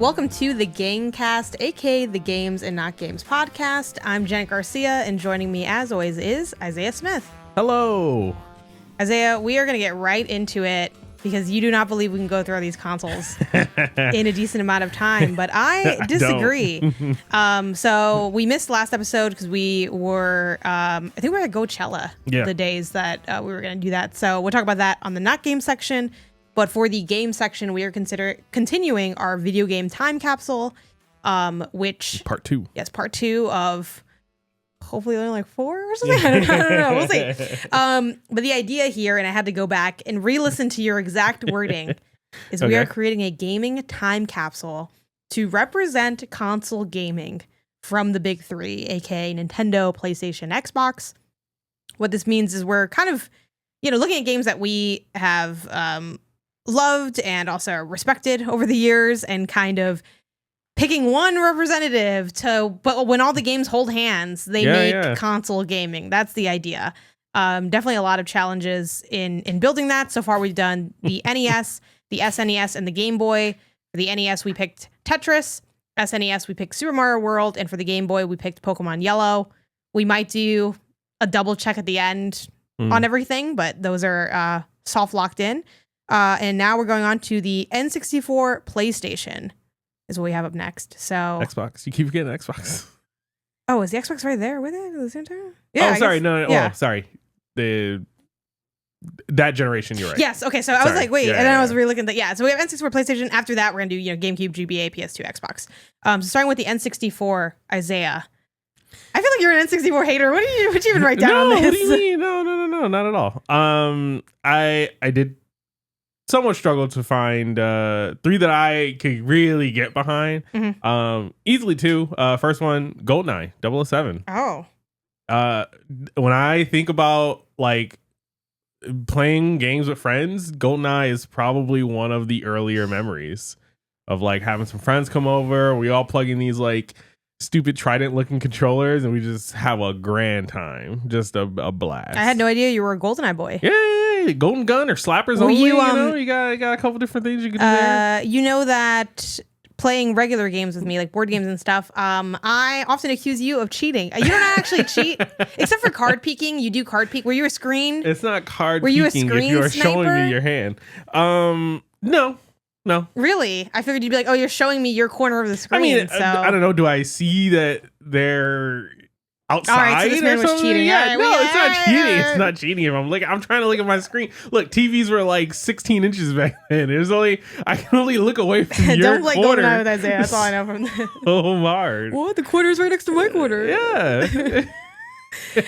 Welcome to the Gangcast, aka the Games and Not Games podcast. I'm Janet Garcia, and joining me as always is Isaiah Smith. Hello. Isaiah, we are going to get right into it because you do not believe we can go through all these consoles in a decent amount of time, but I disagree. So we missed last episode because we were, I think we were at Goalchella the days that we were going to do that. So we'll talk about that on the Not Game section. But for the game section, we are continuing our video game time capsule, which... Part 2. Yes, part 2 of hopefully only like 4 or something. I don't know. We'll see. But the idea here, and I had to go back and re-listen to your exact wording, is we are creating a gaming time capsule to represent console gaming from the big three, aka Nintendo, PlayStation, Xbox. What this means is we're kind of, looking at games that we have loved and also respected over the years and kind of picking one representative but when all the games hold hands, they make console gaming. That's the idea. Definitely a lot of challenges in building that. So far, we've done the NES, the SNES, and the Game Boy. For the NES, we picked Tetris. SNES, we picked Super Mario World. And for the Game Boy, we picked Pokemon Yellow. We might do a double check at the end on everything, but those are soft locked in. And now we're going on to the N64 PlayStation is what we have up next. So Xbox. You keep forgetting Xbox. Oh, is the Xbox right there with it at the same time? Yeah. Oh, sorry. No. Yeah. Oh, sorry. That generation, you're right. Yes. Okay. So I was like, wait. And then I was re-looking at that. So we have N64 PlayStation. After that, we're going to do, GameCube, GBA, PS2, Xbox. So starting with the N64, Isaiah. I feel like you're an N64 hater. What did you even write down on this? What do you mean? No, not at all. I did somewhat struggle to find 3 that I could really get behind. Easily 2. First one, GoldenEye 007. Oh. When I think about like playing games with friends, GoldenEye is probably one of the earlier memories of like having some friends come over. We all plug in these like stupid Trident looking controllers and we just have a grand time. Just a blast. I had no idea you were a GoldenEye boy. Yeah, golden gun or slappers only. You got a couple different things you can do there. You know that playing regular games with me, like board games and stuff, I often accuse you of cheating. You don't actually cheat, except for card peeking. You do card peek. Were you a screen? It's not card Were peeking you a screen if you are sniper? showing me your hand. No. Really? I figured you'd be like, oh, you're showing me your corner of the screen. I mean, so. I don't know. Do I see that they're outside? All right, so this man was cheating. Yeah, it's not cheating. It's not cheating. If I'm trying to look at my screen. Look, TVs were like 16 inches back then. I can only look away from your Don't play corner. GoldenEye with Isaiah. That's all I know from this. So hard. What? The corner's right next to my corner. Yeah.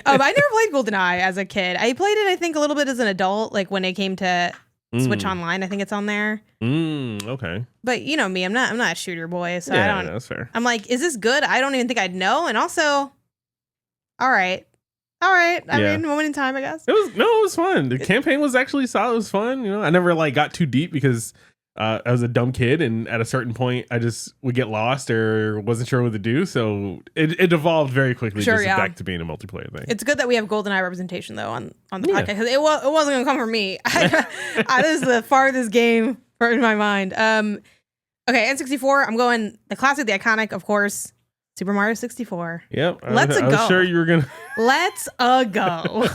I never played GoldenEye as a kid. I played it, I think, a little bit as an adult, like when it came to Switch Online. I think it's on there. Okay. But you know me, I'm not a shooter boy, so I don't. That's fair. I'm like, is this good? I don't even think I'd know. And also, all right. I mean, moment in time, I guess. It was fun. The campaign was actually solid. It was fun. I never like got too deep because I was a dumb kid, and at a certain point, I just would get lost or wasn't sure what to do. So it evolved very quickly, back to being a multiplayer thing. It's good that we have GoldenEye representation though on the podcast because it wasn't going to come from me. This is the farthest game in my mind. Okay, N64. I'm going the classic, the iconic, of course, Super Mario 64. Yep. Let's go. I was sure you were gonna. Let's go.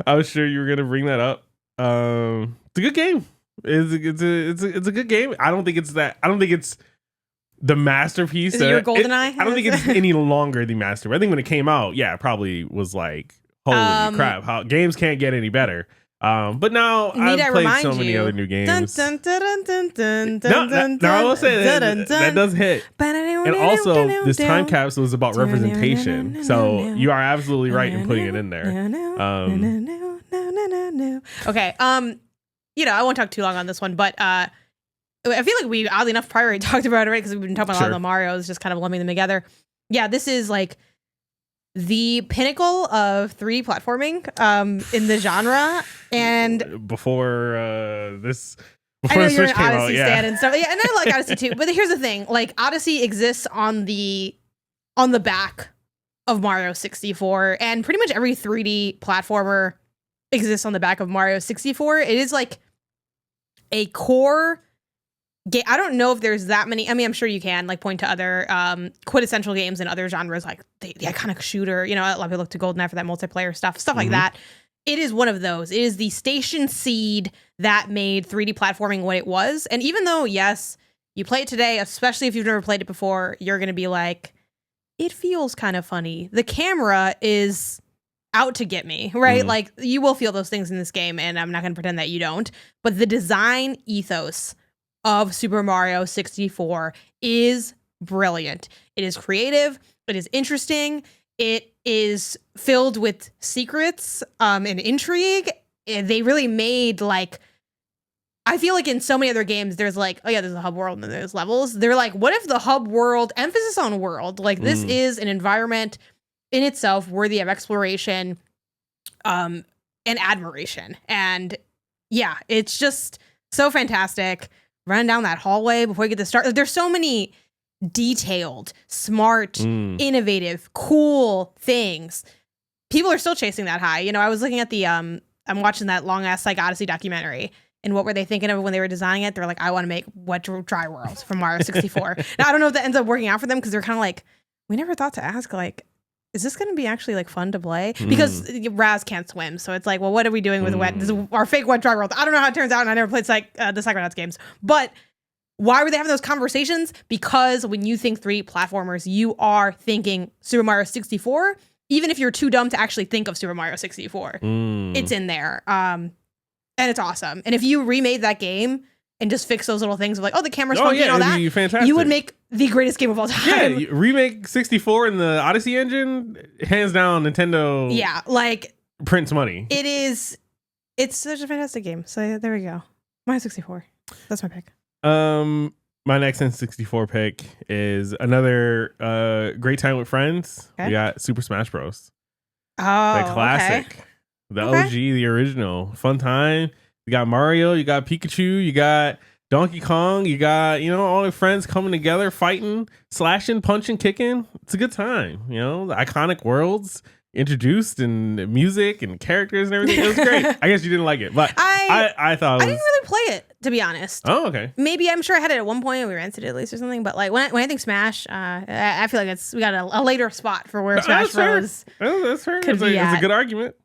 I was sure you were gonna bring that up. It's a good game. It's a good game. I don't think it's the masterpiece. Is it your GoldenEye? I don't think it's any longer the masterpiece. I think when it came out, it probably was like, holy crap, how games can't get any better. But now I've played so many other new games. I will say that does hit. And also, this time capsule is about representation. So you are absolutely right in putting it in there. Okay. I won't talk too long on this one, but I feel like we, oddly enough, probably talked about it, right? Because we've been talking about a lot of the Marios, just kind of lumping them together. Yeah, this is like the pinnacle of 3D platforming in the genre. And before I know you're an Odyssey stan and stuff. Yeah, and I like Odyssey too. But here's the thing: like Odyssey exists on the back of Mario 64, and pretty much every 3D platformer exists on the back of Mario 64. It is like a core I don't know if there's that many. I mean, I'm sure you can like point to other quintessential games in other genres, like the iconic shooter. You know, a lot of people look to GoldenEye for that multiplayer stuff like that. It is one of those. It is the station seed that made 3D platforming what it was. And even though, yes, you play it today, especially if you've never played it before, you're going to be like, it feels kind of funny. The camera is out to get me, right? Like, you will feel those things in this game, and I'm not going to pretend that you don't. But the design ethos of Super Mario 64 is brilliant. It is creative. It is interesting. It is filled with secrets and intrigue. They really made, like, I feel like in so many other games, there's like, oh yeah, there's a hub world and then there's levels. They're like, what if the hub world, emphasis on world, like this is an environment in itself worthy of exploration and admiration. And yeah, it's just so fantastic. Running down that hallway before you get to start. There's so many detailed, smart, innovative, cool things. People are still chasing that high. You know, I was looking at the, I'm watching that long ass Psych Odyssey documentary. And what were they thinking of when they were designing it? They're like, I want to make Wet Dry Worlds from Mario 64. Now, I don't know if that ends up working out for them because they're kind of like, we never thought to ask, like, is this going to be actually like fun to play? Because Raz can't swim. So it's like, well, what are we doing with this is our fake Wet Dry World? I don't know how it turns out. And I never played the Psychonauts games. But why were they having those conversations? Because when you think 3D platformers, you are thinking Super Mario 64. Even if you're too dumb to actually think of Super Mario 64, it's in there. And it's awesome. And if you remade that game and just fix those little things of like, oh, the camera's funky and all that, you would make the greatest game of all time. Yeah, remake 64 in the Odyssey engine, hands down, Nintendo. Yeah, like prints money. It's such a fantastic game. So there we go. Mario 64. That's my pick. My next N64 pick is another great time with friends. Okay. We got Super Smash Bros. Oh, the classic. Okay. The OG, the original. Fun time. You got Mario, you got Pikachu, you got Donkey Kong, you got, all your friends coming together, fighting, slashing, punching, kicking. It's a good time. The iconic worlds introduced and music and characters and everything. It was great. I guess you didn't like it, but I thought I didn't really play it, to be honest. Oh, okay. Maybe I'm sure I had it at one point and we rented it at least or something. But like when I think Smash, I feel like we got a later spot for where Smash Bros. That's fair. It's a good argument.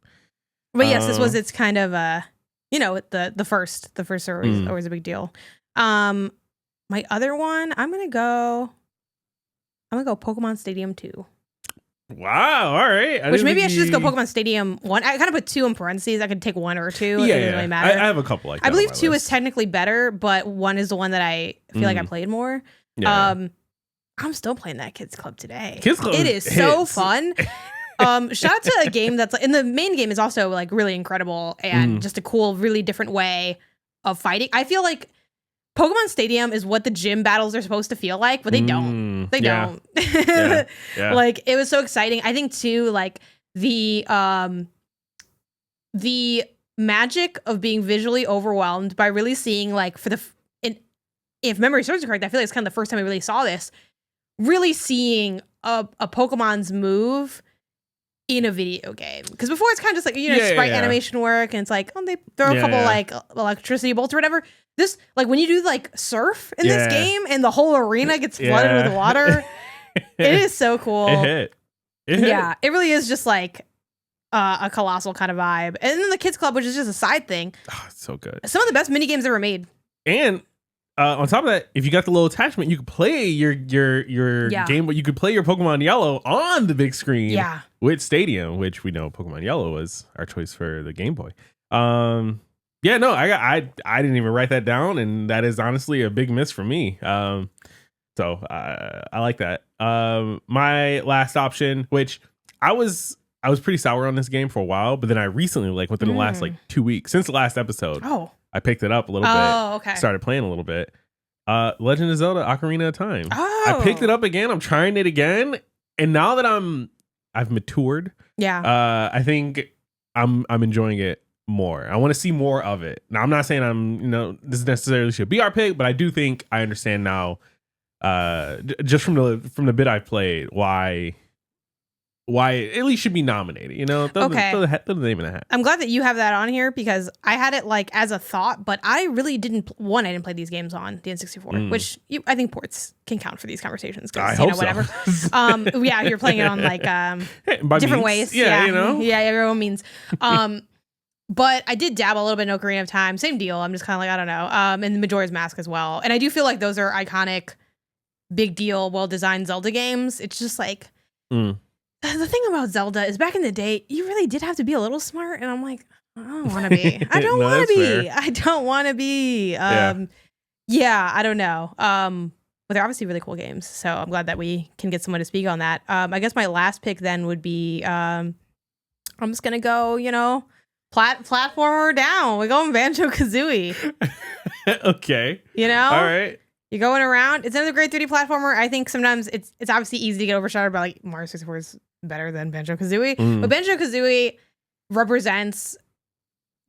But yes, it's kind of the first are always a big deal. My other one, I'm gonna go Pokemon Stadium 2. Wow, all right. Which maybe I should just go Pokemon Stadium 1. I kind of put 2 in parentheses. I could take 1 or 2. It doesn't really matter. I have a couple like that. I believe 2 is technically better, but 1 is the one that I feel like I played more. Yeah. I'm still playing that Kids Club today. Kids Club it is hits. So fun. Shout out to a game that's in the main game is also like really incredible and just a cool, really different way of fighting. I feel like Pokemon Stadium is what the gym battles are supposed to feel like, but they don't. They don't. Yeah. Like it was so exciting. I think too, like the magic of being visually overwhelmed by really seeing like if memory serves me correct, I feel like it's kind of the first time I really saw this. Really seeing a Pokemon's move in a video game, because before it's kind of just like sprite animation work and it's like they throw a couple like electricity bolts or whatever. This like when you do like surf in this game and the whole arena gets flooded with water, it is so cool. It hit. Yeah, it really is just like a colossal kind of vibe. And then the Kids Club, which is just a side thing. Oh, it's so good. Some of the best mini games ever made. And on top of that, if you got the little attachment, you could play your game, but you could play your Pokemon Yellow on the big screen. Yeah. With Stadium, which we know Pokemon Yellow was our choice for the Game Boy. Yeah, no, I didn't even write that down, and that is honestly a big miss for me. So I like that. My last option, which I was pretty sour on this game for a while, but then I recently, like within the last like 2 weeks since the last episode, I picked it up a little bit. Oh, okay. Started playing a little bit. Legend of Zelda: Ocarina of Time. Oh. I picked it up again. I'm trying it again, and now that I've matured. Yeah. I think I'm enjoying it more. I want to see more of it. Now, I'm not saying this necessarily should be our pick, but I do think I understand now, just from the bit I've played, why why it at least should be nominated. You know, throw the name in the hat. I'm glad that you have that on here because I had it like as a thought, but I really didn't. I didn't play these games on the N64, which I think ports can count for these conversations. I hope whatever. So. Yeah, you're playing it on like different ways. Yeah, you know. Yeah, everyone means. But I did dabble a little bit in Ocarina of Time. Same deal. I'm just kind of like, I don't know. And the Majora's Mask as well. And I do feel like those are iconic, big deal, well-designed Zelda games. It's just like, the thing about Zelda is back in the day, you really did have to be a little smart. And I'm like, I don't want to be. I don't want to be. Fair. I don't want to be. Yeah, I don't know. But they're obviously really cool games. So I'm glad that we can get someone to speak on that. I guess my last pick then would be, I'm just going to go, platformer down. We're going Banjo-Kazooie. Okay. You know? All right. You're going around. It's another great 3D platformer. I think sometimes it's obviously easy to get overshadowed by like Mario 64 is better than Banjo-Kazooie. But Banjo-Kazooie represents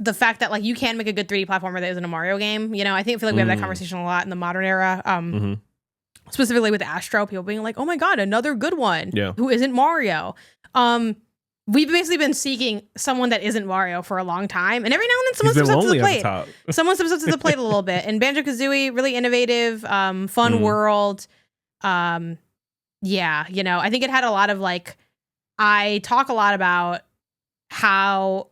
the fact that like you can make a good 3D platformer that isn't a Mario game. I feel like we have that conversation a lot in the modern era. Specifically with Astro, people being like, oh my God, another good one who isn't Mario. We've basically been seeking someone that isn't Mario for a long time. And every now and then someone steps up to the plate. Someone steps up to the plate a little bit. And Banjo-Kazooie, really innovative, fun world. I think it had a lot of like, I talk a lot about how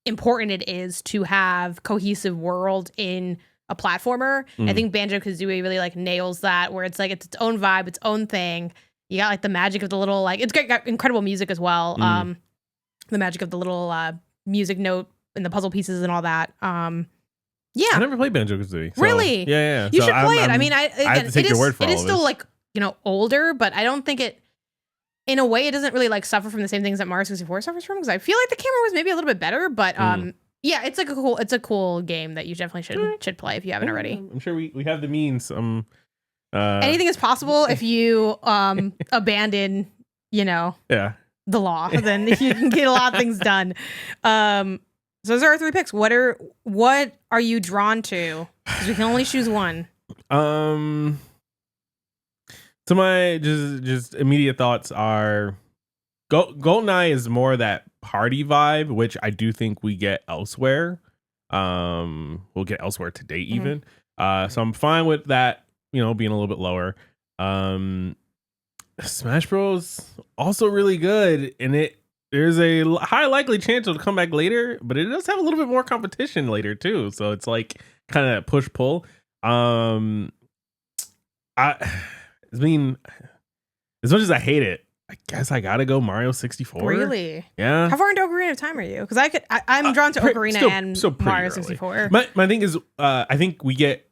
important it is to have cohesive world in a platformer. I think Banjo-Kazooie really like nails that, where it's like it's its own vibe, its own thing. You got like the magic of the little like it's got incredible music as well. The magic of the little music note and the puzzle pieces and all that. I never played Banjo-Kazooie. So, really? Yeah. You should play it. I mean, I have to take your word for all it is still like older, but I don't think it. In a way, it doesn't really like suffer from the same things that Mario 64 suffers from because I feel like the camera was maybe a little bit better, but it's like a cool game that you definitely should play if you haven't already. I'm sure we have the means. Anything is possible if you abandon, the law. Then you can get a lot of things done. So those are our 3 picks. What are you drawn to? Because we can only choose one. So my just immediate thoughts are, GoldenEye is more that party vibe, which I do think we get elsewhere. We'll get elsewhere today even. So I'm fine with that. Being a little bit lower. Smash Bros. Also really good, and there's a high likely chance it'll come back later, but it does have a little bit more competition later too. So it's like kind of push pull. As much as I hate it, I guess I gotta go Mario 64. Really? Yeah. How far into Ocarina of Time are you? Because I'm drawn to Ocarina and Mario 64. My thing is, I think we get.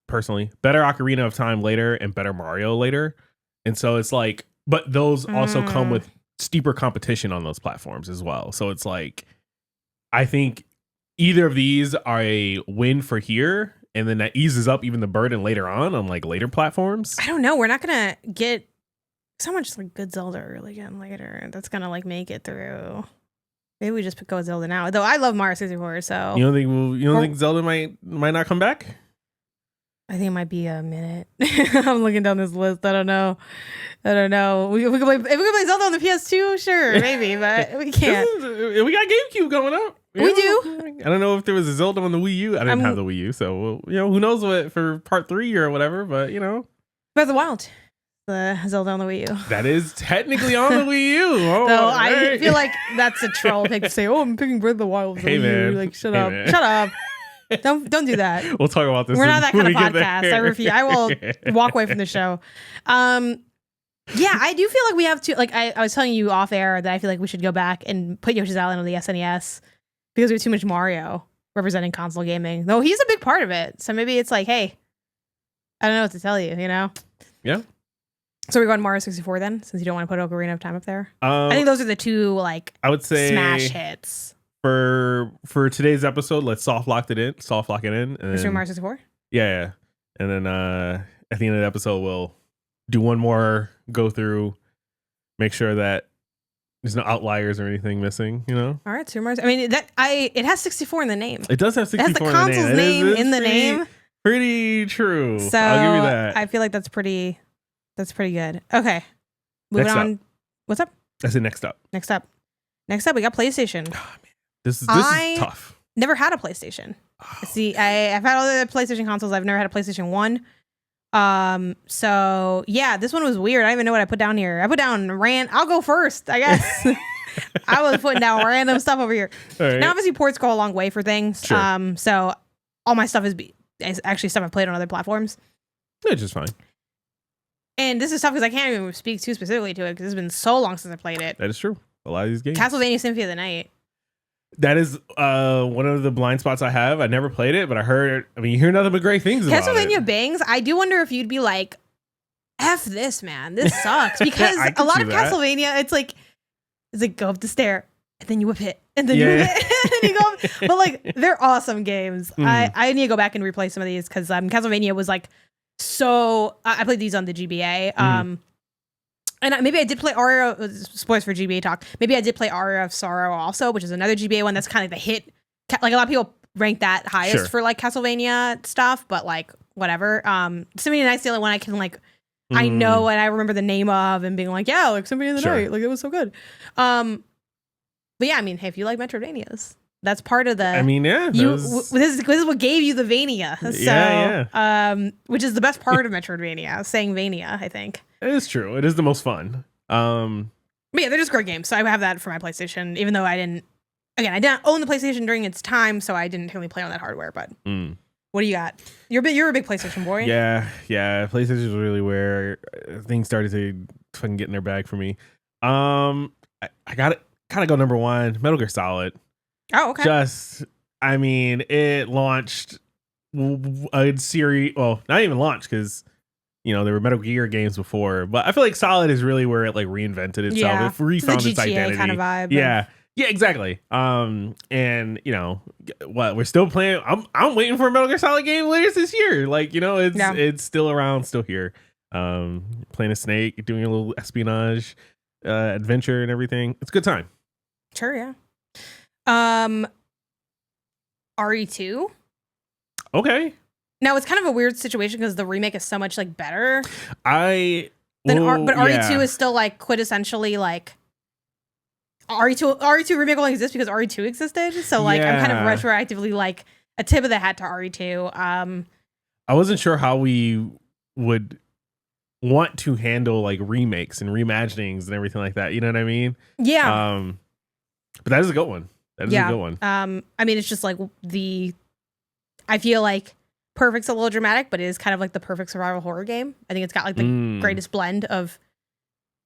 Personally, better Ocarina of Time later and better Mario later. And so it's like, but those also come with steeper competition on those platforms as well. So it's like, I think either of these are a win for here. And then that eases up even the burden later on like later platforms. I don't know. We're not going to get so much like good Zelda early again later. That's going to like make it through. Maybe we just go with Zelda now. Though I love Mario 64. So you don't think Zelda might not come back? I think it might be a minute. I'm looking down this list. I don't know. We can play, if we can play Zelda on the PS2, sure, maybe, but we can't. We got GameCube going up. We do. I don't know if there was a Zelda on the Wii U. I didn't have the Wii U, so who knows what for part 3 or whatever. But Breath of the Wild, the Zelda on the Wii U. That is technically on the Wii U. Oh, so I feel like that's a troll pick to say, "Oh, I'm picking Breath of the Wild." Hey man, like shut up. Don't do that. We'll talk about this. We're not that kind of podcast. I refuse. I will walk away from the show. I do feel like we have to. Like I was telling you off air that I feel like we should go back and put Yoshi's Island on the SNES because we have too much Mario representing console gaming. Though he's a big part of it, so maybe it's like, hey, I don't know what to tell you. Yeah. So we're going Mario 64 then, since you don't want to put Ocarina of Time up there. I think those are the two I would say Smash hits. For today's episode, let's soft lock it in. And then, Mario 64? Yeah. And then at the end of the episode, we'll do one more go through, make sure that there's no outliers or anything missing, All right, Super Mario. I mean, it has 64 in the name. It does have 64 in the name. It has the console's name in the name. Pretty true. So I'll give you that. I feel like that's pretty good. Okay. Moving on. What's up? That's it. Next up, Next up, we got PlayStation. oh, man. This is tough. Never had a PlayStation. Oh, See, I've had other PlayStation consoles. I've never had a PlayStation 1. So yeah, this one was weird. I don't even know what I put down here. I put down I'll go first, I guess. I was putting down random stuff over here. right. Now, obviously, ports go a long way for things. Sure. So all my stuff is actually stuff I've played on other platforms. Which is fine. And this is tough because I can't even speak too specifically to it because it's been so long since I played it. That is true. A lot of these games. Castlevania Symphony of the Night. That is one of the blind spots I have. I never played it, but you hear nothing but great things about it. Castlevania bangs. I do wonder if you'd be like, F this, man. This sucks. Because a lot of Castlevania, it's like go up the stair and then you whip it and then you whip it and then you go. But like, they're awesome games. I need to go back and replay some of these because Castlevania was like so. I played these on the GBA. And maybe I did play Aria. Spoilers for GBA talk. Maybe I did play Aria of Sorrow also, which is another GBA one that's kind of the hit. Like a lot of people rank that highest for like Castlevania stuff, but like whatever. Symphony of the Night's the only one I can like. I know and I remember the name of and being like, yeah, like Symphony of the Night, like it was so good. But yeah, I mean, hey, if you like Metroidvanias, that's part of the. I mean, yeah, this is what gave you the Vania. So, which is the best part of Metroidvania, saying Vania, I think. It is true. It is the most fun. But yeah, they're just great games. So I have that for my PlayStation, even though I didn't own the PlayStation during its time, so I didn't really play on that hardware. But what do you got? You're a big PlayStation boy. Yeah. PlayStation is really where things started to fucking get in their bag for me. I got it. Kind of go number one, Metal Gear Solid. Oh, okay. It launched a series. Well, not even launched because there were Metal Gear games before, but I feel like Solid is really where it like reinvented itself. Yeah, it refound its identity. Kind of vibe. Yeah, exactly. And we're still playing. I'm waiting for a Metal Gear Solid game later this year. Like it's still around, still here. Playing a snake, doing a little espionage adventure and everything. It's a good time. Sure, yeah. RE2. Okay. Now it's kind of a weird situation because the remake is so much like better. But RE2 is still like quintessentially like RE2 remake only exists because RE2 existed. So like I'm kind of retroactively like a tip of the hat to RE2. I wasn't sure how we would want to handle like remakes and reimaginings and everything like that. You know what I mean? Yeah. But that is a good one. That is a good one. I mean, it's just like I feel like Perfect's a little dramatic, but it is kind of like the perfect survival horror game. I think it's got like the greatest blend of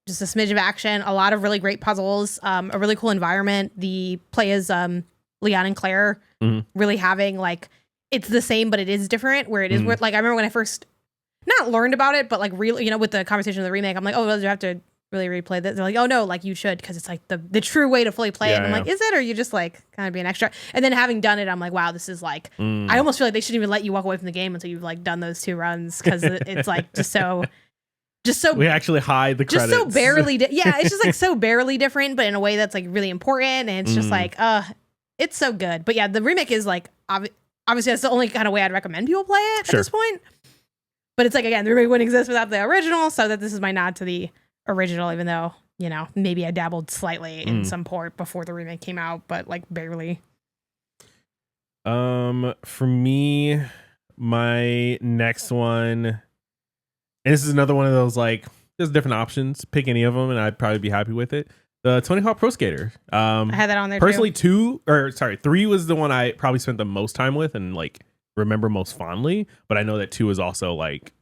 just a smidge of action, a lot of really great puzzles, a really cool environment. The play as Leon and Claire really having like it's the same, but it is different. Where it is where like I remember when I first not learned about it, but like really, with the conversation of the remake, I'm like, oh, well, do you have to really replay that? They're like, oh no, like you should because it's like the true way to fully play it. And I'm like, is it, or you just like kind of be an extra? And then having done it, I'm like, wow, this is like I almost feel like they shouldn't even let you walk away from the game until you've like done those 2 runs because it's like just so we actually hide the credits. Just so barely it's just like so barely different, but in a way that's like really important, and it's just like it's so good. But yeah, the remake is like obviously that's the only kind of way I'd recommend people play it at this point. But it's like, again, the remake wouldn't exist without the original, so that this is my nod to the original, even though, maybe I dabbled slightly in some port before the remake came out, but like barely. For me, my next one, and this is another one of those like there's different options. Pick any of them, and I'd probably be happy with it. The Tony Hawk Pro Skater. I had that on there personally. 3 was the one I probably spent the most time with and like remember most fondly. But I know that 2 is also like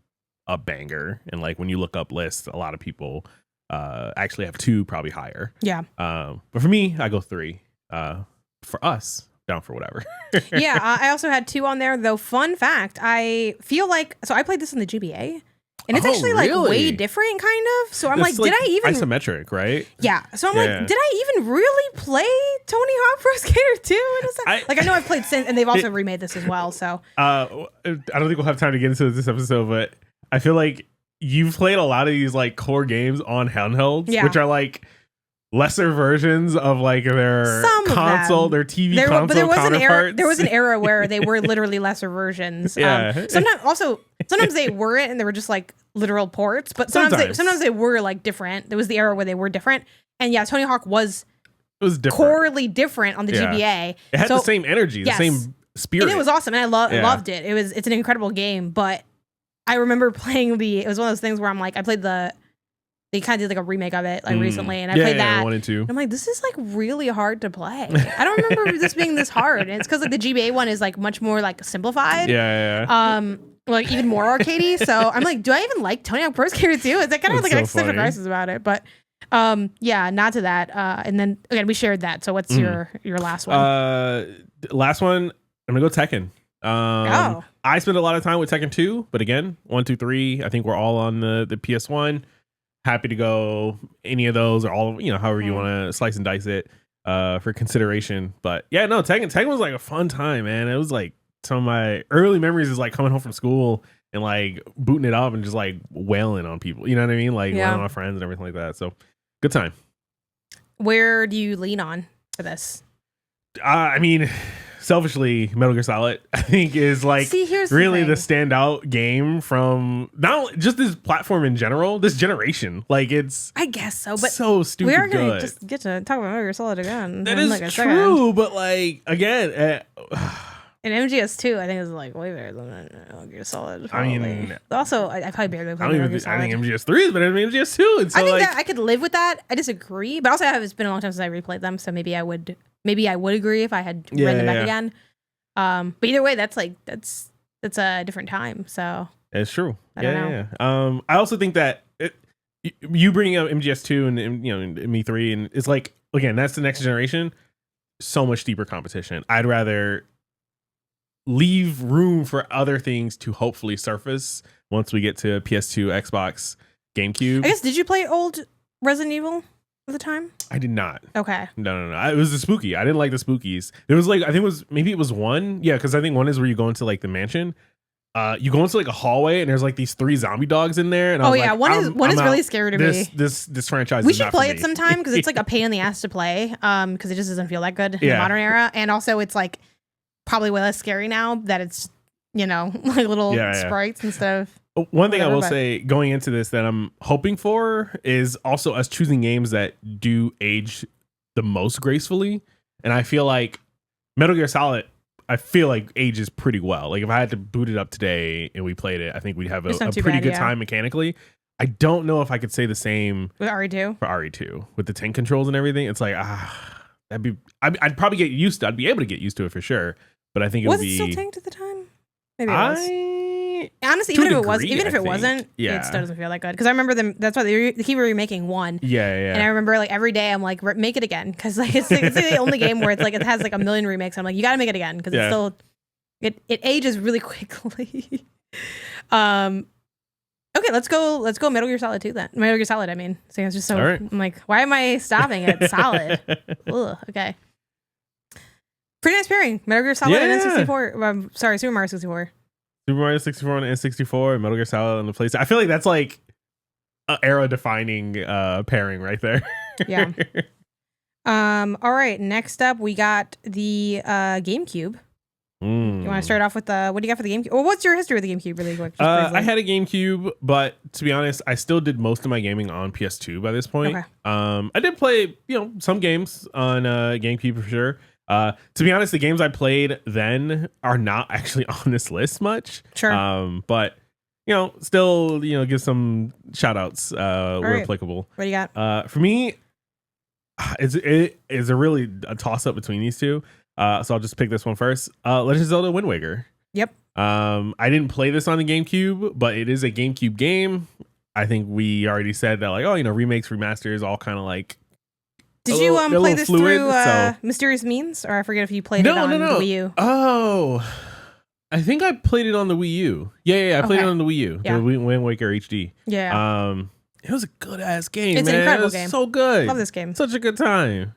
a banger, and like when you look up lists, a lot of people actually have 2 probably higher. Yeah. But for me, I go 3. For us, down for whatever. Yeah, I also had 2 on there, though. Fun fact, I feel like I played this in the GBA, and it's actually like way different, kind of. So I'm like, did I even isometric, right? Yeah. So I'm like, did I even really play Tony Hawk Pro Skater 2? Like I know I've played since, and they've also remade this as well. So I don't think we'll have time to get into this episode, but I feel like you've played a lot of these like core games on handhelds, which are like lesser versions of like their console, their TV console counterparts. There was an era where they were literally lesser versions. Sometimes they weren't, and they were just like literal ports. But sometimes they were like different. There was the era where they were different. And yeah, Tony Hawk was different. corely different on the GBA. It had the same energy, the same spirit. And it was awesome. And I loved it. It's an incredible game. But I remember playing it was one of those things where I'm like, I played they kind of did like a remake of it like recently. And I played that. 1 and 2. And I'm like, this is like really hard to play. I don't remember this being this hard. And it's because like the GBA one is like much more like simplified. Like even more arcadey. So I'm like, do I even like Tony Hawk Pro Skater 2? It's like kind of like an existential crisis about it. But not to that. And then again, we shared that. So what's your last one? Last one, I'm gonna go Tekken. I spent a lot of time with Tekken 2, but again, 1, 2, 3. I think we're all on the PS1. Happy to go any of those or all of, however you want to slice and dice it for consideration. But yeah, no, Tekken was like a fun time, man. It was like some of my early memories is like coming home from school and like booting it up and just like wailing on people. You know what I mean? Like wailing on my friends and everything like that. So good time. Where do you lean on for this? I mean, selfishly, Metal Gear Solid, I think, is like really the standout game from not just this platform in general, this generation. Like it's, I guess so, but so stupid. We are going to just get to talk about Metal Gear Solid again. That is true, but like again, and MGS2, I think is like way better than Metal Gear Solid. Probably. I mean, also, I probably barely played Metal Gear Solid. I think MGS3 is better than MGS2. And so I think that I could live with that. I disagree, but also it's been a long time since I replayed them, so maybe I would agree if I had read them back again. But either way, that's a different time. So it's true. I don't know. I also think that you bringing up MGS2 and ME3, and it's like, again, that's the next generation. So much deeper competition. I'd rather leave room for other things to hopefully surface once we get to PS2, Xbox, GameCube. I guess, did you play old Resident Evil at the time? I did not. Okay. No. It was the spooky. I didn't like the spookies. There was like, I think it was 1. Yeah, because I think 1 is where you go into like the mansion. You go into like a hallway and there's like these 3 zombie dogs in there. And one is really scary to me. This franchise. We should play it sometime because it's like a pain in the ass to play. Because it just doesn't feel that good in the modern era, and also it's like probably way less scary now that it's like little sprites and stuff. One thing I will say going into this that I'm hoping for is also us choosing games that do age the most gracefully, and I feel like Metal Gear Solid, I feel like ages pretty well. Like if I had to boot it up today and we played it, I think we'd have a pretty good time mechanically. I don't know if I could say the same with RE2 for RE2 with the tank controls and everything. It's like I'd probably get used to. I'd be able to get used to it for sure. But I think it would be. Was it still tanked at the time? Maybe it was. Honestly, even if it wasn't, it still doesn't feel that good. Because I remember them. That's why they keep remaking 1. Yeah. And I remember like every day I'm like, make it again, because like it's the only game where it's like it has like a million remakes. I'm like, you got to make it again because it's still it ages really quickly. Okay, let's go Metal Gear Solid 2 then. Metal Gear Solid, I mean. So it's just so. Right. I'm like, why am I stopping at Solid? Ugh, okay. Pretty nice pairing. Metal Gear Solid and N64. Super Mario 64. Super Mario 64 on the N64 and Metal Gear Solid on the PlayStation. I feel like that's like an era-defining pairing right there. Yeah. All right. Next up, we got the GameCube. You want to start off with what do you got for the GameCube? Well, what's your history with the GameCube, really quick? I had a GameCube, but to be honest, I still did most of my gaming on PS2 by this point. Okay. I did play, some games on GameCube for sure. To be honest, the games I played then are not actually on this list much. Sure. But still, give some shout outs where applicable. What do you got? For me, it is a toss up between these two. So I'll just pick this one first. Legend of Zelda Wind Waker. Yep. I didn't play this on the GameCube, but it is a GameCube game. I think we already said that, like, remakes, remasters, all kind of like. Did you play this fluid, through Mysterious Means, or I forget if you played it on the Wii U? Oh, I think I played it on the Wii U. Yeah, I played it on the Wii U. Yeah. The Wind Waker HD. Yeah. It was a good ass game. It's an incredible game. So good. Love this game. Such a good time.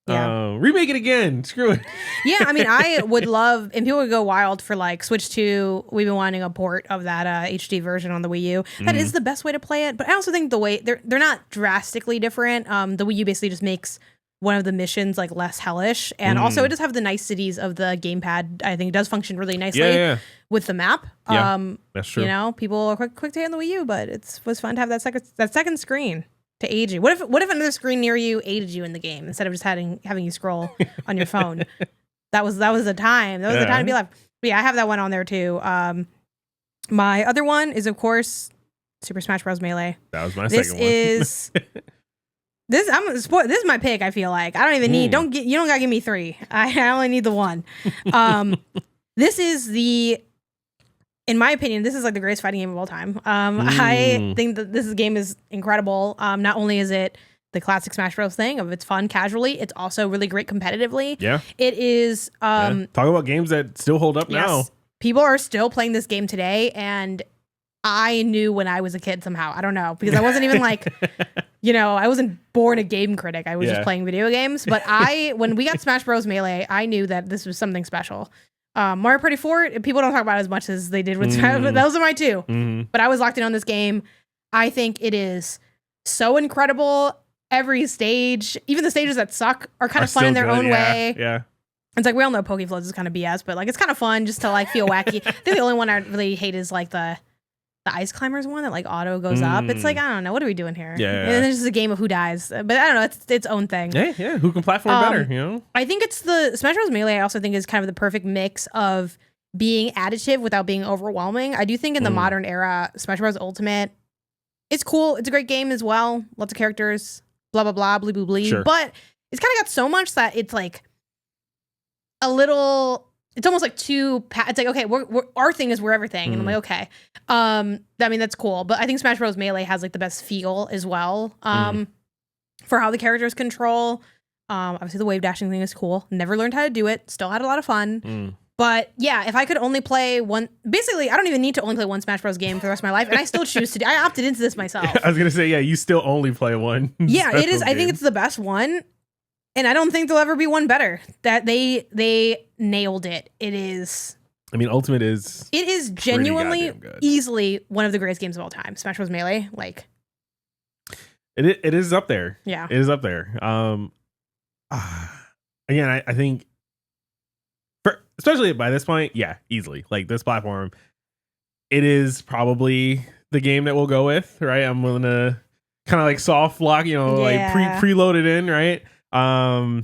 Yeah. Remake it again. Screw it. Yeah, I mean, I would love, and people would go wild for like Switch 2. We've been wanting a port of that HD version on the Wii U. That is the best way to play it. But I also think the way they're not drastically different. The Wii U basically just makes one of the missions like less hellish, and also it does have the niceties of the gamepad. I think it does function really nicely with the map. Yeah, that's true. People are quick to hit on the Wii U, but it was fun to have that second screen. to age you. What if another screen near you aided you in the game instead of just having you scroll on your phone? That was the time. That was the time to be alive. But yeah, I have that one on there too. My other one is, of course, Super Smash Bros. Melee. That was my second one. This is my pick. I feel like I don't even need. You don't gotta give me 3. I only need the 1. This is in my opinion, this is like the greatest fighting game of all time. I think that this game is incredible. Not only is it the classic Smash Bros. Thing of it's fun casually, it's also really great competitively. Yeah, it is. Talk about games that still hold up now. People are still playing this game today, and I knew when I was a kid somehow. I don't know, because I wasn't even like, I wasn't born a game critic. I was just playing video games. But when we got Smash Bros. Melee, I knew that this was something special. Mario Party 4, people don't talk about it as much as they did with Smash, but those are my 2. But I was locked in on this game. I think it is so incredible. Every stage, even the stages that suck, are kind of fun in their own way. Yeah. It's like, we all know Pokeflows is kind of BS, but like it's kind of fun just to like feel wacky. I think the only one I really hate is like the Ice Climbers one that like auto goes up. It's like, I don't know, what are we doing here? Yeah. And it's just a game of who dies. But I don't know, it's its own thing. Yeah. Who can platform better, I think it's the Smash Bros. Melee, I also think is kind of the perfect mix of being additive without being overwhelming. I do think in the modern era, Smash Bros. Ultimate, it's cool. It's a great game as well. Lots of characters, blah, blah, blah, blee, blee, blee. Sure. But it's kind of got so much that it's like a little, it's almost like it's like, okay, we're our thing is we're everything. And I'm like, okay. I mean, that's cool. But I think Smash Bros. Melee has like the best feel as well for how the characters control. Obviously the wave dashing thing is cool. Never learned how to do it. Still had a lot of fun. But yeah, if I could only play one, basically I don't even need to only play one Smash Bros. Game for the rest of my life. And I still choose to I opted into this myself. I was going to say, yeah, you still only play one. Yeah, it is. I think it's the best one. And I don't think there'll ever be one better. That they nailed it. It is. I mean, Ultimate is. It is genuinely, easily one of the greatest games of all time. Smash Bros. Melee, like. It is up there. Yeah, it is up there. Again, I think, especially by this point, yeah, easily like this platform, it is probably the game that we'll go with, right? I'm willing to kind of like soft lock, like preload it in, right? I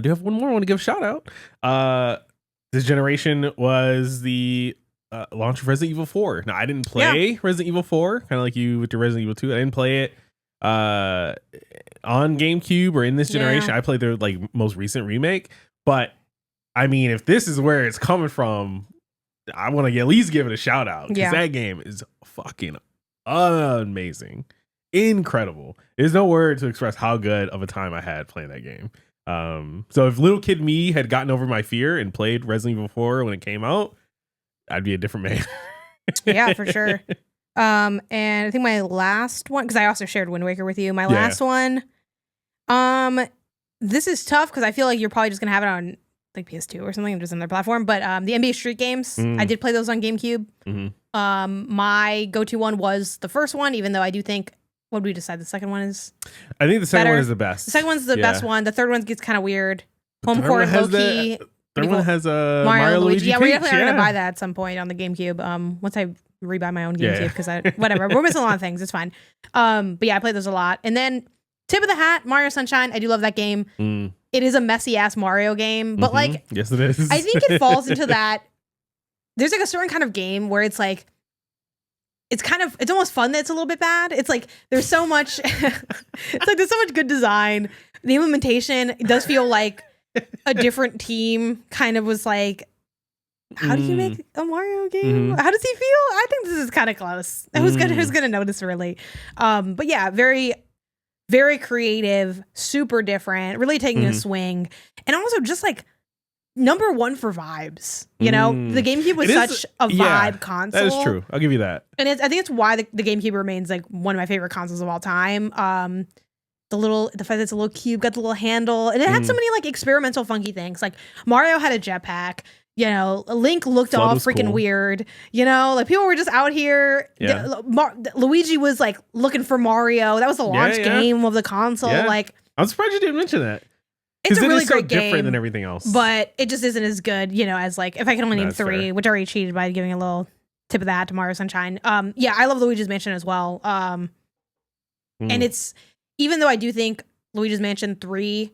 do have one more I want to give a shout out. This generation was the launch of Resident Evil 4. Now, I didn't play Resident Evil 4, kind of like you with your Resident Evil 2. I didn't play it on GameCube or in this generation. I played the like most recent remake. But I mean, if this is where it's coming from, I want to at least give it a shout out, because that game is fucking amazing. Incredible. There's no word to express how good of a time I had playing that game. So if little kid me had gotten over my fear and played Resident Evil 4 when it came out, I'd be a different man. Yeah, for sure. And I think my last one, because I also shared Wind Waker with you, my last one, this is tough because I feel like you're probably just gonna have it on like PS2 or something, just on their platform. But the NBA Street games, I did play those on GameCube. My go-to one was the first one, even though I do think, what did we decide? The second one is I think the second better. one is the best. The second one's the best one. The third one gets kind of weird. Home court, low key. Third one has a Mario Luigi. Yeah, we're Peach. definitely gonna buy that at some point on the GameCube. Once I rebuy my own GameCube, because whatever, we're missing a lot of things. It's fine. But yeah, I played those a lot. And then tip of the hat, Mario Sunshine. I do love that game. It is a messy ass Mario game, but like, yes, it is. I think it falls into that. There's like a certain kind of game where it's like, it's almost fun that it's a little bit bad. It's like there's so much there's so much good design. The implementation does feel like a different team kind of was like, how do you make a Mario game? How does he feel? I think this is kind of close. Who's gonna notice, really? But yeah, very, very creative, super different, really taking a swing, and also just like number one for vibes. The GameCube was such a vibe console. That is true. I'll give you that. And I think it's why the GameCube remains like one of my favorite consoles of all time. The fact that it's a little cube, got the little handle, and it had so many like experimental funky things. Like Mario had a jetpack. Link looked all freaking weird. Like people were just out here. Luigi was like looking for Mario. That was the launch game of the console. Like, I'm surprised you didn't mention that. It's a really great game, different game, than everything else. But it just isn't as good, as like if I can only name 3, which I already cheated by giving a little tip of that to Mario Sunshine. I love Luigi's Mansion as well. And it's, even though I do think Luigi's Mansion 3,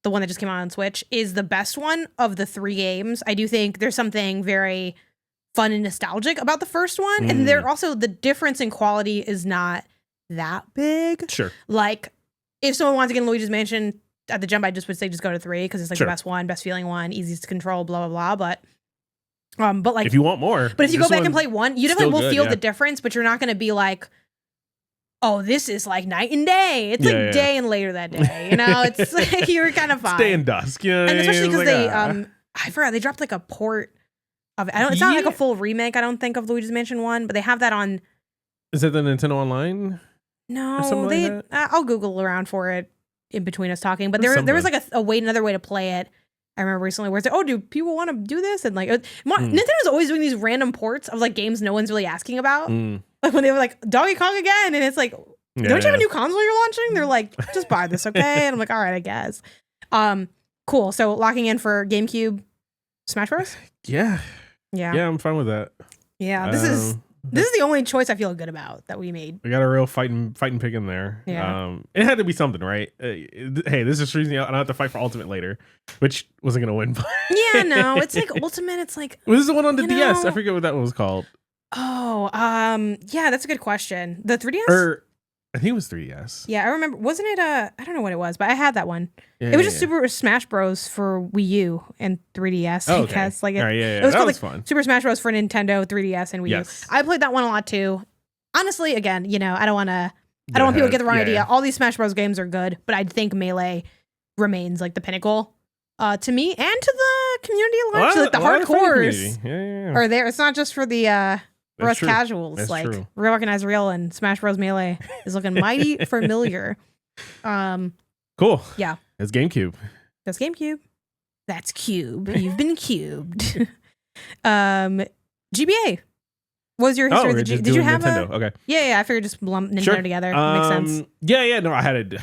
the one that just came out on Switch, is the best one of the 3 games, I do think there's something very fun and nostalgic about the first one. And there also, the difference in quality is not that big. Sure. Like, if someone wants to get in Luigi's Mansion at the jump, I just would say just go to 3 because it's like the best one, best feeling one, easiest to control, blah, blah, blah. But like, if you want more, but if you go back and play 1, you definitely will feel the difference, but you're not going to be like, oh, this is like night and day. It's like day and later that day. You know, it's like you're kind of fine. Day and dusk. You know, and especially because they, I forgot, they dropped like a port of it. It's not like a full remake, I don't think, of Luigi's Mansion 1, but they have that on. Is it the Nintendo Online? No, they. I'll Google around for it in between us talking. But there was like another way to play it. I remember recently where it's like, oh, do people want to do this? And like, Nintendo's always doing these random ports of like games no one's really asking about. Like when they were like Donkey Kong again, and it's like, don't you have a new console you're launching? They're like, just buy this, okay? And I'm like, all right, I guess. Cool. So locking in for GameCube Smash Bros. Yeah, I'm fine with that. Yeah, this is the only choice I feel good about that we made. We got a real fighting pick in there. Yeah. It had to be something, right? Hey, this is reason I don't have to fight for Ultimate later, which wasn't gonna win. Yeah, no, it's like Ultimate. It's like, well, this is the one on the DS. I forget what that one was called. Oh, yeah, that's a good question. The 3DS? Or I think it was 3DS. Yeah, I remember. Wasn't it I don't know what it was, but I had that one. It was just Super Smash Bros for Wii U and 3DS. Oh, I okay. guess. Like it was that called was like fun. Super Smash Bros for Nintendo, 3DS, and Wii U. I played that one a lot too. Honestly, again, you know, I don't want people to get the wrong idea. All these Smash Bros games are good, but I think Melee remains like the pinnacle to me and to the community alike. So, like the hardcores are there. It's not just for the for us casuals. That's like true. Real Recognize Real and Smash Bros Melee is looking mighty familiar. Cool. Yeah. It's GameCube. That's GameCube. That's Cube. You've been cubed. GBA. What was your history? Did you have Nintendo? Okay. Yeah. I figured just lump Nintendo together. Makes sense. Yeah. No, I had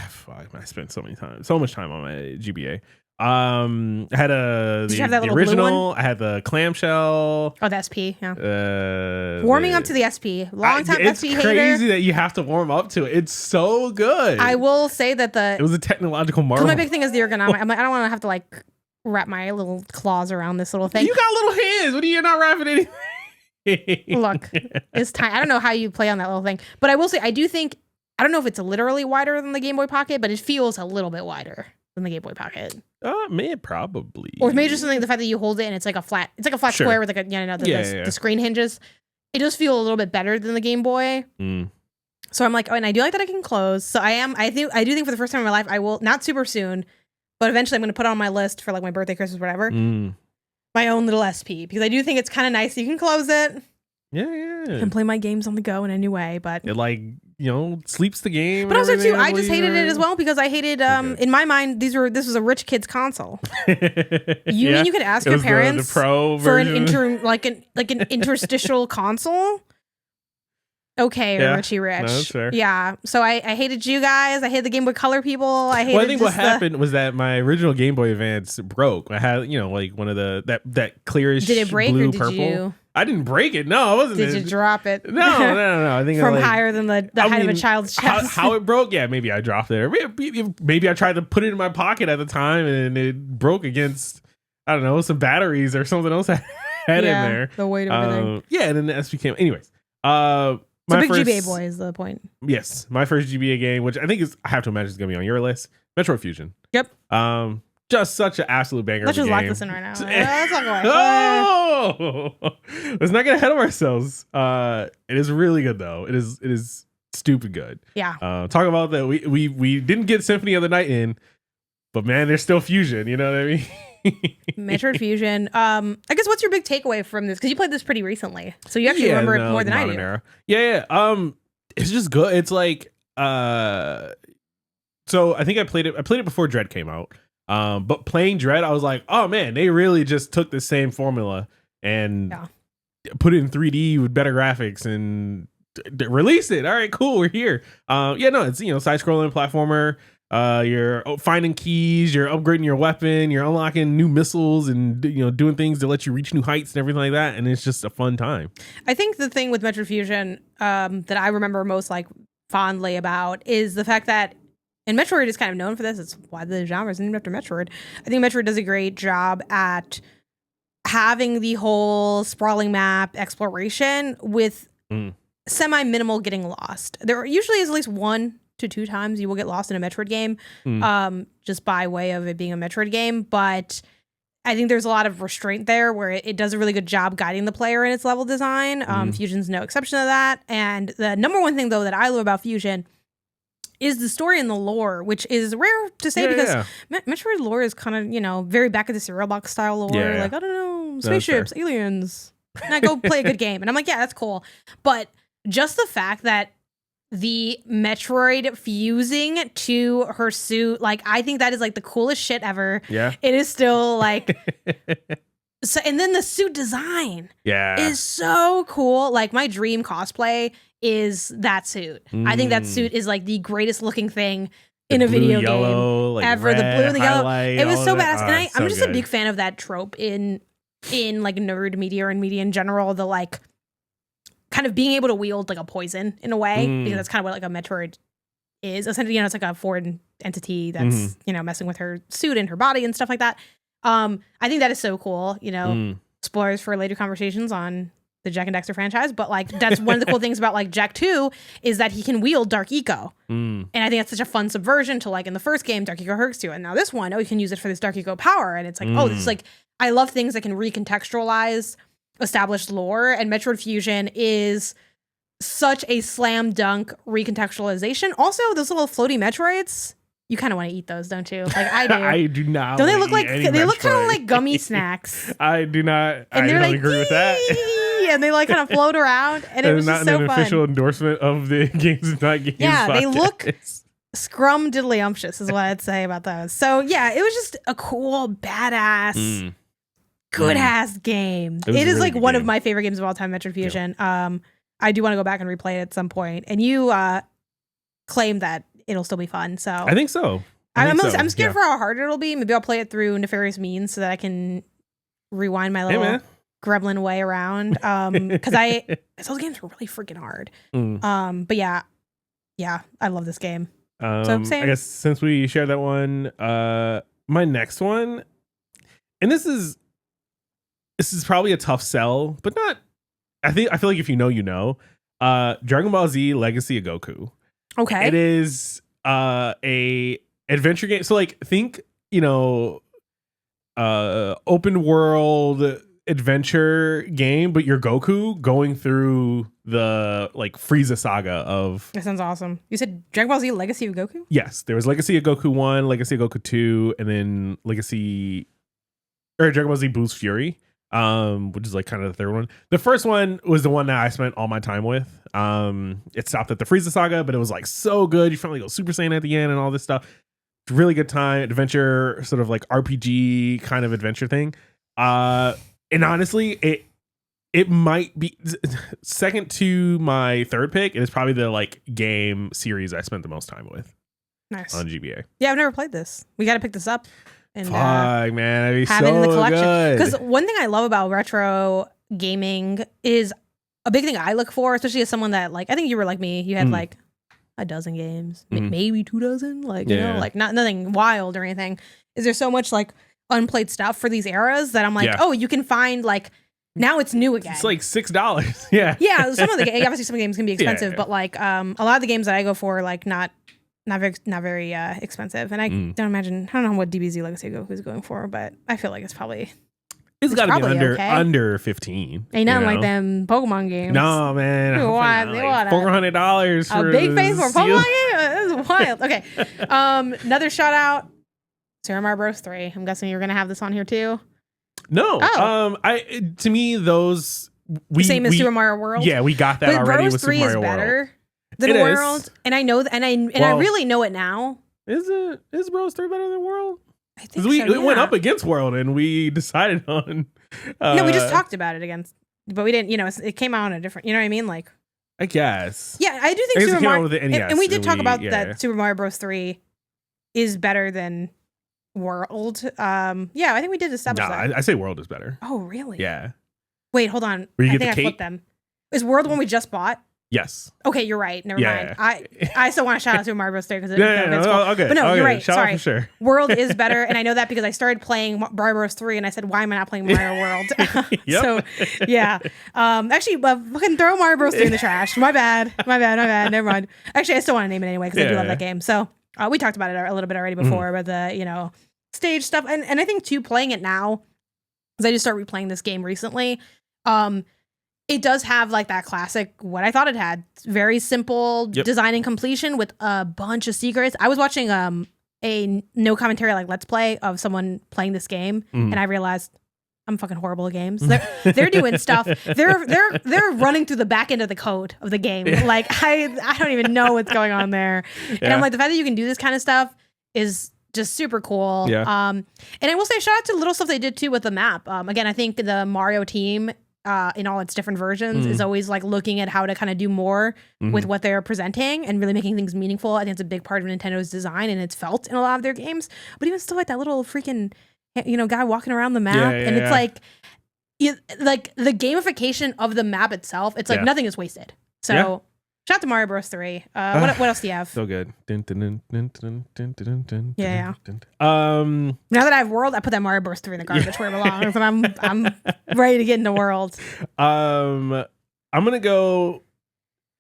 I spent so much time on my GBA. I had the original. I had the clamshell. Oh, the SP. Yeah. Warming up to the SP. Long time SP hater. It's crazy that you have to warm up to it. It's so good. I will say that it was a technological marvel. My big thing is the ergonomic. I'm like, I don't want to have to like wrap my little claws around this little thing. You got little hands. What are you not wrapping anything? Look, it's time. I don't know how you play on that little thing, but I will say I don't know if it's literally wider than the Game Boy Pocket, but it feels a little bit wider than the Game Boy Pocket. Man, probably. Or maybe just something, the fact that you hold it and it's like a flat square with like the screen hinges. It does feel a little bit better than the Game Boy. So I'm like, and I do like that I can close. So I do think for the first time in my life, I will, not super soon, but eventually I'm going to put on my list for like my birthday, Christmas, whatever, my own little SP, because I do think it's kind of nice. You can close it. Yeah. And play my games on the go in a new way, but it like, sleeps the game. But also too, I just hated it as well because I hated in my mind this was a rich kid's console. You mean you could ask your parents the Pro for version? an interstitial console? Okay, Richie Rich. No, that's fair. Yeah. So I hated you guys. I hated the Game Boy Color people. I think what happened was that my original Game Boy Advance broke. I had, like one of that clearish Did it break blue or did purple. You? I didn't break it. No, I wasn't. Did you drop it? No. I think from higher than the height of a child's chest. How it broke? Yeah, maybe I dropped it. Maybe I tried to put it in my pocket at the time and it broke against, I don't know, some batteries or something else I had in there. The weight of everything. Yeah, and then the SP came. Anyways, so big GBA boy is the point. Yes, my first GBA game, which I think I have to imagine is gonna be on your list, Metroid Fusion. Yep. Just such an absolute banger. Let's just lock this in right now. Let's not go. Let's not get ahead of ourselves. It is really good though. It is stupid good. Yeah. Talk about that. We didn't get Symphony of the Night in, but man, there's still Fusion. You know what I mean? Metroid Fusion. I guess what's your big takeaway from this? Because you played this pretty recently, so you actually remember it more than I do. Era. Yeah. It's just good. It's like so I think I played it before Dread came out. But playing Dread, I was like, oh man, they really just took the same formula and put it in 3D with better graphics and release it. All right, cool, we're here. It's side-scrolling platformer. You're finding keys, you're upgrading your weapon, you're unlocking new missiles and doing things to let you reach new heights and everything like that, and it's just a fun time. I think the thing with Metroid Fusion that I remember most, like fondly about is the fact that, and Metroid is kind of known for this. It's why the genre is named after Metroid. I think Metroid does a great job at having the whole sprawling map exploration with semi-minimal getting lost. There usually is at least 1 to 2 times you will get lost in a Metroid game, just by way of it being a Metroid game. But I think there's a lot of restraint there where it does a really good job guiding the player in its level design. Fusion's no exception to that. And the number one thing, though, that I love about Fusion is the story and the lore, which is rare to say because Metroid lore is kind of, you know, very back of the cereal box style lore. Yeah. Like, I don't know, spaceships, aliens. And I go play a good game. And I'm like, yeah, that's cool. But just the fact that the Metroid fusing to her suit, like, I think that is like the coolest shit ever. Yeah. It is still like so, and then the suit design is so cool. Like, my dream cosplay is that suit. I think that suit is like the greatest looking thing in a video game like ever. The blue and the yellow. It was so badass. And I'm just good. a big fan of that trope in like nerd media and media in general. The like kind of being able to wield like a poison in a way, because that's kind of what like a Metroid is. Essentially, you know, it's like a foreign entity that's, you know, messing with her suit and her body and stuff like that. I think that is so cool, you know, spoilers for later conversations on the Jak and Daxter franchise. But like, that's one of the cool things about like Jak 2 is that he can wield Dark Eco. And I think that's such a fun subversion to like in the first game, Dark Eco hurts you. And now this one, you can use it for this Dark Eco power. And it's like, oh, this is like, I love things that can recontextualize established lore, and Metroid Fusion is such a slam dunk recontextualization. Also, those little floaty Metroids, you kind of want to eat those, don't you? Like I do. I do not. Don't they look like they look kind of like gummy snacks? I do not. And I don't like, agree with that. And they like kind of float around, and it was not just so an fun. Official endorsement of the Games Not Games. Yeah, podcast. they look scrum diddlyumptious is what I'd say about those. So yeah, it was just a cool, badass. Good ass game. It is really like one of my favorite games of all time, Metroid Fusion. I do want to go back and replay it at some point. And you claim that it'll still be fun. So I think so. I'm scared for how hard it'll be. Maybe I'll play it through nefarious means so that I can rewind my little gremlin way around. Because those games were really freaking hard. But yeah, I love this game. So I guess since we shared that one, my next one, and this is probably a tough sell, but not. I feel like if you know, you know. Dragon Ball Z Legacy of Goku. Okay. It is a adventure game. So like think, you know, open world adventure game, but you're Goku going through the like Frieza saga of. That sounds awesome. You said Dragon Ball Z Legacy of Goku? Yes, there was Legacy of Goku 1, Legacy of Goku 2, and then Dragon Ball Z Boost Fury. Which is like kind of the third one. The first one was the one that I spent all my time with. It stopped at the Frieza saga, but it was like so good. You finally go Super Saiyan at the end and all this stuff. Really good time, adventure, sort of like RPG kind of adventure thing. And honestly, it might be second to my third pick. It is probably the like game series I spent the most time with. Nice. On GBA. Yeah, I've never played this. We got to pick this up. And fuck, man, that'd be have so it in the collection. good. Because one thing I love about retro gaming is a big thing I look for, especially as someone that like, I think you were like me. You had like a dozen games, maybe 2 dozen, like, you know, like nothing wild or anything. Is there so much like unplayed stuff for these eras that I'm like, oh, you can find like, now it's new again. It's like $6. Yeah. Yeah. Some of the obviously some games can be expensive, but like a lot of the games that I go for, like not very expensive. And I don't imagine, I don't know what DBZ Legacy Goku is going for, but I feel like it's got to be under 15. Ain't nothing like them Pokemon games. No, man. What? $400 for a big face for a Pokemon game? This is wild. Okay. Another shout out, Super Mario Bros. 3. I'm guessing you're gonna have this on here too. No. To me, those same as Super Mario World. Yeah, we got that but already Bros. with Super 3 Mario is better World. than World, and I know that, and I really know it now. Is Bros 3 better than World? I think we went up against World and we decided on. No, we just talked about it against, but we didn't. You know, it came out on a different. You know what I mean? Like, I guess. Yeah, I do think Super Mario. With the NES, and we did talk about that. Super Mario Bros. 3 is better than World. Yeah, I think we did establish that. I say World is better. Oh, really? Yeah. Wait, hold on. Where you I get think the I flipped them. Is World one we just bought? Yes. Okay, you're right. Never Yeah. mind. I still want to shout out to Mario Bros. 3 because it's No, cool. okay. But no, you're right. Shout Sorry. out for sure. World is better, and I know that because I started playing Mario Bros. 3, and I said, "Why am I not playing Mario World?" Yep. So, yeah. Actually, fucking throw Mario Bros. 3 in the trash. My bad. Never mind. Actually, I still want to name it anyway because I do love that game. So, we talked about it a little bit already before, about the stage stuff, and I think too, playing it now because I just started replaying this game recently. It does have like that classic, what I thought it had. Very simple design and completion with a bunch of secrets. I was watching a no commentary like Let's Play of someone playing this game, and I realized I'm fucking horrible at games. They're doing stuff. They're running through the back end of the code of the game. Like I don't even know what's going on there. And I'm like, the fact that you can do this kind of stuff is just super cool. Yeah. And I will say shout out to little stuff they did too with the map. Again, I think the Mario team in all its different versions is always like looking at how to kind of do more with what they're presenting and really making things meaningful. I think it's a big part of Nintendo's design, and it's felt in a lot of their games. But even still, like that little freaking guy walking around the map, it's like like the gamification of the map itself. It's like nothing is wasted. So shout out to Mario Bros. 3. What else do you have? So good. Yeah. Now that I have World, I put that Mario Bros. 3 in the garbage where it belongs, and I'm ready to get into World. I'm gonna go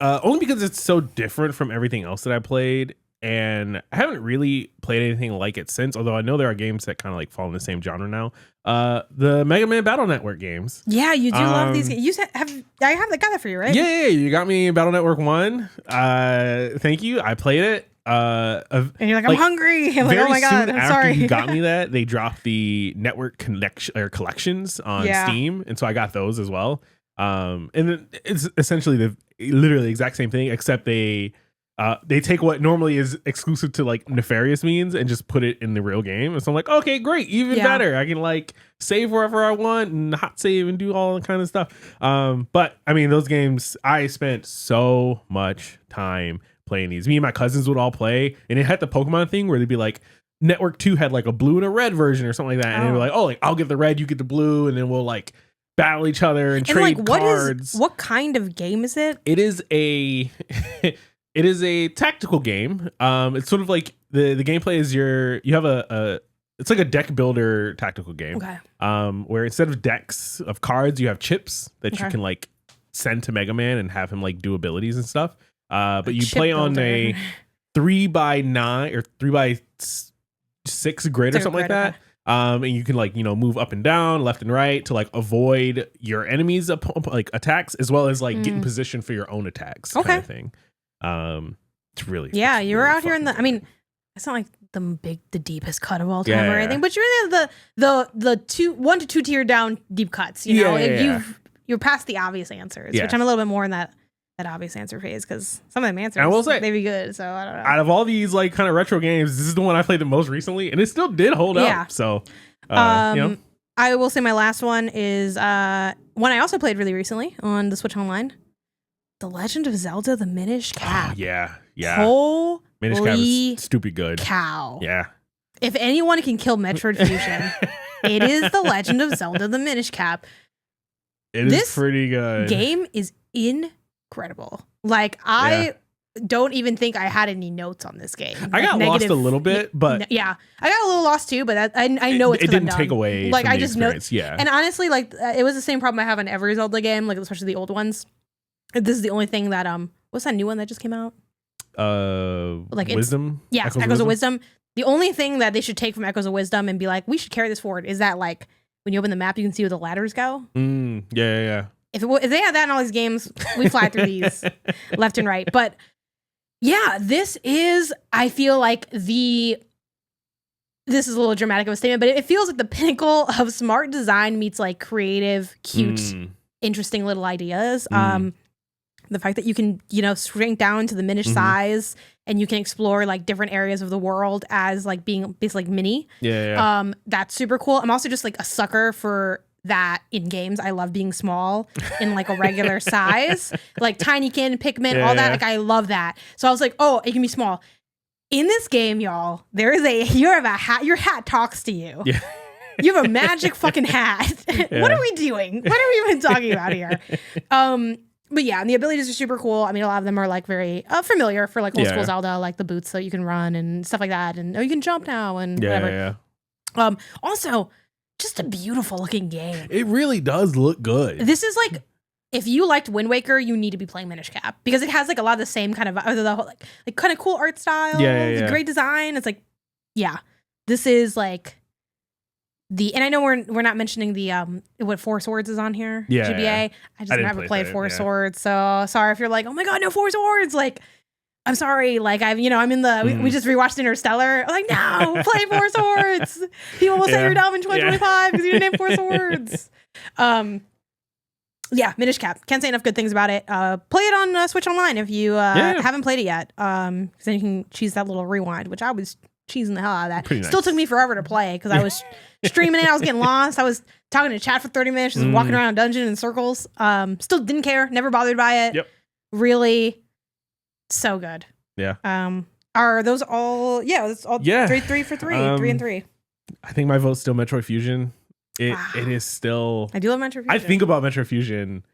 only because it's so different from everything else that I played, and I haven't really played anything like it since. Although I know there are games that kind of like fall in the same genre now. The Mega Man Battle Network games. Yeah, you do love these games. I got that for you, right? Yeah, you got me Battle Network 1. Thank you. I played it. And you're like, I'm hungry. I'm like, oh my god, I'm sorry. You got me that. They dropped the network collections on Steam, and so I got those as well. And it's essentially the literally exact same thing, except they take what normally is exclusive to like nefarious means and just put it in the real game. And so I'm like, okay, great, even better. I can like save wherever I want and hot save and do all that kind of stuff. But I mean, those games, I spent so much time playing these. Me and my cousins would all play, and it had the Pokemon thing where they'd be like, Network 2 had like a blue and a red version or something like that. And they were like, oh, like I'll get the red, you get the blue, and then we'll like battle each other and trade cards. What kind of game is it? It is a it is a tactical game. It's sort of like the gameplay is you have it's like a deck builder tactical game. Okay. Where instead of decks of cards, you have chips that you can like send to Mega Man and have him like do abilities and stuff. But you play on a 3x9 or 3x6 grid or something like that. And you can like, move up and down, left and right to like avoid your enemies like attacks, as well as like get in position for your own attacks kind of thing. It's really you're out here in the, I mean, it's not like the deepest cut of all time or anything, but you're in the 1 to 2 tier down deep cuts, you're past the obvious answers, which I'm a little bit more in that obvious answer phase, because some of them answers, I will say, they'd be good. So I don't know. Out of all these like kind of retro games, this is the one I played the most recently, and it still did hold up. So, I will say my last one is one I also played really recently on the Switch Online, The Legend of Zelda: The Minish Cap. Minish Cap is stupid good. Cow. Yeah. If anyone can kill Metroid Fusion, it is The Legend of Zelda: The Minish Cap. This pretty good. Game is incredible. Like I don't even think I had any notes on this game. I got lost a little bit, but I got a little lost too. But I know it didn't take away. Like from I the just know. Yeah. And honestly, like it was the same problem I have on every Zelda game, like especially the old ones. This is the only thing that what's that new one that just came out? Like Wisdom. Yeah, Echoes of Wisdom. The only thing that they should take from Echoes of Wisdom and be like, we should carry this forward, is that like when you open the map, you can see where the ladders go. Yeah. If they had that in all these games, we fly through these left and right. But yeah, this is, I feel like this is a little dramatic of a statement, but it feels like the pinnacle of smart design meets like creative, cute, interesting little ideas. The fact that you can, shrink down to the Minish size, and you can explore like different areas of the world as like being basically like mini. Yeah. That's super cool. I'm also just like a sucker for that in games. I love being small in like a regular size, like Tinykin, Pikmin, all that. Like I love that. So I was like, oh, it can be small. In this game, y'all, you have a hat. Your hat talks to you. Yeah. You have a magic fucking hat. What are we doing? What are we even talking about here? But yeah, and the abilities are super cool. I mean, a lot of them are like very familiar for like old school Yeah. Zelda, like the boots that you can run and stuff like that, and you can jump now and whatever. Yeah. Also, just a beautiful looking game. It really does look good. This is like, if you liked Wind Waker, you need to be playing Minish Cap because it has like a lot of the same kind of the whole, like kind of cool art style. Yeah. Great design. It's like, yeah, this is like. And I know we're not mentioning the what Four Swords is on here. Yeah, GBA. yeah. I just never played Four Swords, so sorry if you're like, oh my god, no Four Swords. Like, I'm sorry. Like I'm in the we just rewatched Interstellar. I'm like, no, play Four Swords. People will say you're dumb in 2025 because you didn't name Four Swords. Yeah, Minish Cap. Can't say enough good things about it. Play it on Switch Online if you haven't played it yet. Because then you can choose that little rewind, which I was cheesing the hell out of that. Pretty nice. Still took me forever to play because I was streaming it. I was getting lost. I was talking to chat for 30 minutes, just walking around a dungeon in circles. Still didn't care. Never bothered by it. Yep. Really, so good. Yeah. Are those all? Yeah, it's all 3 for 3, 3 and 3. I think my vote's still Metroid Fusion. It is still. I do love Metroid Fusion. I think about Metroid Fusion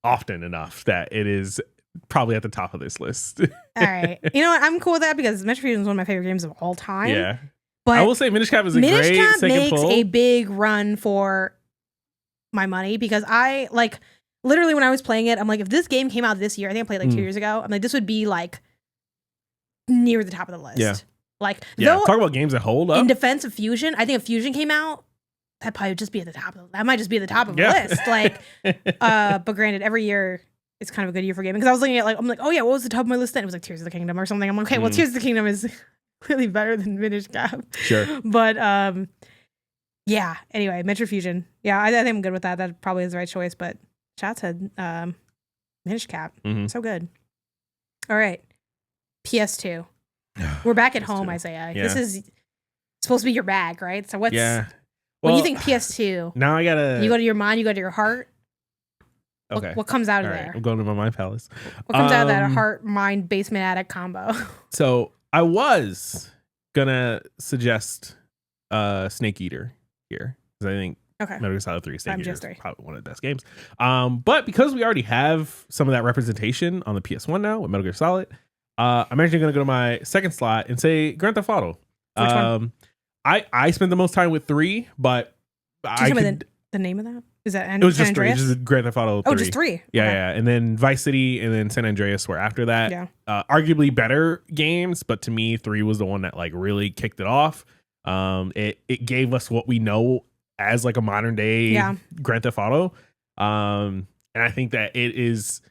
often enough that it is probably at the top of this list. All right. You know what? I'm cool with that because Metroid Fusion is one of my favorite games of all time. Yeah. But I will say Minish Cap is a great second makes pull. a big run for my money because I like literally when I was playing it, I'm like, if this game came out this year, I think I played like 2 years ago. I'm like, this would be like near the top of the list. Yeah. Like, yeah. though, Talk about games that hold up. in defense of Fusion, I think if Fusion came out, that probably would just be at the top of that might just be at the top of the list. Like, but granted, every year it's kind of a good year for gaming because I was looking at I'm like, oh yeah, what was the top of my list then? It was like Tears of the Kingdom or something. I'm like, okay, well, Tears of the Kingdom is really better than Minish Cap. Sure. But yeah. Anyway, Metro Fusion. Yeah, I think I'm good with that. That probably is the right choice. But Chat said Minish Cap. So good. All right. PS2. We're back at home, Isaiah. Yeah. This is supposed to be your bag, right? So what's Well, when you think PS2? Now I gotta. You go to your mind. You go to your heart. Okay. What comes out of All right, there? I'm going to my mind palace. What comes out of that heart, mind, basement attic combo? So I was gonna suggest Snake Eater here because I think Metal Gear Solid 3 Snake Eater is probably one of the best games. But because we already have some of that representation on the PS1 now with Metal Gear Solid, I'm actually gonna go to my second slot and say Grand Theft Auto. Which one? I spent the most time with 3, but the name of that? Is that it was just 3. It's just Grand Theft Auto 3. Oh, just 3. Yeah. And then Vice City and then San Andreas were after that. Yeah. Arguably better games, but to me, 3 was the one that like really kicked it off. It gave us what we know as like a modern day Grand Theft Auto. And I think that it is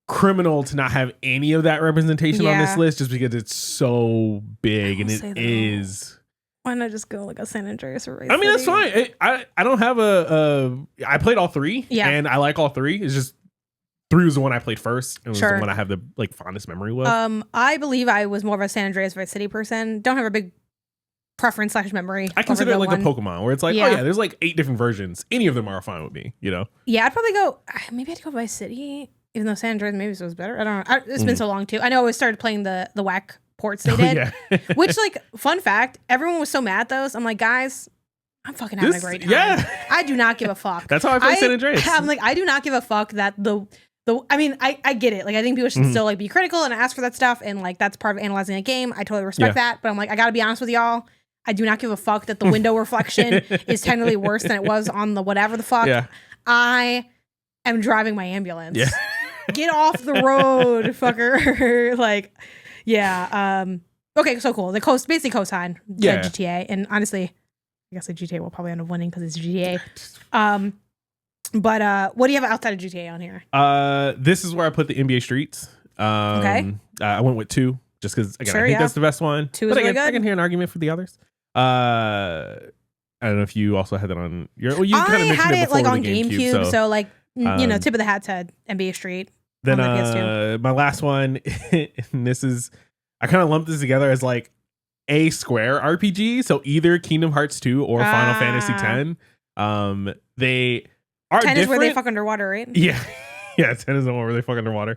criminal to not have any of that representation on this list just because it's so big and it is. Why not just go like a San Andreas or Vice I mean, City? that's fine. I don't have I played all 3 and I like all 3. It's just 3 was the one I played first. It was the one I have the like fondest memory with. I believe I was more of a San Andreas Vice City person. Don't have a big preference / memory. I consider it like a Pokemon where it's like, oh yeah, there's like 8 different versions. Any of them are fine with me, you know? Yeah, I'd probably go, maybe I'd go Vice City, even though San Andreas maybe was better. I don't know. It's been so long too. I know I started playing the whack ports they did. Which, like, fun fact, everyone was so mad at those. I'm like, guys, I'm fucking having a great time. Yeah. I do not give a fuck. That's how I play San Andreas. I'm like, I do not give a fuck that I mean, I get it. Like, I think people should still like be critical and ask for that stuff, and like that's part of analyzing a game. I totally respect that. But I'm like, I gotta be honest with y'all. I do not give a fuck that the window reflection is technically worse than it was on the whatever the fuck. Yeah. I am driving my ambulance. Yeah. Get off the road, fucker. Like, yeah. Okay, so cool. Basically co-sign GTA. And honestly, I guess the GTA will probably end up winning because it's GTA. But what do you have outside of GTA on here? This is where I put the NBA Streets. I went with 2 just because again, I think that's the best one. 2 is really good. I can hear an argument for the others. I don't know if you also had that on your. Well, you kind of mentioned it before like on the GameCube, so like tip of the hat to NBA Street. Then my last one, and this is I kind of lumped this together as like a Square RPG, so either Kingdom Hearts 2 or Final Fantasy 10. They are 10 different. is where they fuck underwater, right? Yeah, 10 is the one where they fuck underwater.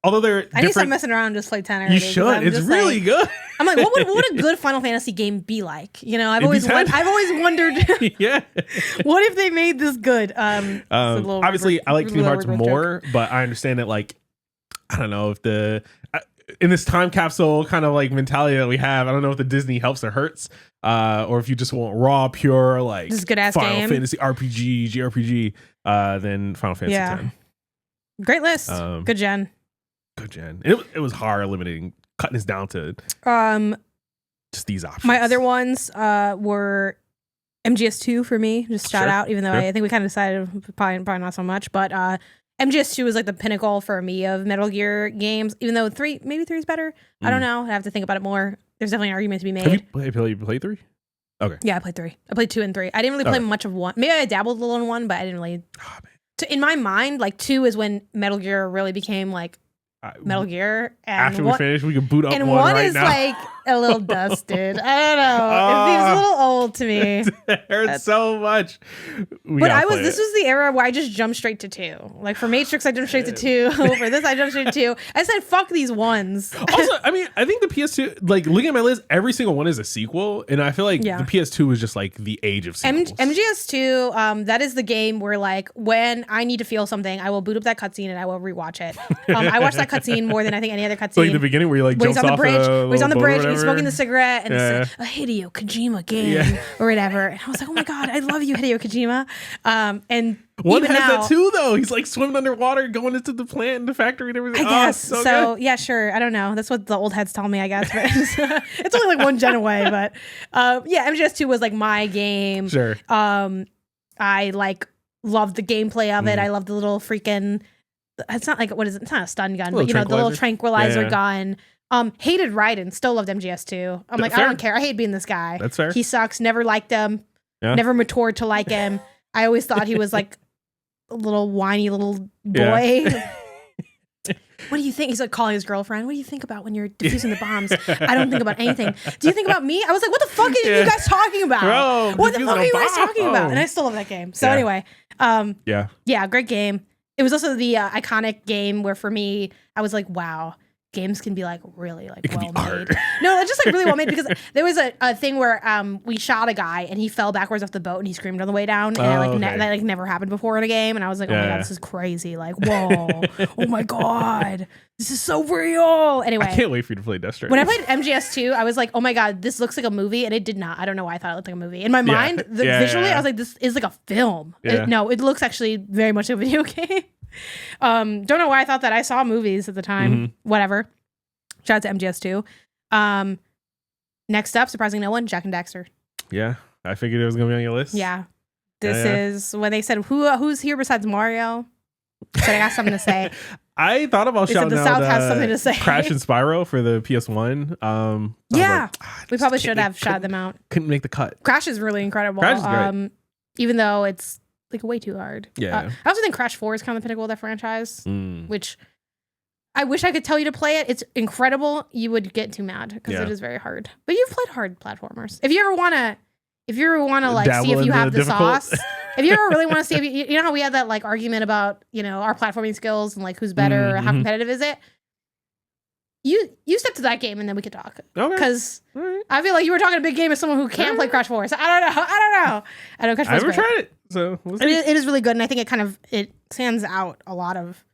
although they're I need to stop different. messing around and just play 10 already. You should. It's really like, good. I'm like, what would a good Final Fantasy game be like? You know, I've always wondered. Yeah. What if they made this good? Obviously, I like Kingdom Hearts more, but I understand that, like, I don't know if in this time capsule kind of like mentality that we have, I don't know if the Disney helps or hurts, or if you just want raw, pure, like this good ass Final game. Fantasy RPG, JRPG, then Final Fantasy 10. Great list. Good gen. Good gen. It was hard cutting this down to just these options. My other ones were MGS2 for me. Just shout out, even though I think we kind of decided probably not so much, but MGS2 was like the pinnacle for me of Metal Gear games, even though maybe 3 is better. I don't know. I have to think about it more. There's definitely an argument to be made. Have you played 3? Okay. Yeah, I played 3. I played 2 and 3. I didn't really play much of 1. Maybe I dabbled a little in 1, but I didn't really. In my mind, like 2 is when Metal Gear really became like Metal Gear. And after we finish, we can boot up and one right is now. Like a little dusted. I don't know. It seems a little old to me. It hurts so much. This was the era where I just jumped straight to 2. Like for Matrix, I jumped straight to 2. For this, I jumped straight to 2. I said, fuck these ones. Also, I mean, I think the PS2, like looking at my list, every single one is a sequel. And I feel like the PS2 was just like the age of sequels. MGS2, that is the game where like when I need to feel something, I will boot up that cutscene and I will rewatch it. I watched that cutscene more than I think any other cutscene. Like the beginning where he like jumps off he's on the bridge and he's smoking the cigarette and it's a Hideo Kojima game or whatever. And I was like, oh my God, I love you, Hideo Kojima. And one has that too, though. He's like swimming underwater, going into the plant and the factory and everything. I guess. So yeah, sure. I don't know. That's what the old heads tell me, I guess. But it's only like one gen away. But yeah, MGS2 was like my game. Sure. I like loved the gameplay of it. I loved the little freaking. It's not like, what is it? It's not a stun gun, but you know, the little tranquilizer gun. Hated Raiden, still loved MGS2. I'm like, I don't care. I hate being this guy. That's fair. He sucks. Never liked him. Yeah. Never matured to like him. I always thought he was like a little whiny little boy. Yeah. What do you think? He's like calling his girlfriend. What do you think about when you're defusing the bombs? I don't think about anything. Do you think about me? I was like, what the fuck are you guys talking about? Bro, what the fuck are you guys talking about? And I still love that game. So anyway, yeah, great game. It was also the iconic game where for me, I was like, wow, games can be like really like well made. No, it's just like really well made because there was a thing where we shot a guy and he fell backwards off the boat and he screamed on the way down and that never happened before in a game, and I was like, oh my God, this is crazy. Like, whoa, oh my God, this is so real. Anyway, I can't wait for you to play Death Stranding. When I played MGS2, I was like, oh my God, this looks like a movie, and it did not. I don't know why I thought it looked like a movie. In my mind, visually, I was like, this is like a film. Yeah. It looks actually very much like a video game. Don't know why I thought that. I saw movies at the time. Mm-hmm. Whatever. Shout out to MGS2. Next up, surprising no one, Jack and Daxter. Yeah, I figured it was gonna be on your list. Yeah, this is when they said who's here besides Mario. So I got something to say. I thought about shouting out South has something to say. Crash and Spyro for the PS1. Yeah, we probably should have shouted them out. Couldn't make the cut. Crash is really incredible. Crash is great. Even though it's like way too hard. Yeah. I also think Crash 4 is kind of the pinnacle of that franchise, which I wish I could tell you to play it. It's incredible. You would get too mad because it is very hard. But you've played hard platformers. If you ever want to like see if you have the sauce, if you ever really want to see if you know how we had that like argument about, you know, our platforming skills and like who's better, how competitive is it? You step to that game and then we could talk. Okay. Because I feel like you were talking a big game as someone who can't play Crash 4. So I don't know. I know Crash 4 I haven't tried it. So it is really good, and I think it stands out a lot of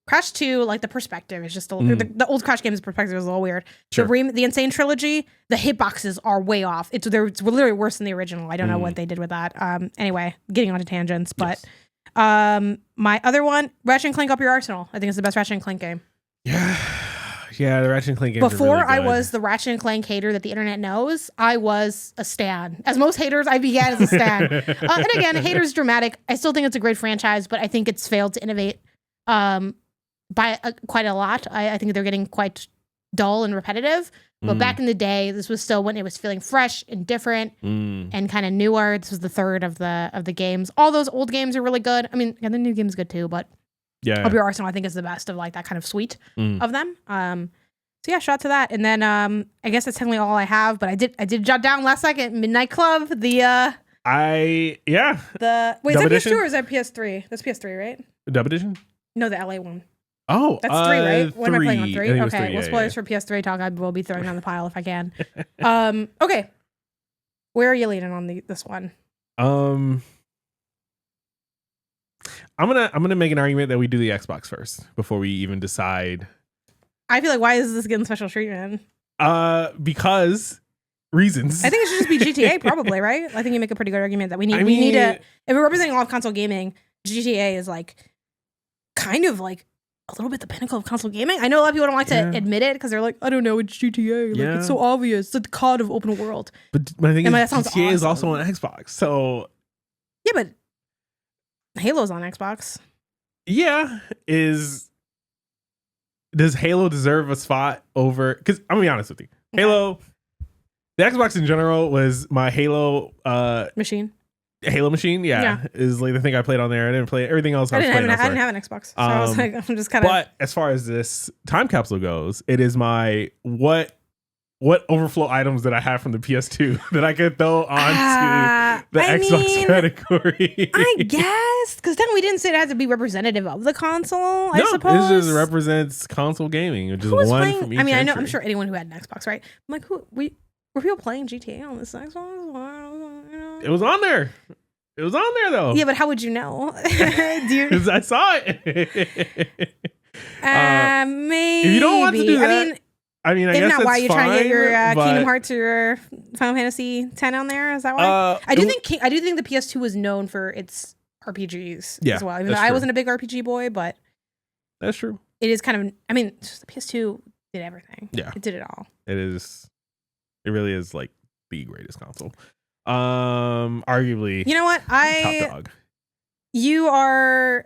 Crash 2. Like the perspective is just the old Crash game's perspective is a little weird. Sure. The Insane Trilogy, the hitboxes are way off. It's literally worse than the original. I don't know what they did with that. Anyway, getting onto tangents, but my other one, Ratchet and Clank Up Your Arsenal. I think it's the best Ratchet and Clank game. Yeah, the Ratchet and Clank game. Before really I was the Ratchet and Clank hater that the internet knows, I was a stan. As most haters, I began as a stan. And again, haters dramatic. I still think it's a great franchise, but I think it's failed to innovate by quite a lot. I think they're getting quite dull and repetitive. But back in the day, this was still when it was feeling fresh and different and kind of newer. This was the third of the games. All those old games are really good. I mean, the new game's good too, but Up Your Arsenal, I think, is the best of like that kind of suite of them. So yeah, shout out to that. And then I guess that's technically all I have, but I did jot down last second Midnight Club. Wait, is that PS2 or is that PS3? That's PS3, right? Dub Edition? No, the LA one. Oh, that's 3, right? What am I playing on 3? Okay, well, spoilers for PS3 talk. I will be throwing on the pile if I can. Okay, where are you leaning on this one? I'm gonna make an argument that we do the Xbox first before we even decide. I feel like, why is this getting special treatment? Because reasons. I think it should just be GTA, probably, right? I think you make a pretty good argument that we need to. If we're representing all of console gaming, GTA is like kind of like a little bit the pinnacle of console gaming. I know a lot of people don't like to admit it because they're like, I don't know, it's GTA. Like, it's so obvious. It's the COD of open world. But my thing is, GTA is also on Xbox. So yeah, but Halo's on Xbox. Yeah, does Halo deserve a spot over? Because I'm gonna be honest with you, Halo, the Xbox in general was my Halo machine. Halo machine, is like the thing I played on there. I didn't play everything else. I didn't have an Xbox, so I was like, I'm just kind of. But as far as this time capsule goes, it is my what overflow items that I have from the PS2 that I could throw onto the Xbox category. I guess because then we didn't say it had to be representative of the console. I suppose this just represents console gaming, which is one from each. I mean, I know. I'm sure anyone who had an Xbox, right? I'm like, were people playing GTA on this Xbox? It was on there. It was on there though. Yeah, but how would you know? Because I saw it. Maybe. If you don't want to do that, I mean, I guess not that's why you try to get your but... Kingdom Hearts or your Final Fantasy X on there. Is that why? I do think the PS2 was known for its RPGs as well. Even though I wasn't a big RPG boy, but that's true. It is kind of. I mean, the PS2 did everything. Yeah, it did it all. It is. It really is like the greatest console. Arguably, you know what? Top dog. You are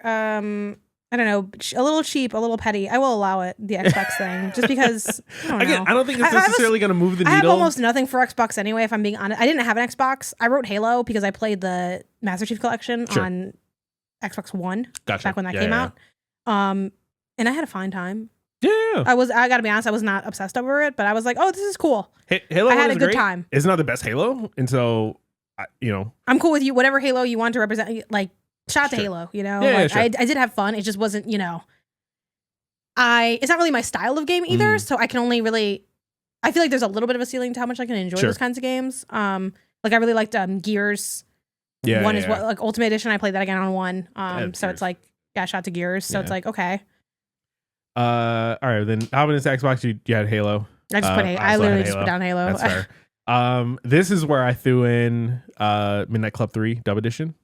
I don't know, a little cheap, a little petty. I will allow it, the Xbox thing, just because. I don't think it's necessarily going to move the needle. I have almost nothing for Xbox anyway. If I'm being honest, I didn't have an Xbox. I wrote Halo because I played the Master Chief Collection on Xbox One back when that came out. And I had a fine time. Yeah, I gotta be honest, I was not obsessed over it, but I was like, oh, this is cool. Halo, I had a good time. It's not the best Halo, and so I'm cool with you. Whatever Halo you want to represent, like shout out to Halo. I did have fun. It just wasn't, it's not really my style of game either. So I can only really, I feel like there's a little bit of a ceiling to how much I can enjoy those kinds of games. Like I really liked Gears. One is what, like Ultimate Edition. I played that again on 1. So it's like, shout out to Gears. So it's like, okay. All right, then how about this Xbox? You had Halo. I just put I literally just put down Halo. That's fair. This is where I threw in Midnight Club 3 Dub Edition.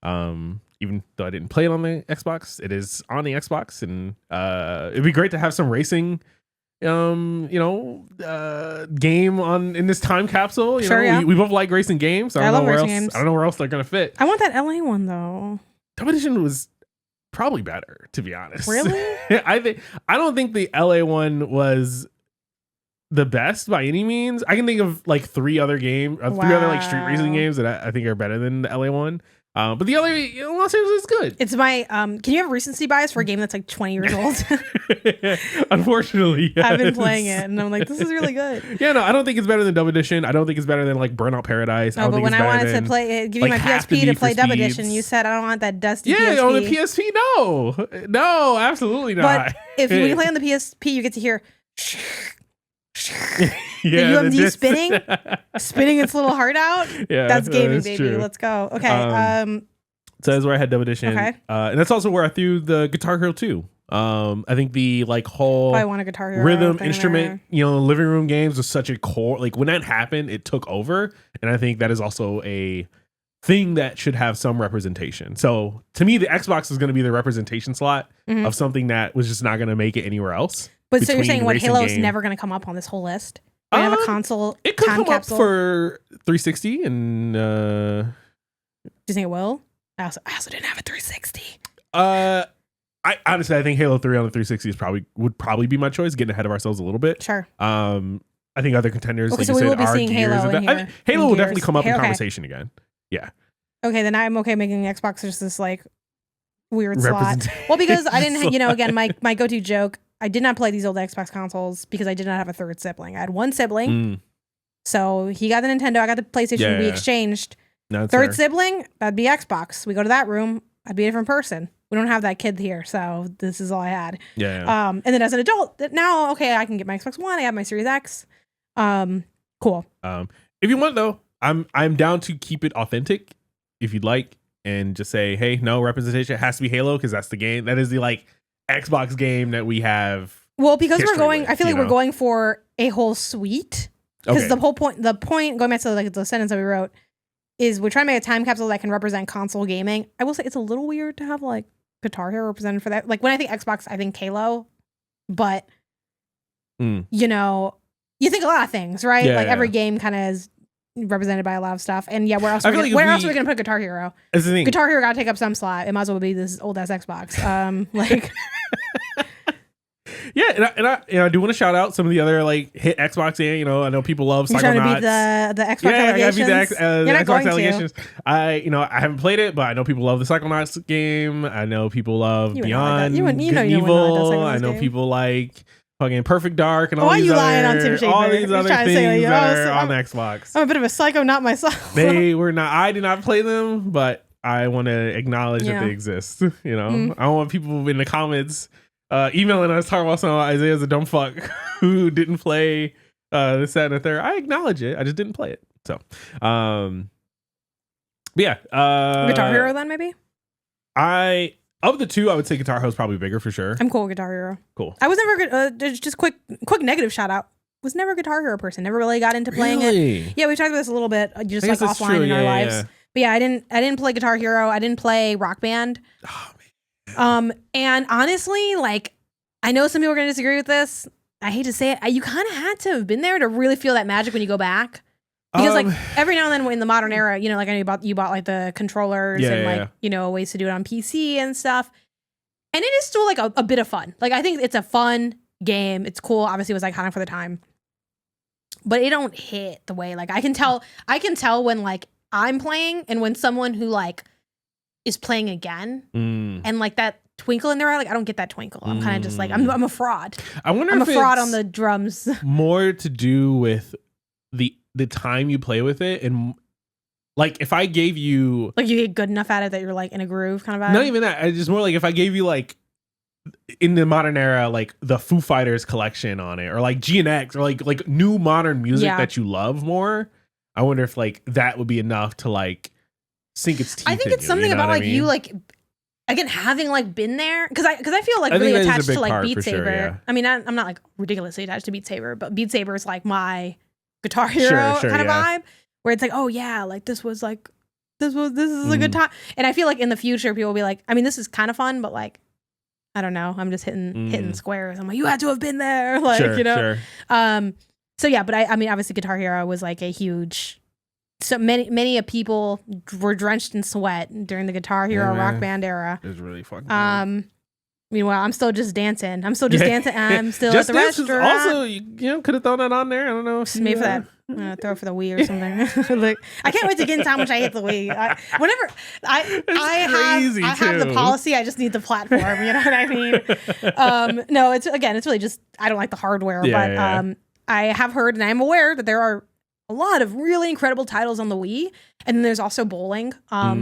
Even though I didn't play it on the Xbox, it is on the Xbox, and it'd be great to have some racing game in this time capsule. We both like racing games. I love racing games. I don't know where else they're gonna fit. I want that LA one though. Dub Edition was probably better, to be honest. Really? I don't think the LA one was the best by any means. I can think of like 3 other like street racing games that I think are better than the LA one. But the LA Los Angeles is good. It's my can you have recency bias for a game that's like 20 years old? Unfortunately, yes. I've been playing it and I'm like, this is really good. Yeah, no, I don't think it's better than Dub Edition. I don't think it's better than like Burnout Paradise. No, but when I wanted to play, give you my PSP to play Dub Edition, you said I don't want that dusty PSP. Yeah, on the PSP, no, absolutely not. But when you play on the PSP, you get to hear. Yeah, the UMD spinning its little heart out. Yeah, that's gaming, baby. True. Let's go. Okay. So that's where I had Dub Edition. Okay. And that's also where I threw the Guitar Hero 2. I think the like whole I want a Guitar Hero rhythm instrument, living room games was such a core. Like when that happened, it took over, and I think that is also a thing that should have some representation. So to me, the Xbox is going to be the representation slot of something that was just not going to make it anywhere else. But so you're saying Halo is never going to come up on this whole list? We have a console. It could come capsule up for 360, and do you think it will? I also didn't have a 360. I honestly, I think Halo 3 on the 360 would probably be my choice. Getting ahead of ourselves a little bit. Sure. I think other contenders, okay, like so you we said, will be are seeing Gears. Halo will definitely come up in conversation again. Yeah. Okay, then I'm okay making Xbox just this like weird slot. Well, because I didn't, again, my go-to joke. I did not play these old Xbox consoles because I did not have a third sibling. I had one sibling. So he got the Nintendo, I got the PlayStation, we exchanged. No, third sibling, that'd be Xbox. We go to that room, I'd be a different person. we don't have that kid here, so this is all I had. Yeah. And then as an adult, now okay, I can get my Xbox One. I have my Series X. Cool. If you want though, I'm down to keep it authentic if you'd like, and just say, hey, no representation. It has to be Halo because that's the game. That is the like Xbox game that we have. Well, because we're going, with, I feel like we're going for a whole suite. Because the point, going back to like the sentence that we wrote, is we're trying to make a time capsule that can represent console gaming. I will say it's a little weird to have like Guitar Hero represented for that. Like when I think Xbox, I think Halo, but you know, you think a lot of things, right? Yeah, like every game kind of is represented by a lot of stuff. And yeah, where else are we gonna put Guitar Hero? Guitar Hero gotta take up some slot. It might as well be this old ass Xbox. Like yeah, and I do want to shout out some of the other like hit Xbox game. You know, I know people love Psychonauts. Trying to beat the Xbox allegations. Yeah, I gotta beat the Xbox allegations. To. I haven't played it, but I know people love the Psychonauts game. I know people love Beyond Good and Evil. I know people like fucking Perfect Dark and all these other things that are on Xbox. I'm a bit of a psycho, not myself. They were not. I did not play them, but I want to acknowledge that they exist. You know, I don't want people in the comments emailing us talking about some Isaiah's a dumb fuck who didn't play this, that, and the third. I acknowledge it. I just didn't play it. So, but yeah, Guitar Hero then maybe. Of the two, I would say Guitar Hero is probably bigger for sure. I'm cool with Guitar Hero. Cool. I was never good. Just quick negative shout out. Was never a Guitar Hero person. Never really got into playing it. Yeah, we talked about this a little bit, just like offline in our lives. But yeah, I didn't play Guitar Hero. I didn't play Rock Band. Oh man. And honestly, like, I know some people are gonna disagree with this. I hate to say it. You kind of had to have been there to really feel that magic when you go back. Because like every now and then in the modern era, you know, like I know you bought like the controllers you know, ways to do it on PC and stuff. And it is still like a bit of fun. Like I think it's a fun game. It's cool. Obviously it was iconic for the time. But it don't hit the way like I can tell when like I'm playing and when someone who like is playing again and like that twinkle in their eye, like I don't get that twinkle. I'm kind of just like I'm a fraud. I wonder I'm if a fraud on the drums. More to do with the time you play with it, and like if I gave you like you get good enough at it that you're like in a groove kind of vibe. Not even that. It's just more like if I gave you like in the modern era like the Foo Fighters collection on it, or like GNX, or like new modern music that you love more. I wonder if like that would be enough to like sink its teeth. I think it's something about like you like again having like been there because I feel like really attached to like Beat Saber. Sure, yeah. I mean I'm not like ridiculously attached to Beat Saber, but Beat Saber is like my Guitar Hero kind of vibe where it's like, oh yeah, like this is a good time. And I feel like in the future people will be like, I mean this is kind of fun, but like I don't know, I'm just hitting squares. I'm like, you had to have been there, like you know. So yeah, but I mean obviously Guitar Hero was like a huge. So many people were drenched in sweat during the Guitar Hero Rock Band era. It was really fucking. Meanwhile, I'm still just dancing. I'm still at the restaurant. Also, you could have thrown that on there. I don't know. Just made for that. Throw it for the Wii or something. Like, I can't wait to get into how much I hate the Wii. I have the policy. I just need the platform. You know what I mean? No, it's really just I don't like the hardware. I have heard and I am aware that there are a lot of really incredible titles on the Wii, and then there's also bowling,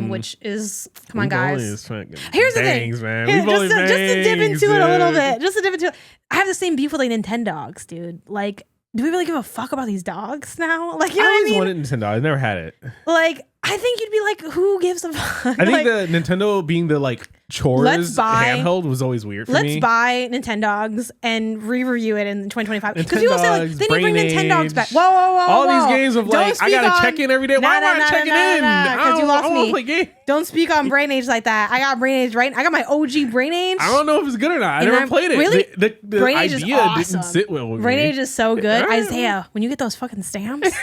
which is come on, guys. Here's the thing, man. Just to dip into it a little bit. I have the same beef with like Nintendogs, dude. Like, do we really give a fuck about these dogs now? Like, you know what I mean? I always wanted Nintendo. I never had it. Like, I think you'd be like, who gives a fuck? I think the Nintendo being the like chores handheld was always weird for me. Let's buy Nintendogs and re-review it in 2025. Because people say like, they need to bring Nintendogs back. Whoa. All these games of like, I gotta check in every day. Why am I checking in? Because you lost me. Don't speak on Brain Age like that. I got Brain Age right. I got my OG Brain Age. I don't know if it's good or not. I never played it. Really? The Brain Age idea is awesome. didn't sit well with me. Brain Age is so good. Isaiah, when you get those fucking stamps,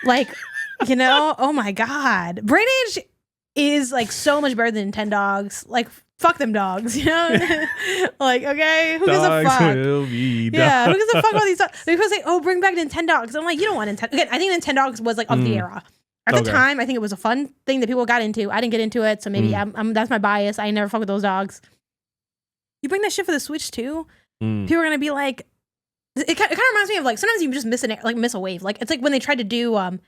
like, you know, oh my God. Brain Age is like so much better than Nintendogs. Like, fuck them dogs, you know? Like, okay, who gives a fuck? Will be yeah, who gives a fuck about these dogs? People say, oh, bring back Nintendogs. I'm like, you don't want Nintendo. Again, I think Nintendogs was like of the era. At the time, I think it was a fun thing that people got into. I didn't get into it, so maybe that's my bias. I never fuck with those dogs. You bring that shit for the Switch too? People are gonna be like, it kind of reminds me of like sometimes you just miss a wave. Like it's like when they tried to do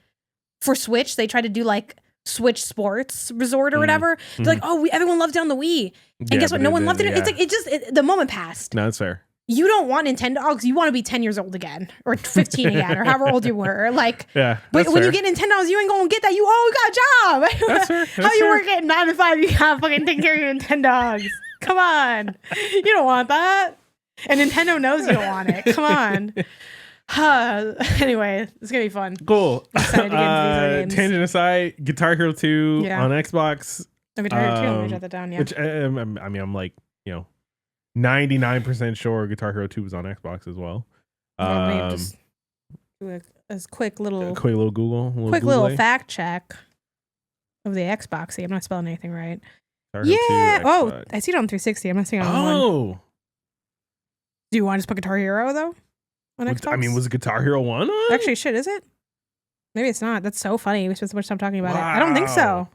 for Switch, they tried to do like Switch Sports Resort or whatever. They're like, oh, everyone loved it on the Wii. And guess what? No one loved it. It's like, the moment passed. No, that's fair. You don't want Nintendogs. You want to be 10 years old again or 15 again or however old you were. Like, yeah, but when you get Nintendogs, you ain't going to get that. You got a job. That's fair. How you work at 9 to 5, you got to fucking take care of your Nintendogs. Come on. You don't want that. And Nintendo knows you don't want it. Come on. Anyway, it's going to be fun. Cool. Excited to get into these other games. Tangent aside, Guitar Hero 2 on Xbox. Oh, Guitar Hero 2, let me jot that down, yeah. Which, I'm like, 99% sure Guitar Hero 2 was on Xbox as well. Just do a quick little Google. Quick little fact check of the Xbox. See, I'm not spelling anything right. Guitar Hero 2, oh, I see it on 360. I'm not seeing it on one. Oh. Do you want to just put Guitar Hero, though? On Xbox? I mean, was Guitar Hero 1 on? Actually, shit, is it? Maybe it's not. That's so funny. We spent so much time talking about it. I don't think so.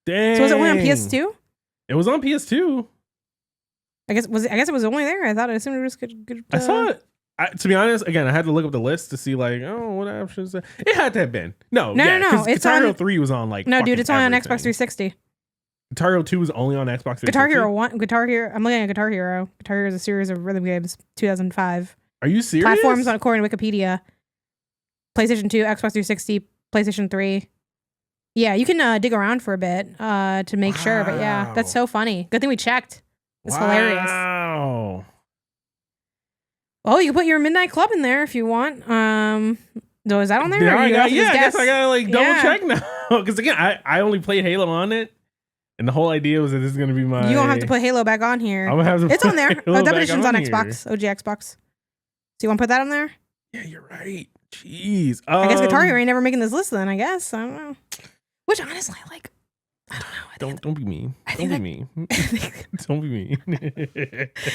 Dang. So was it only on PS2? It was on PS2. I guess it was only there. I assumed it was good. I saw it. To be honest, again, I had to look up the list to see like, what options. It had to have been. No. It's Guitar Hero 3 was on like. No, dude, it's only on everything. Xbox 360. Guitar Hero 2 was only on Xbox 360. Guitar Hero 1, Guitar Hero. I'm looking at Guitar Hero. Guitar Hero is a series of rhythm games, 2005. Are you serious? Platforms according to Wikipedia. PlayStation 2, Xbox 360, PlayStation 3. Yeah, you can dig around for a bit to make sure, but yeah, that's so funny. Good thing we checked. It's hilarious. Wow. Oh, you can put your Midnight Club in there if you want. Is that on there? I guess I gotta like double check now. Because again, I only played Halo on it, and the whole idea was that this is gonna be my. You don't have to put Halo back on here. I'm gonna have to. It's on there. Definition's on here. Xbox. OG Xbox. Do you want to put that on there? Yeah, you're right. Jeez. I guess Guitar Hero ain't never making this list then. I guess I don't know. Which honestly, like, I don't know. Don't be mean. Don't be mean. Don't be mean.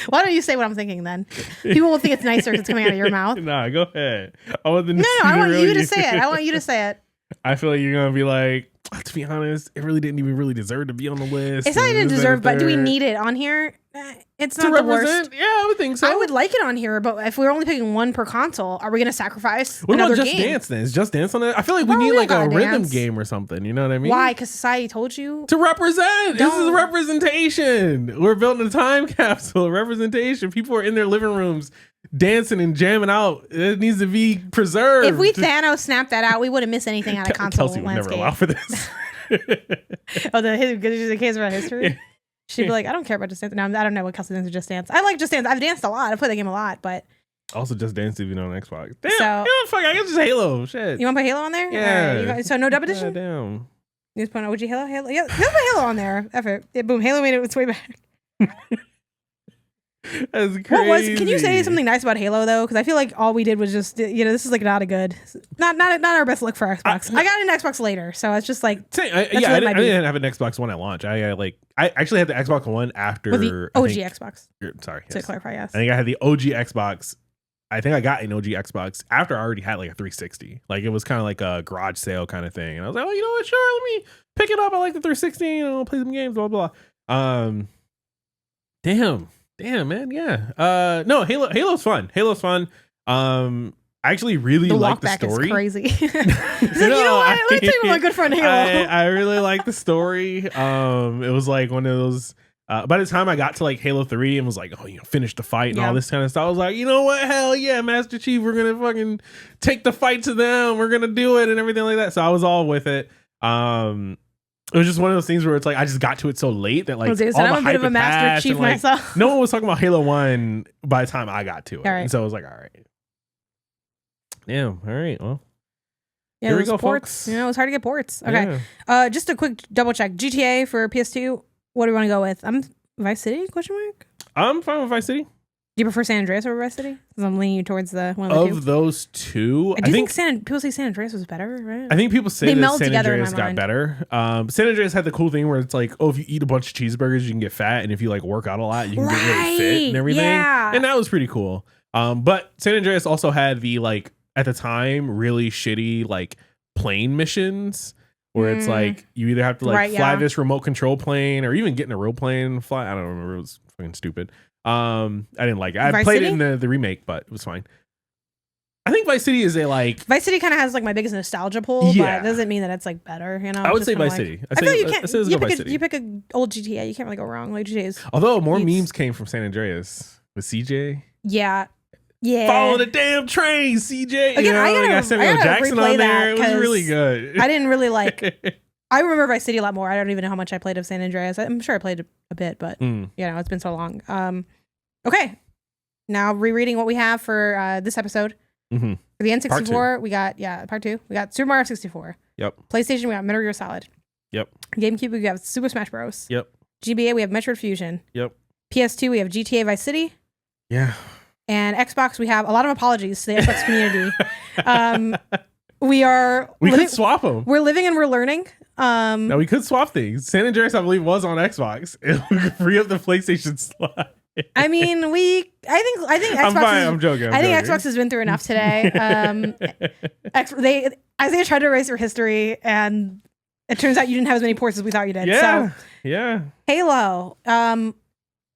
Why don't you say what I'm thinking then? People will think it's nicer if it's coming out of your mouth. Nah, go ahead. I want I want you to say it. I want you to say it. I feel like you're gonna be like, to be honest, it really didn't even really deserve to be on the list. It's not even deserve, but do we need it on here? It's not the worst. Yeah, I would think so. I would like it on here, but if we're only picking one per console, are we going to sacrifice what another about Just game? Dance then? Is Just Dance on it? I feel like we need like a rhythm game or something. You know what I mean? Why? Because society told you to represent. This is representation. We're building a time capsule. Representation. People are in their living rooms dancing and jamming out. It needs to be preserved. If we Thanos snapped that out, we wouldn't miss anything out of console Kelsey would landscape. never allow for this. The case about history. Yeah. She'd be like, I don't care about Just Dance. No, I don't know what Kelsey thinks of Just Dance. I like Just Dance. I've danced a lot. I play the game a lot, but also Just Dance even on Xbox. Damn, so, fuck, I guess just Halo. Shit. You want to put Halo on there? Yeah. So no dub edition? Damn. You just put an OG Halo? Yeah, let's put Halo on there. Effort. Yeah, boom. Halo made it its way back. That's crazy. Can you say something nice about Halo though? Because I feel like all we did was just, this is like not our best look for Xbox. I got an Xbox later, so it's just like I didn't have an Xbox One at launch. I actually had the Xbox One after the OG Xbox. Sorry, to clarify, yes. I think I had the OG Xbox. I think I got an OG Xbox after I already had like a 360. Like it was kind of like a garage sale kind of thing, and I was like, oh, you know what? Sure, let me pick it up. I like the 360. Play some games. Blah blah. Damn, man, yeah. No, Halo's fun. I actually really like the story. Is crazy. He's like, you know what? Let me tell you about my good friend Halo. I really like the story. It was like one of those. By the time I got to like Halo 3 and was like, finish the fight and all this kind of stuff, I was like, you know what? Hell yeah, Master Chief, we're gonna fucking take the fight to them. We're gonna do it and everything like that. So I was all with it. It was just one of those things where it's like I just got to it so late that like all I'm a bit of a Master Chief myself. No one was talking about Halo 1 by the time I got to it. Right. And so I was like, all right. Yeah, all right. Well, here we go, ports. folks. It was hard to get ports. Okay. Yeah. Just a quick double check. GTA for PS2. What do we want to go with? Vice City? ? I'm fine with Vice City. Do you prefer San Andreas over Vice City? Because I'm leaning you towards the one of the two. Of those two, I think people say San Andreas was better, right? I think people say that San Andreas got better. San Andreas had the cool thing where it's like, if you eat a bunch of cheeseburgers, you can get fat, and if you like work out a lot, you can get really fit and everything. Yeah. And that was pretty cool. But San Andreas also had the like at the time really shitty like plane missions where it's like you either have to like fly this remote control plane or even get in a real plane and fly. I don't remember. It was fucking stupid. I didn't like it. I played it in the remake, but it was fine. I think Vice City is a like. Vice City kind of has like my biggest nostalgia pull, Yeah. but it doesn't mean that it's like better. You know, I would It's say just kinda Vice like, City. I feel like you can't. I say let's go Vice City. You pick a old GTA, you can't really go wrong. Like GTA is. Although more it's- memes came from San Andreas with CJ. Yeah. Follow the damn train, CJ. Again, I got Samuel Jackson replay on there. that It was really good. I didn't really like. I remember Vice City a lot more. I don't even know how much I played of San Andreas. I'm sure I played a bit, but it's been so long. Okay, now rereading what we have for this episode. Mm-hmm. For the N64, we got part 2. We got Super Mario 64. Yep. PlayStation, we got Metal Gear Solid. Yep. GameCube, we have Super Smash Bros. Yep. GBA, we have Metroid Fusion. Yep. PS2, we have GTA Vice City. Yeah. And Xbox, we have a lot of apologies to the Xbox community. We could swap them. We're living and we're learning. No, we could swap things. San Andreas, I believe, was on Xbox. It would free up the PlayStation slot. I mean, I think Xbox. I'm fine. I'm joking. I think Xbox has been through enough today. I think they tried to erase your history, and it turns out you didn't have as many ports as we thought you did. Yeah. So, yeah. Halo.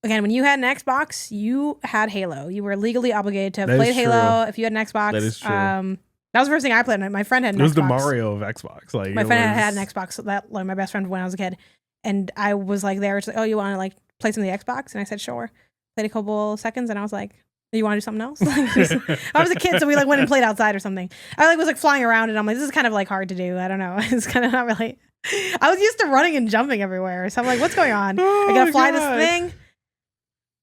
Again, when you had an Xbox, you had Halo. You were legally obligated to have played Halo if you had an Xbox. That is true. That was the first thing I played. My friend had an Xbox. It was the Mario of Xbox. Like my friend had an Xbox. That like my best friend when I was a kid, and I was like, there. It's like, oh, you want to like play some of the Xbox? And I said, sure. Played a couple seconds, and I was like, you want to do something else? I was a kid, so we like went and played outside or something. I like was like flying around, and I'm like, this is kind of like hard to do. I don't know. It's kind of not really. I was used to running and jumping everywhere, so I'm like, what's going on? I gotta fly this thing.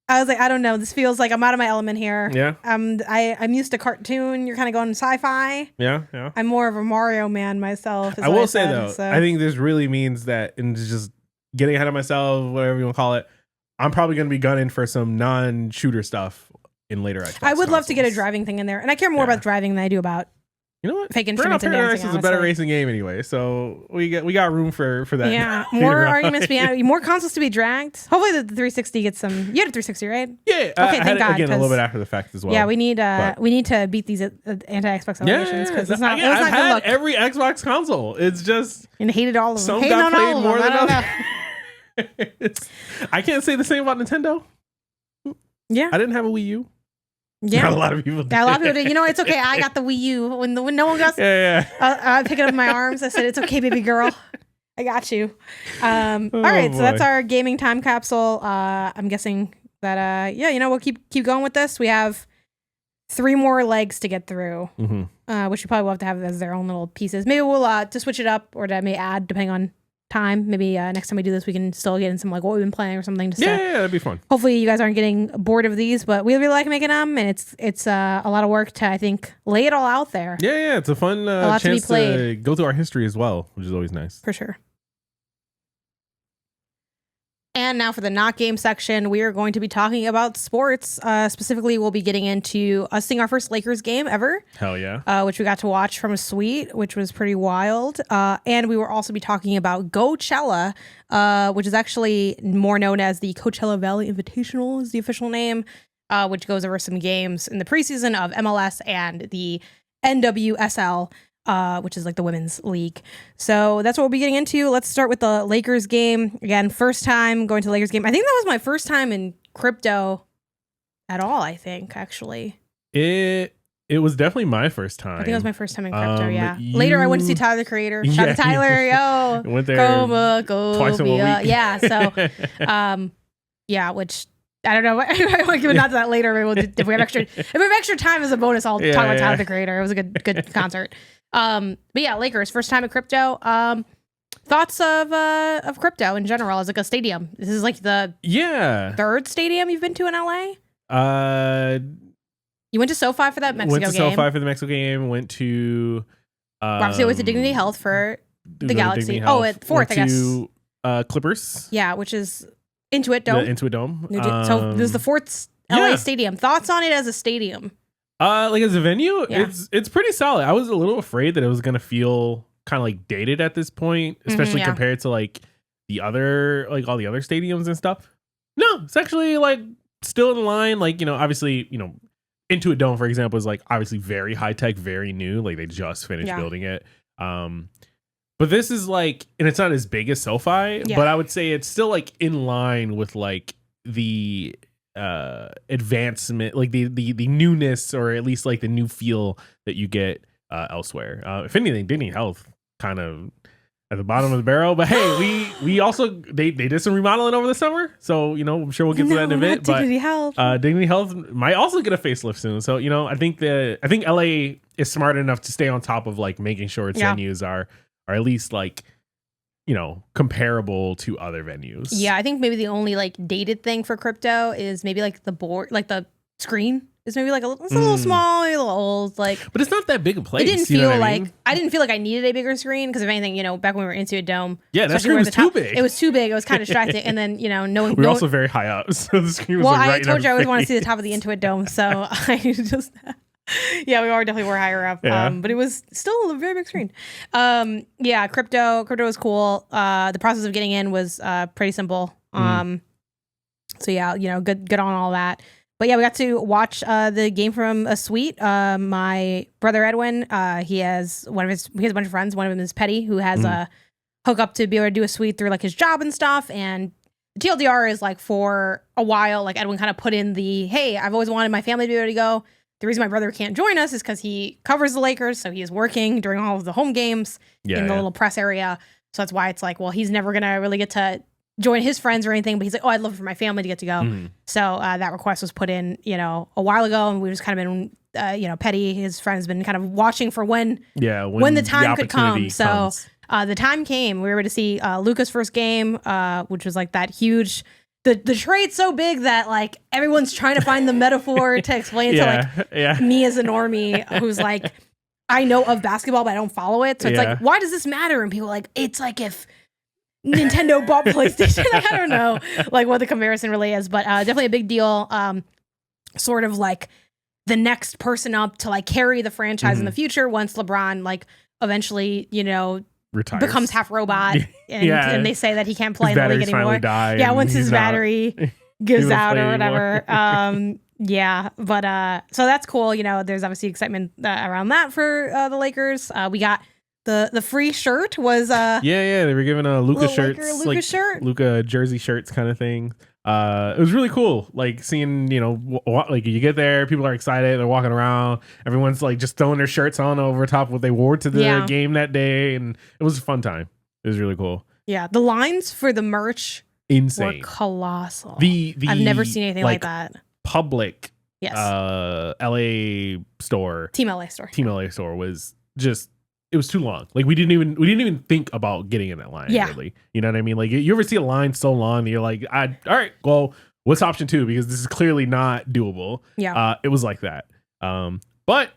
I was like, I don't know. This feels like I'm out of my element here. Yeah. I'm used to cartoon. You're kind of going sci-fi. Yeah, yeah. I'm more of a Mario man myself. I will say though, I think this really means that, and just getting ahead of myself, whatever you want to call it, I'm probably going to be gunning for some non-shooter stuff in later Xbox I would love to get a consoles. driving thing in there, and I care more about driving than I do about You know what? fake instruments and Paradise dancing. is a better racing game anyway, so we got room for that. Yeah, more arguments more consoles to be dragged. Hopefully the 360 gets some. You had a 360, right? Yeah. Okay, thank God. Again, a little bit after the fact as well. Yeah, we need to beat these anti-Xbox allegations because it's not. I've had every Xbox console. It's just and hated all of them. Some Hated got on played all more of them. than others. I can't say the same about Nintendo. Yeah, I didn't have a Wii U. Yeah, not a lot of people did. Yeah, a lot of people did. You know, it's okay. I got the Wii U when no one got. I pick it up in my arms. I said, "It's okay, baby girl. I got you." All right, so that's our gaming time capsule. I'm guessing that we'll keep going with this. We have 3 more legs to get through, which we probably will have to have as their own little pieces. Maybe we'll to switch it up, or to may add depending on time. Maybe next time we do this, we can still get in some like what we've been playing or something. Yeah, that'd be fun. Hopefully, you guys aren't getting bored of these, but we really like making them, and it's a lot of work to I think lay it all out there. Yeah, it's a fun chance to go through our history as well, which is always nice for sure. And now for the not game section, we are going to be talking about sports. Specifically, we'll be getting into us seeing our first Lakers game ever. Hell yeah. Which we got to watch from a suite, which was pretty wild. And we will also be talking about Goalchella, which is actually more known as the Coachella Valley Invitational is the official name, which goes over some games in the preseason of MLS and the NWSL. Which is like the women's league. So that's what we'll be getting into. Let's start with the Lakers game. Again, first time going to the Lakers game. I think that was my first time in crypto at all, I think, actually. It was definitely my first time. I think it was my first time in crypto, yeah. Later, I went to see Tyler, the Creator. Shout out to Tyler, yo. Went there twice a week. Yeah, so, which... I don't know. I might give a nod to that later. If we have extra time as a bonus, I'll talk about Tyler, the Creator. It was a good concert. But yeah, Lakers first time at crypto. Thoughts of crypto in general as like a stadium. This is like the third stadium you've been to in LA. You went to SoFi for that Mexico game. Went to SoFi for the Mexico game. Went to obviously went to Dignity Health for the Galaxy. At fourth, I guess. Clippers. Yeah, which is Intuit Dome. The Intuit Dome. So this is the fourth LA stadium. Thoughts on it as a stadium? Like as a venue, it's pretty solid. I was a little afraid that it was gonna feel kind of like dated at this point, especially compared to like the other all the other stadiums and stuff. No, it's actually like still in line. Like, obviously, Intuit Dome, for example, is like obviously very high tech, very new. Like they just finished building it. But this is like, and it's not as big as SoFi, but I would say it's still like in line with like the advancement, like the newness, or at least like the new feel that you get elsewhere. If anything, Dignity Health kind of at the bottom of the barrel, but hey, we also they did some remodeling over the summer, so I'm sure we'll get to that in a bit. But Dignity Health might also get a facelift soon, so I think LA is smart enough to stay on top of like making sure its venues are at least like comparable to other venues. Yeah, I think maybe the only like dated thing for crypto is maybe like the board, like the screen is maybe like it's a little small, maybe a little old. Like, but it's not that big a place. It didn't feel like I didn't feel like I needed a bigger screen because if anything, back when we were into a dome, that screen was too big. It was too big. It was kind of distracting. And then we were also very high up, so the screen was. Well, I told you I always want to see the top of the Intuit Dome, so I just. Yeah, we definitely were higher up, but it was still a very big screen. Crypto was cool. The process of getting in was pretty simple. So yeah, good on all that. But yeah, we got to watch the game from a suite. My brother Edwin, he has a bunch of friends. One of them is Petty, who has a hookup to be able to do a suite through like his job and stuff. And the TLDR is like for a while, like Edwin kind of put in the, hey, I've always wanted my family to be able to go. The reason my brother can't join us is because he covers the Lakers, so he is working during all of the home games in the little press area. So that's why it's like, well, he's never gonna really get to join his friends or anything. But he's like, oh, I'd love for my family to get to go. So that request was put in, a while ago, and we've just kind of been, Petty, his friend's been kind of watching for when the time could come. So the time came. We were able to see Luka's first game, which was like that huge. The trade's so big that like everyone's trying to find the metaphor to explain it to like me as a normie who's like, I know of basketball, but I don't follow it. So it's like, why does this matter? And people are like, it's like if Nintendo bought PlayStation. Like, I don't know like what the comparison really is, but definitely a big deal. Sort of like the next person up to like carry the franchise in the future once LeBron like eventually, retires. Becomes half robot, and they say that he can't play in the league anymore. Once his battery gives out or whatever. So that's cool. There's obviously excitement around that for the Lakers. We got the free shirt was they were giving a Luka shirts, Luka jersey shirts kind of thing. It was really cool, like seeing, like you get there, people are excited, they're walking around, everyone's like just throwing their shirts on over top of what they wore to the game that day, and it was a fun time. It was really cool. Yeah, the lines for the merch were colossal. I've never seen anything like that. Public LA store, Team LA store was just, it was too long. Like we didn't even think about getting in that line. Really, you know what I mean? Like you ever see a line so long that you're like, all right, well, what's option 2? Because this is clearly not doable. Yeah, it was like that. But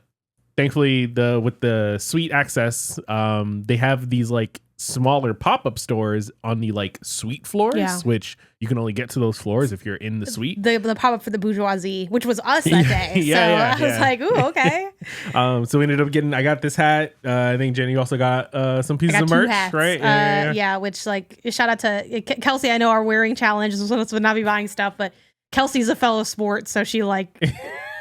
thankfully, with the suite access, they have these like smaller pop-up stores on the like suite floors, which you can only get to those floors if you're in the suite. The pop-up for the bourgeoisie, which was us that day. I was like, ooh, okay. So we ended up getting, I got this hat. I think Jenny also got some pieces of merch, right? Yeah, which like shout out to Kelsey. I know our wearing challenge is supposed to not be buying stuff, but Kelsey's a fellow sport, so she like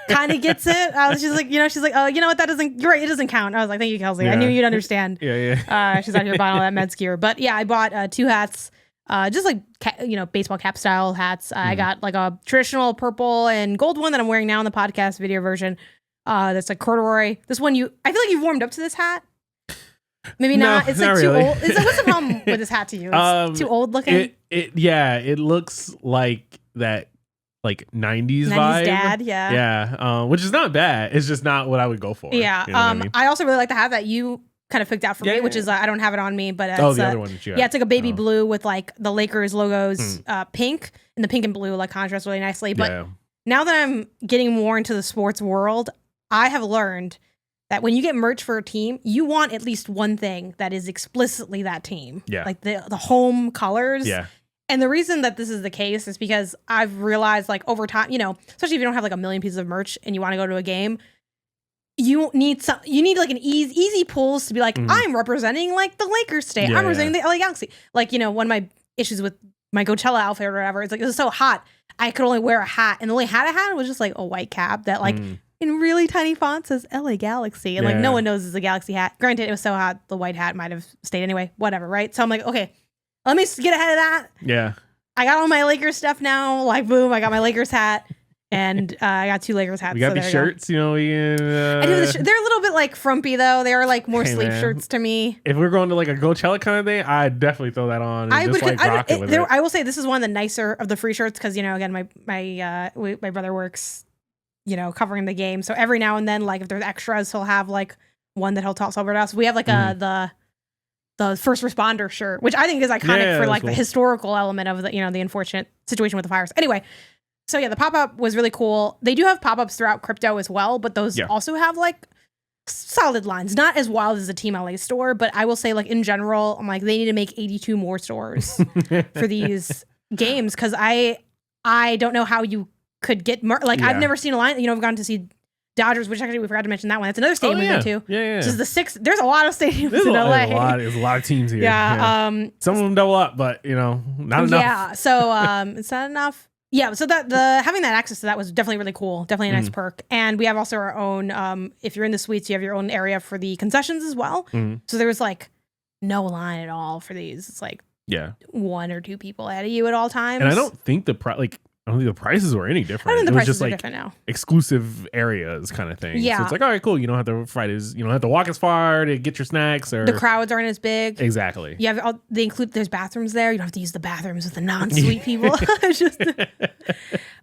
kind of gets it. She's like, oh, you know what? That doesn't. You're right. It doesn't count. I was like, thank you, Kelsey. I knew you'd understand. She's out here buying all that Mets gear. But yeah, I bought 2 hats, just like baseball cap style hats. I got like a traditional purple and gold one that I'm wearing now in the podcast video version. That's like corduroy. This one, I feel like you've warmed up to this hat. Maybe not. No, it's like too old. What's the problem with this hat to you? It's too old looking. It looks like that. Like 90s vibe. Dad, which is not bad. It's just not what I would go for. Yeah. I also really like the hat that you kind of picked out for me, which is I don't have it on me, but it's, the other one that you got. Yeah, it's like a baby blue with like the Lakers logos, pink, and the pink and blue like contrast really nicely. But now that I'm getting more into the sports world, I have learned that when you get merch for a team, you want at least one thing that is explicitly that team. Yeah. Like the home colors. Yeah. And the reason that this is the case is because I've realized like over time, especially if you don't have like a million pieces of merch and you want to go to a game, you need like an easy pulls to be like, I'm representing like the Lakers today. I'm representing the LA Galaxy. Like, one of my issues with my Goalchella outfit or whatever, it's like, it was so hot. I could only wear a hat. And the only hat I had was just like a white cap that like in really tiny font says LA Galaxy. And like no one knows it's a Galaxy hat. Granted, it was so hot, the white hat might have stayed anyway, whatever, right? So I'm like, okay, let me get ahead of that. Yeah. I got all my Lakers stuff now. Like, boom, I got my Lakers hat. And I got 2 Lakers hats. We got so these shirts, you know. We can, I do they're a little bit like frumpy though. They are like more sleeve shirts to me. If we're going to like a Goalchella kind of thing, I'd definitely throw that on. And I will say this is one of the nicer of the free shirts because, you know, again, my brother works, you know, covering the game. So every now and then, like if there's extras, he'll have like one that he'll toss over to us. We have like the first responder shirt, which I think is iconic for like the historical element of the, you know, the unfortunate situation with the fires. Anyway. So yeah, the pop-up was really cool. They do have pop-ups throughout crypto as well, but those also have like solid lines. Not as wild as the Team LA store, but I will say like in general, I'm like, they need to make 82 more stores for these games because I don't know how you could get I've never seen a line. You know, I've gone to see Dodgers, which actually we forgot to mention that one. That's another stadium we go to. Yeah. This is the 6th. There's a lot of stadiums in LA. There's a lot of teams here. Yeah. Some of them double up, but you know, not enough. Yeah. So it's not enough. Yeah, so that having that access to that was definitely really cool. Definitely a nice perk. And we have also our own, if you're in the suites, you have your own area for the concessions as well. So there was like no line at all for these. It's like 1 or 2 people ahead of you at all times. And I don't think the prices were any different. I don't think the prices are just different now. Exclusive areas kind of thing. Yeah. So it's like, all right, cool. You don't have to walk as far to get your snacks or the crowds aren't as big. Exactly. Yeah, there's bathrooms there. You don't have to use the bathrooms with the non-suite people. It's just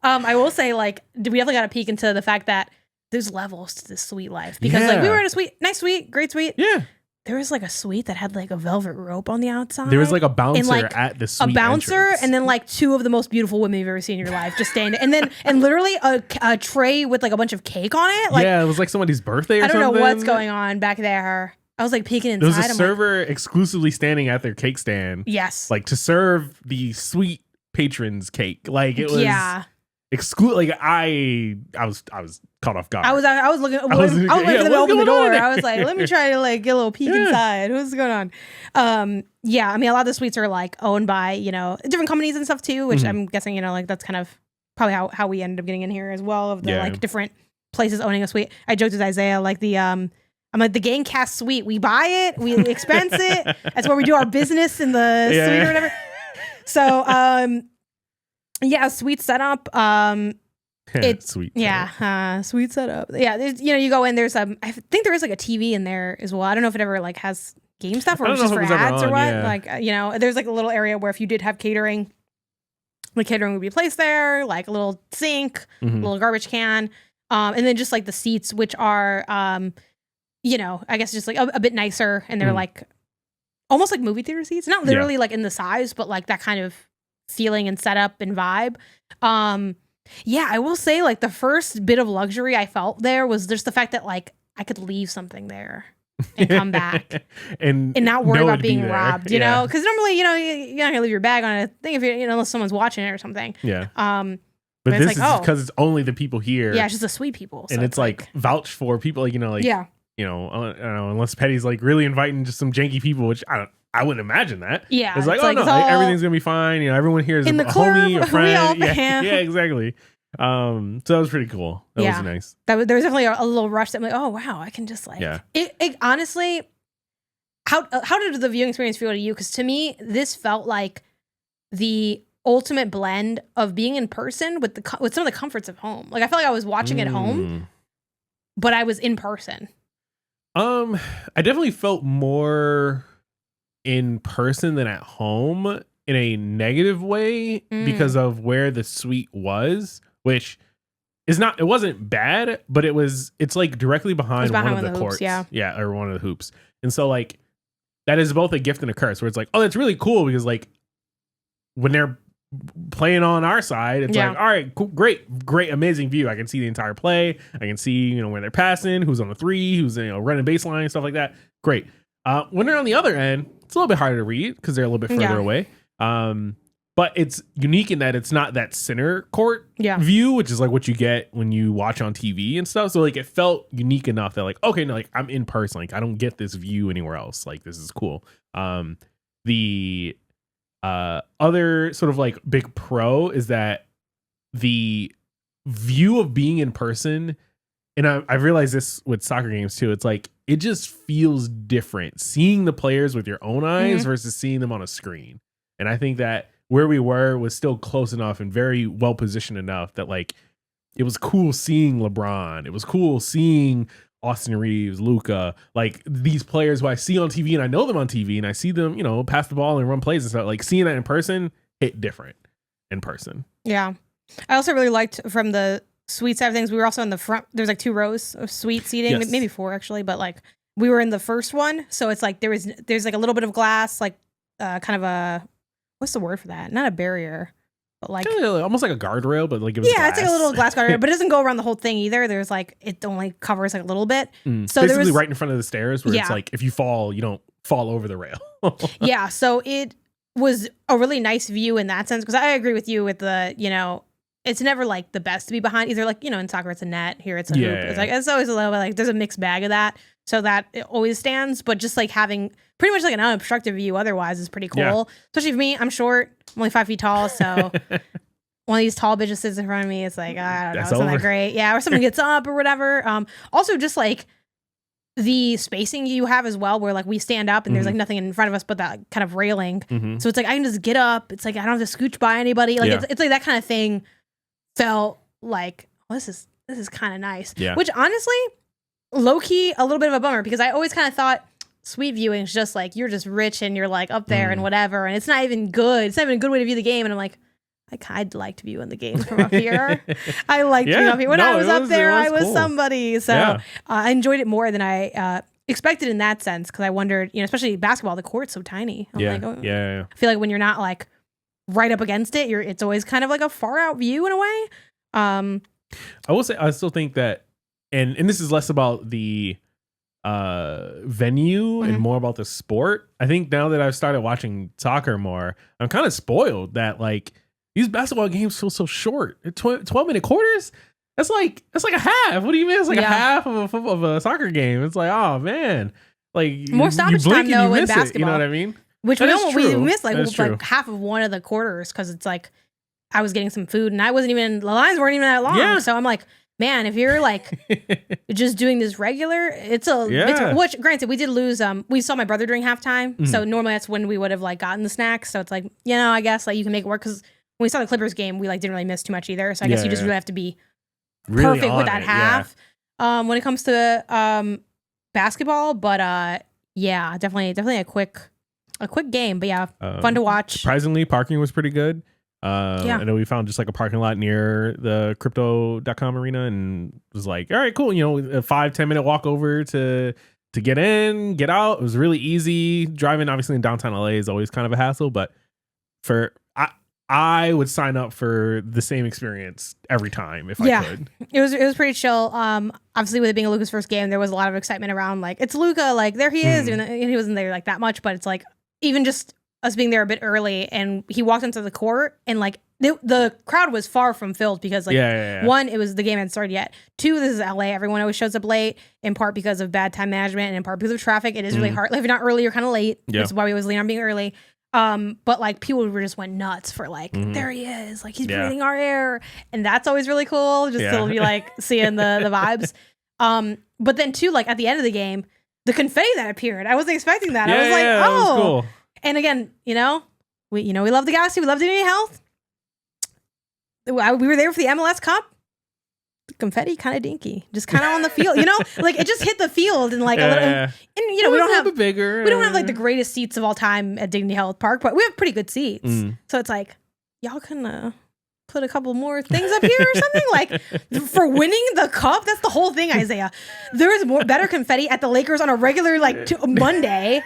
I will say, like, we definitely got a peek into the fact that there's levels to this suite life because like we were in a suite, nice suite, great suite. Yeah. There was like a suite that had like a velvet rope on the outside. There was like a bouncer at the suite. A bouncer entrance. and then like 2 of the most beautiful women you've ever seen in your life just standing. And literally a tray with like a bunch of cake on it. Like, yeah, it was like somebody's birthday or something. I don't know what's going on back there. I was like peeking inside. There was a server exclusively standing at their cake stand. Yes. Like to serve the suite patrons cake. Like it was like I was caught off guard. I was looking for them to open the door. I was like, let me try to like get a little peek inside. What's going on? Yeah, I mean, a lot of the suites are like owned by, you know, different companies and stuff too, which I'm guessing, you know, like that's kind of probably how we ended up getting in here as well, of the like different places owning a suite. I joked with Isaiah, like I'm like the Gangcast suite. We buy it, we expense it. That's where we do our business in the suite or whatever. So yeah, sweet setup. It's sweet. Yeah, sweet setup. Yeah, there's, you know, you go in. There's I think there is like a TV in there as well. I don't know if it ever like has game stuff or it's just for ads or what. Like, you know, there's like a little area where if you did have catering, the catering would be placed there, like a little sink, a little garbage can, and then just like the seats, which are, you know, I guess just like a bit nicer, and they're like almost like movie theater seats, not literally like in the size, but like that kind of feeling and setup and vibe. Yeah, I will say like the first bit of luxury I felt there was just the fact that like I could leave something there and come back and not worry about being robbed, you know? Because normally, you know, you're not gonna leave your bag on a thing if you know, unless someone's watching it or something. Yeah. But this is because it's only the people here. Yeah, it's just the sweet people. So and it's like vouched for people, like, you know, like, you know, I don't know, unless Petty's like really inviting just some janky people, which I wouldn't imagine that. Yeah. It's like, oh, no, like, everything's going to be fine. You know, everyone here is a homie, a friend. Yeah, exactly. So that was pretty cool. That was nice. There was definitely a little rush that I'm like, oh, wow, I can just like, it honestly, how did the viewing experience feel to you? Because to me, this felt like the ultimate blend of being in person with some of the comforts of home. Like I felt like I was watching at home, but I was in person. I definitely felt more in person than at home in a negative way because of where the suite was, which is not, it wasn't bad, but it's like directly behind one of the courts. Yeah, or one of the hoops. And so like that is both a gift and a curse, where it's like, oh, that's really cool because like when they're playing on our side, it's like, all right, cool, great, amazing view. I can see the entire play. I can see, you know, when they're passing, who's on the three, who's, you know, running baseline, stuff like that. Great. When they're on the other end, it's a little bit harder to read because they're a little bit further away. But it's unique in that it's not that center court view, which is like what you get when you watch on TV and stuff. So like it felt unique enough that like, okay, no, like I'm in person. Like I don't get this view anywhere else. Like this is cool. The other sort of like big pro is that the view of being in person, and I've realized this with soccer games too, it's like it just feels different seeing the players with your own eyes versus seeing them on a screen. And I think that where we were was still close enough and very well positioned enough that like it was cool seeing LeBron. It was cool seeing Austin Reeves, Luka, like these players who I see on TV and I know them on TV and I see them, pass the ball and run plays and stuff. Like seeing that in person hit different in person. Yeah. I also really liked from the suite side of things. We were also in the front. There's like 2 rows of suite seating, Yes. maybe 4 actually, but like we were in the first one. So it's like there's like a little bit of glass, like kind of a, what's the word for that? Not a barrier, but like almost like a guardrail, but like it was yeah, glass. it's like a little glass guardrail, but it doesn't go around the whole thing either. There's like it only covers like a little bit. So basically there was right in front of the stairs where it's like if you fall, you don't fall over the rail. yeah, so it was a really nice view in that sense because I agree with you with the it's never like the best to be behind either. Like in soccer it's a net, here it's a hoop. It's like it's always a little bit like there's a mixed bag of that, so that it always stands. But just like having pretty much like an unobstructed view otherwise is pretty cool. Yeah. Especially for me, I'm short, I'm only 5 feet tall, so one of these tall bitches sits in front of me, it's like I don't know, it's not that great. Yeah, or someone gets up or whatever. Also just like the spacing you have as well, where like we stand up and there's like nothing in front of us but that kind of railing. So it's like I can just get up. It's like I don't have to scooch by anybody. Like it's like that kind of thing felt like this is kind of nice. Yeah. Which honestly, low key, a little bit of a bummer because I always kind of thought suite viewing is just like you're just rich and you're like up there and whatever, and it's not even good. It's not even a good way to view the game. And I'm like, I'd like to view in the game from up here. I liked being up here. When I was up there, I was cool. Somebody. So I enjoyed it more than I expected in that sense because I wondered, especially basketball, the court's so tiny. I'm like, I feel like when you're not like right up against it, it's always kind of like a far out view in a way. I will say, I still think that, and this is less about the venue and more about the sport. I think now that I've started watching soccer more, I'm kind of spoiled that like these basketball games feel so short. 12-minute quarters. That's like a half. What do you mean? It's like a half of a soccer game. It's like, oh man, like more stoppage time though in basketball. You know what I mean? Which we missed like half of one of the quarters because it's like I was getting some food and I wasn't even, the lines weren't even that long. Yeah. So I'm like, man, if you're like just doing this regular, it's which granted we did lose. We saw my brother during halftime, so normally that's when we would have like gotten the snacks. So it's like I guess like you can make it work because when we saw the Clippers game, we like didn't really miss too much either. So I guess you just really have to be really perfect with that half when it comes to basketball. But definitely a quick game. But fun to watch. Surprisingly, parking was pretty good. I know we found just like a parking lot near the crypto.com arena and was like, all right, cool. A 5-10 minute walk over to get in, get out. It was really easy. Driving obviously in downtown LA is always kind of a hassle, but I would sign up for the same experience every time if I could. It was pretty chill. Obviously with it being Luka's first game, there was a lot of excitement around like it's Luka, like there he is. Even though he wasn't there like that much, but it's like even just us being there a bit early and he walked into the court and like the crowd was far from filled because like one, it was the game hadn't started yet. 2, this is LA. Everyone always shows up late in part because of bad time management and in part because of traffic. It is really hard. Like if you're not early, you're kind of late. That's why we always lean on being early. But like people just went nuts for like there he is, like he's breathing our air, and that's always really cool just to be like seeing the vibes. But then too, like at the end of the game, the confetti that appeared, I wasn't expecting that. I was like, oh, was cool. And again, we love the Galaxy, we love Dignity Health. We were there for the MLS Cup. The confetti kind of dinky, just kind of on the field, like it just hit the field and like a little. And we don't have bigger. We don't have like the greatest seats of all time at Dignity Health Park, but we have pretty good seats. So it's like y'all can put a couple more things up here or something like for winning the cup. That's the whole thing, Isaiah. There is better confetti at the Lakers on a regular like Monday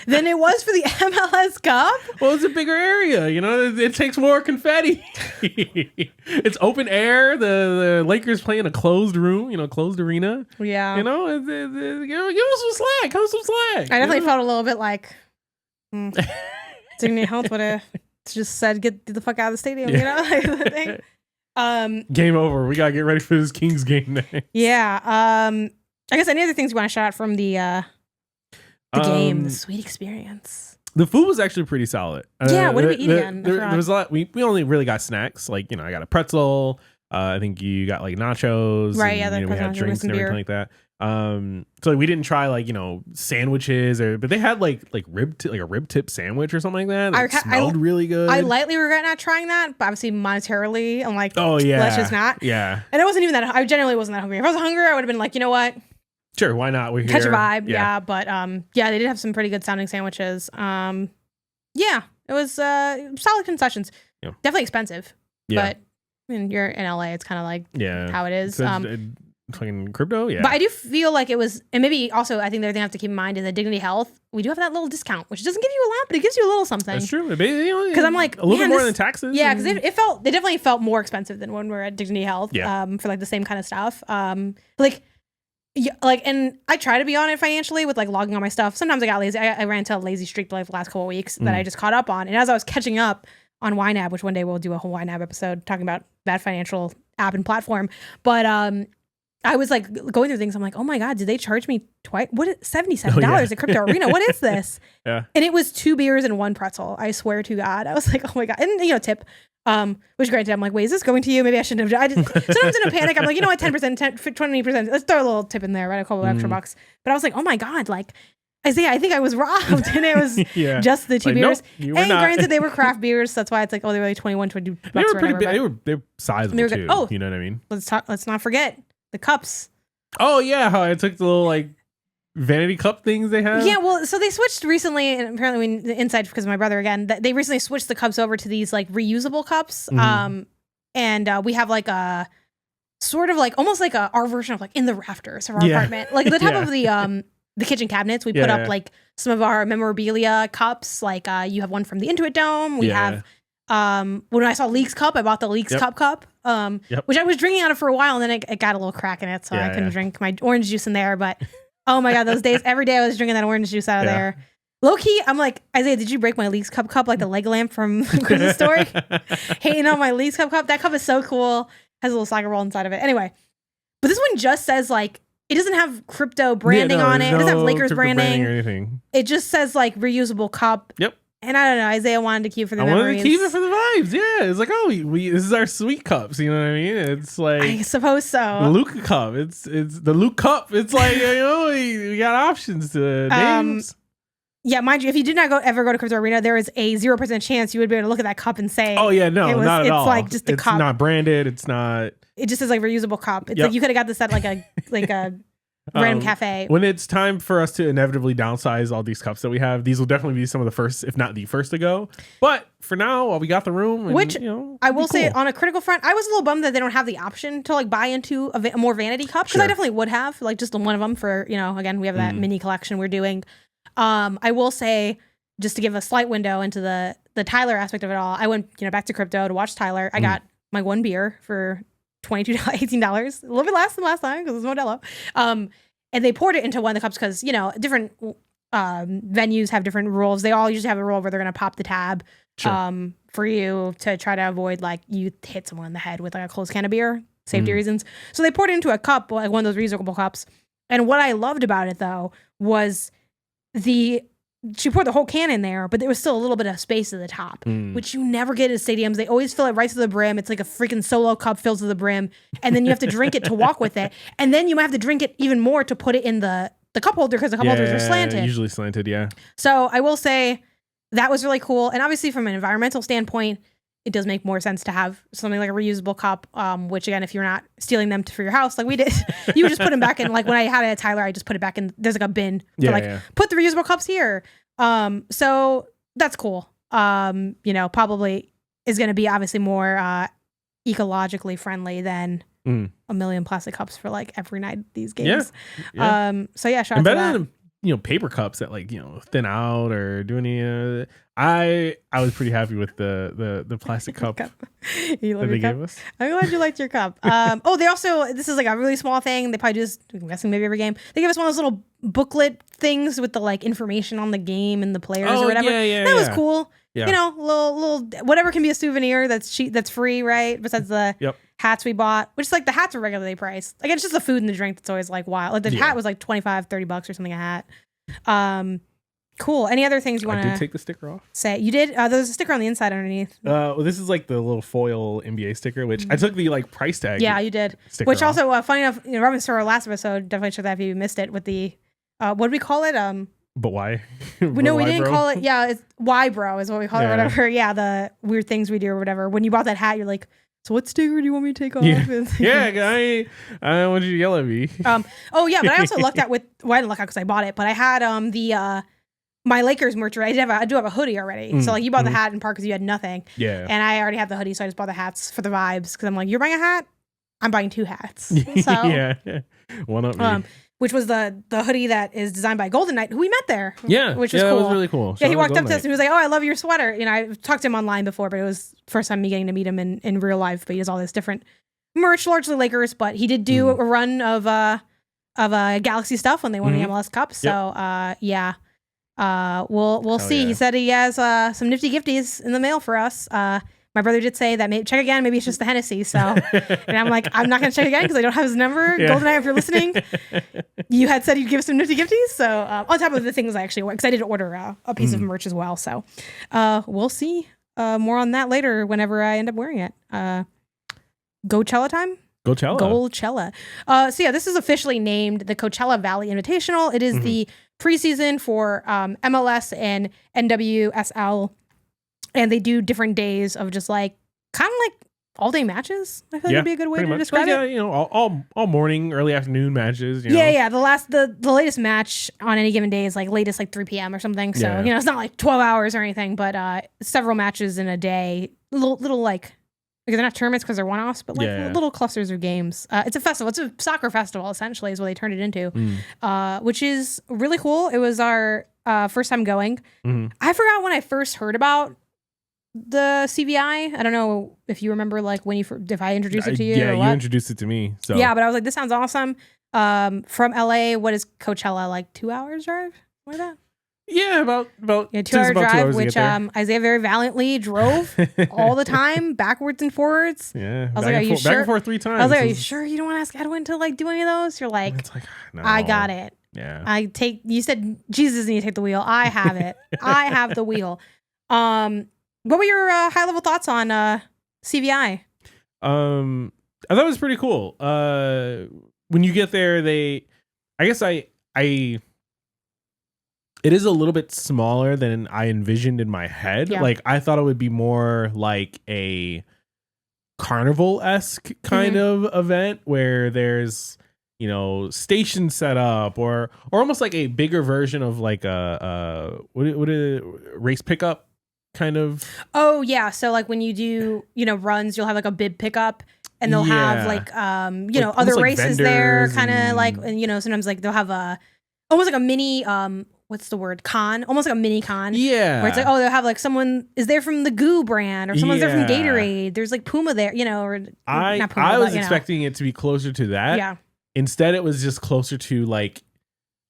than it was for the MLS Cup. Well, it's a bigger area, it takes more confetti. It's open air. The Lakers play in a closed room, closed arena. Yeah. Give us some slack. Have some slack. I definitely felt a little bit like Dignity Health would have just said, get the fuck out of the stadium, like the thing. Game over. We gotta get ready for this Kings game next. Yeah. I guess any other things you want to shout out from the game, the sweet experience. The food was actually pretty solid. Yeah, what did we eat again? There was a lot. We only really got snacks. Like, I got a pretzel. I think you got like nachos. Right, and, we had drinks and everything like that. So we didn't try like, sandwiches but they had like a rib tip sandwich or something like that. It smelled really good. I lightly regret not trying that, but obviously monetarily, I'm like, oh yeah, let's just not. Yeah. And it wasn't even that. I generally wasn't that hungry. If I was hungry, I would have been like, you know what? Sure, why not? We're here. Catch a vibe, yeah. But yeah, they did have some pretty good sounding sandwiches. Yeah, it was solid concessions. Yeah. Definitely expensive. Yeah. But I mean, you're in LA. It's kind of like how it is. Fucking crypto, yeah. But I do feel like it was, and maybe also I think the other thing I have to keep in mind is that Dignity Health, we do have that little discount, which doesn't give you a lot, but it gives you a little something. That's true. Because I'm like, a little bit more than taxes. Yeah, because it definitely felt more expensive than when we're at Dignity Health. Yeah. For like the same kind of stuff. And I try to be on it financially with like logging all my stuff. Sometimes I got lazy. I ran into a lazy streak the last couple of weeks that I just caught up on. And as I was catching up on YNAB, which one day we'll do a whole YNAB episode talking about that financial app and platform. But I was like going through things. I'm like, oh my God, did they charge me twice? What is $77 at Crypto Arena? What is this? Yeah. And it was 2 beers and 1 pretzel. I swear to God. I was like, oh my God. And tip. Which granted, I'm like, wait, is this going to you? Maybe I shouldn't have. Sometimes in a panic, I'm like, you know what, 10%, 20%. Let's throw a little tip in there, right? A couple of extra bucks. But I was like, oh my God, like Isaiah, I think I was robbed, and it was just the 2 beers. Nope, and granted, they were craft beers, so that's why it's like, oh, they were like 21, 22 bucks. They were pretty big. They were sizable too. Oh, you know what I mean? Let's not forget the cups. Oh yeah, how I took the little like vanity cup things they have. Yeah, well, so they switched recently, and apparently the inside because of my brother again. They recently switched the cups over to these like reusable cups. And we have like a sort of like almost like our version of like in the rafters of our apartment, like the top of the kitchen cabinets. We put up like some of our memorabilia cups. Like you have one from the Intuit Dome. We have when I saw Leaks Cup, I bought the Leaks cup, which I was drinking out of for a while, and then it got a little crack in it, so I couldn't drink my orange juice in there. But oh my God, those days, every day I was drinking that orange juice out of there. Low key, I'm like, Isaiah, did you break my Leaks cup like the leg lamp from Christmas Story? Hating on my Leaks cup. That cup is so cool. Has a little soccer ball inside of it. Anyway, but this one just says like, it doesn't have crypto branding on it. It doesn't have Lakers branding or anything. It just says like reusable cup. Yep. And I don't know, Isaiah wanted to keep it for the memories. I wanted to keep it for the vibes. Yeah, it's like, oh, we this is our sweet cups. You know what I mean? It's like I suppose so. The Luka cup. It's the Luke cup. It's like we got options to names. Yeah, mind you, if you did not ever go to Crypto Arena, there is a 0% chance you would be able to look at that cup and say, "Oh yeah, no, not at all." It's like just the cup. It's not branded. It's not. It just says like reusable cup. It's like you could have got this at like a random cafe. When it's time for us to inevitably downsize all these cups that we have, these will definitely be some of the first, if not the first to go. But for now, while we got the room, which I will say on a critical front, I was a little bummed that they don't have the option to like buy into a more vanity cup, because I definitely would have like just one of them for again, we have that mini collection we're doing. I will say, just to give a slight window into the Tyler aspect of it all, I went back to crypto to watch Tyler. I got my 1 beer for $18, a little bit less than last time because it was Modelo. And they poured it into one of the cups because, different venues have different rules. They all usually have a rule where they're going to pop the tab for you to try to avoid like you hit someone in the head with like a closed can of beer, safety reasons. So they poured it into a cup, like one of those reusable cups. And what I loved about it though was she poured the whole can in there, but there was still a little bit of space at the top, which you never get at stadiums. They always fill it right to the brim. It's like a freaking solo cup filled to the brim. And then you have to drink it to walk with it. And then you might have to drink it even more to put it in the cup holder because the cup holders are slanted. Usually slanted, yeah. So I will say that was really cool. And obviously from an environmental standpoint, it does make more sense to have something like a reusable cup, which again, if you're not stealing them for your house like we did, you would just put them back in. Like when I had it at Tyler, I just put it back in. There's like a bin for put the reusable cups here. So that's cool. Probably is going to be obviously more ecologically friendly than a million plastic cups for like every night these games. So yeah, shout out to that. Than paper cups that like thin out or do any I was pretty happy with the plastic cup you love that they cup? gave us. I'm glad you liked your cup. They also, this is like a really small thing they probably just, I'm guessing maybe every game, they give us one of those little booklet things with the like information on the game and the players or whatever. That was cool. Little whatever can be a souvenir that's cheap, that's free, right? Besides the hats we bought, which is like the hats are regularly priced. Like it's just the food and the drink that's always like wild. Like the hat was like $25-$30 or something a hat. Cool. Any other things you want I did to take the sticker off. say? You did? There's a sticker on the inside underneath. Well, this is like the little foil NBA sticker, which I took the like price tag. Yeah, you did. Which also, funny enough, Robin saw our last episode. Definitely check that if you missed it with the, what did we call it? But why? No, we didn't call it. Yeah, it's why bro is what we call it or whatever. Yeah, the weird things we do or whatever. When you bought that hat, you're like, so what sticker do you want me to take off? Yeah, I don't want you to yell at me. Oh yeah, but I also lucked out with. Well, I didn't luck out because I bought it, but I had my Lakers merch. I do have a hoodie already. So like you bought the hat in part because you had nothing. Yeah. And I already have the hoodie, so I just bought the hats for the vibes because I'm like, you're buying a hat, I'm buying 2 hats. So yeah, one up me. Which was the hoodie that is designed by Golden Knight, who we met there. Yeah, which was cool. That was really cool. Yeah, he walked up to us and he was like, "Oh, I love your sweater." You know, I've talked to him online before, but it was first time me getting to meet him in real life. But he does all this different merch, largely Lakers. But he did do a run of Galaxy stuff when they won the MLS Cup. So we'll see. Yeah. He said he has some nifty gifties in the mail for us. My brother did say that check again. Maybe it's just the Hennessy. So, and I'm like, I'm not going to check again because I don't have his number. Yeah. GoldenEye, if you're listening, you had said you'd give some nifty gifties. So, on top of the things I actually want, because I did order a piece of merch as well. So, we'll see more on that later whenever I end up wearing it. Goalchella time? Goalchella. So, yeah, this is officially named the Coachella Valley Invitational. It is the preseason for MLS and NWSL. And they do different days of just like kind of like all day matches. I feel like would be a good way to describe it. You know, all morning, early afternoon matches. You know? Yeah. The latest match on any given day is like latest like 3 p.m. or something. So you know, it's not like 12 hours or anything, but several matches in a day. Little like they're not tournaments because they're one-offs, but like little clusters of games. It's a festival. It's a soccer festival essentially, is what they turned it into, which is really cool. It was our first time going. I forgot when I first heard about the CVI. I don't know if you remember, like when if I introduced it to you. Yeah, or you introduced it to me. So yeah, but I was like, this sounds awesome. From LA, what is Coachella, like 2 hours drive? Like that? Yeah, about 2 hour drive, which Isaiah very valiantly drove all the time, backwards and forwards. Yeah, I was like, are you sure? Back and forth 3 times. I was like, are you sure you don't want to ask Edwin to like do any of those? You're like, it's like no. I got it. Yeah, you said Jesus need to take the wheel. I have it. I have the wheel. What were your high level thoughts on CVI? I thought it was pretty cool. When you get there, it is a little bit smaller than I envisioned in my head. Yeah. Like I thought it would be more like a carnival-esque kind of event where there's, you know, stations set up or almost like a bigger version of like a race pickup kind of. Oh yeah, so like when you do, you know, runs, you'll have like a bib pickup and they'll have like you know, other races there, kind of like, and you know, sometimes like they'll have almost like a mini what's the word, con, almost like a mini con, where it's like, oh, they'll have like someone is there from the Goo brand or someone's there from Gatorade, there's like Puma there, you know, or not Puma, I was expecting it to be closer to that. Yeah, instead it was just closer to like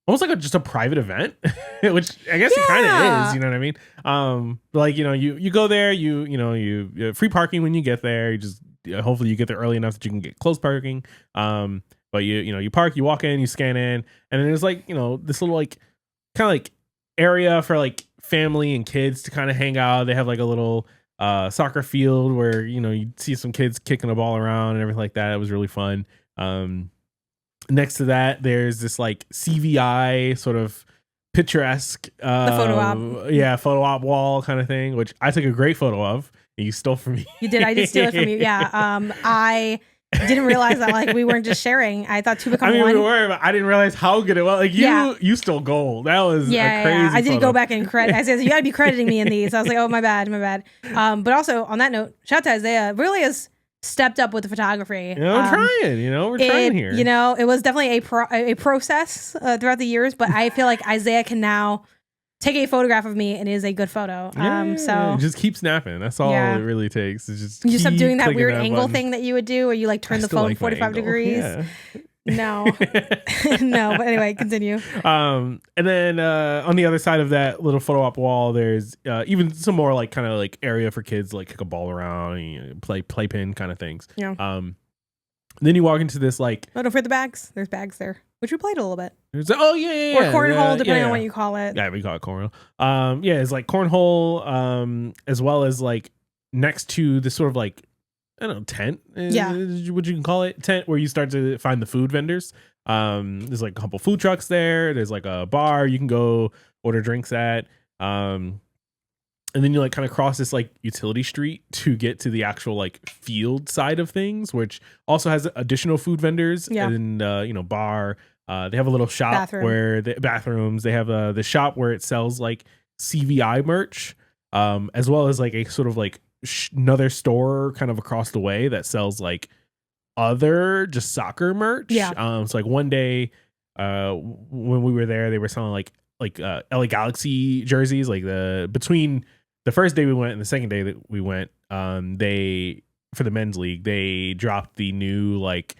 almost like just a private event, which I guess it kind of is, you know what I mean? Like, you know, you go there, you free parking when you get there. You just hopefully you get there early enough that you can get close parking. But you park, you walk in, you scan in, and then there's like, you know, this little like kind of like area for like family and kids to kind of hang out. They have like a little soccer field where, you know, you see some kids kicking a ball around and everything like that. It was really fun. Next to that, there's this like CVI sort of picturesque photo op wall kind of thing, which I took a great photo of and you stole from me. You did. I did steal it from you. Yeah. I didn't realize that like we weren't just sharing. I thought two become one. We were, but I didn't realize how good it was. Like you stole gold. That was a crazy I did photo. Go back and credit. I said, you got to be crediting me in these. I was like, oh, my bad. But also on that note, shout out to Isaiah. Really has stepped up with the photography. You know, we're trying here. You know, it was definitely a process throughout the years, but I feel like Isaiah can now take a photograph of me and it is a good photo. So just keep snapping. That's all it really takes. It's just you stop doing that weird angle thing that you would do where you like turn the phone like 45 degrees. Yeah. No. No, but anyway, continue. And then on the other side of that little photo op wall, there's even some more like kind of like area for kids like kick a ball around, and playpen kind of things. Yeah. Then you walk into this like don't forget the bags. There's bags there. which we played a little bit. Oh yeah. Or cornhole, depending on what you call it. Yeah, we call it cornhole. Yeah, it's like cornhole, as well as like next to this sort of like, I don't know, tent. What you can call it, tent, where you start to find the food vendors. There's like a couple food trucks there. There's like a bar you can go order drinks at. And then you like kind of cross this like utility street to get to the actual like field side of things, which also has additional food vendors and bar. They have a little shop where the bathrooms. They have the shop where it sells like CVI merch, as well as like a sort of like another store kind of across the way that sells like other just soccer merch. So like one day when we were there, they were selling like LA Galaxy jerseys, like between the first day we went and the second day that we went, they, for the men's league, they dropped the new, like,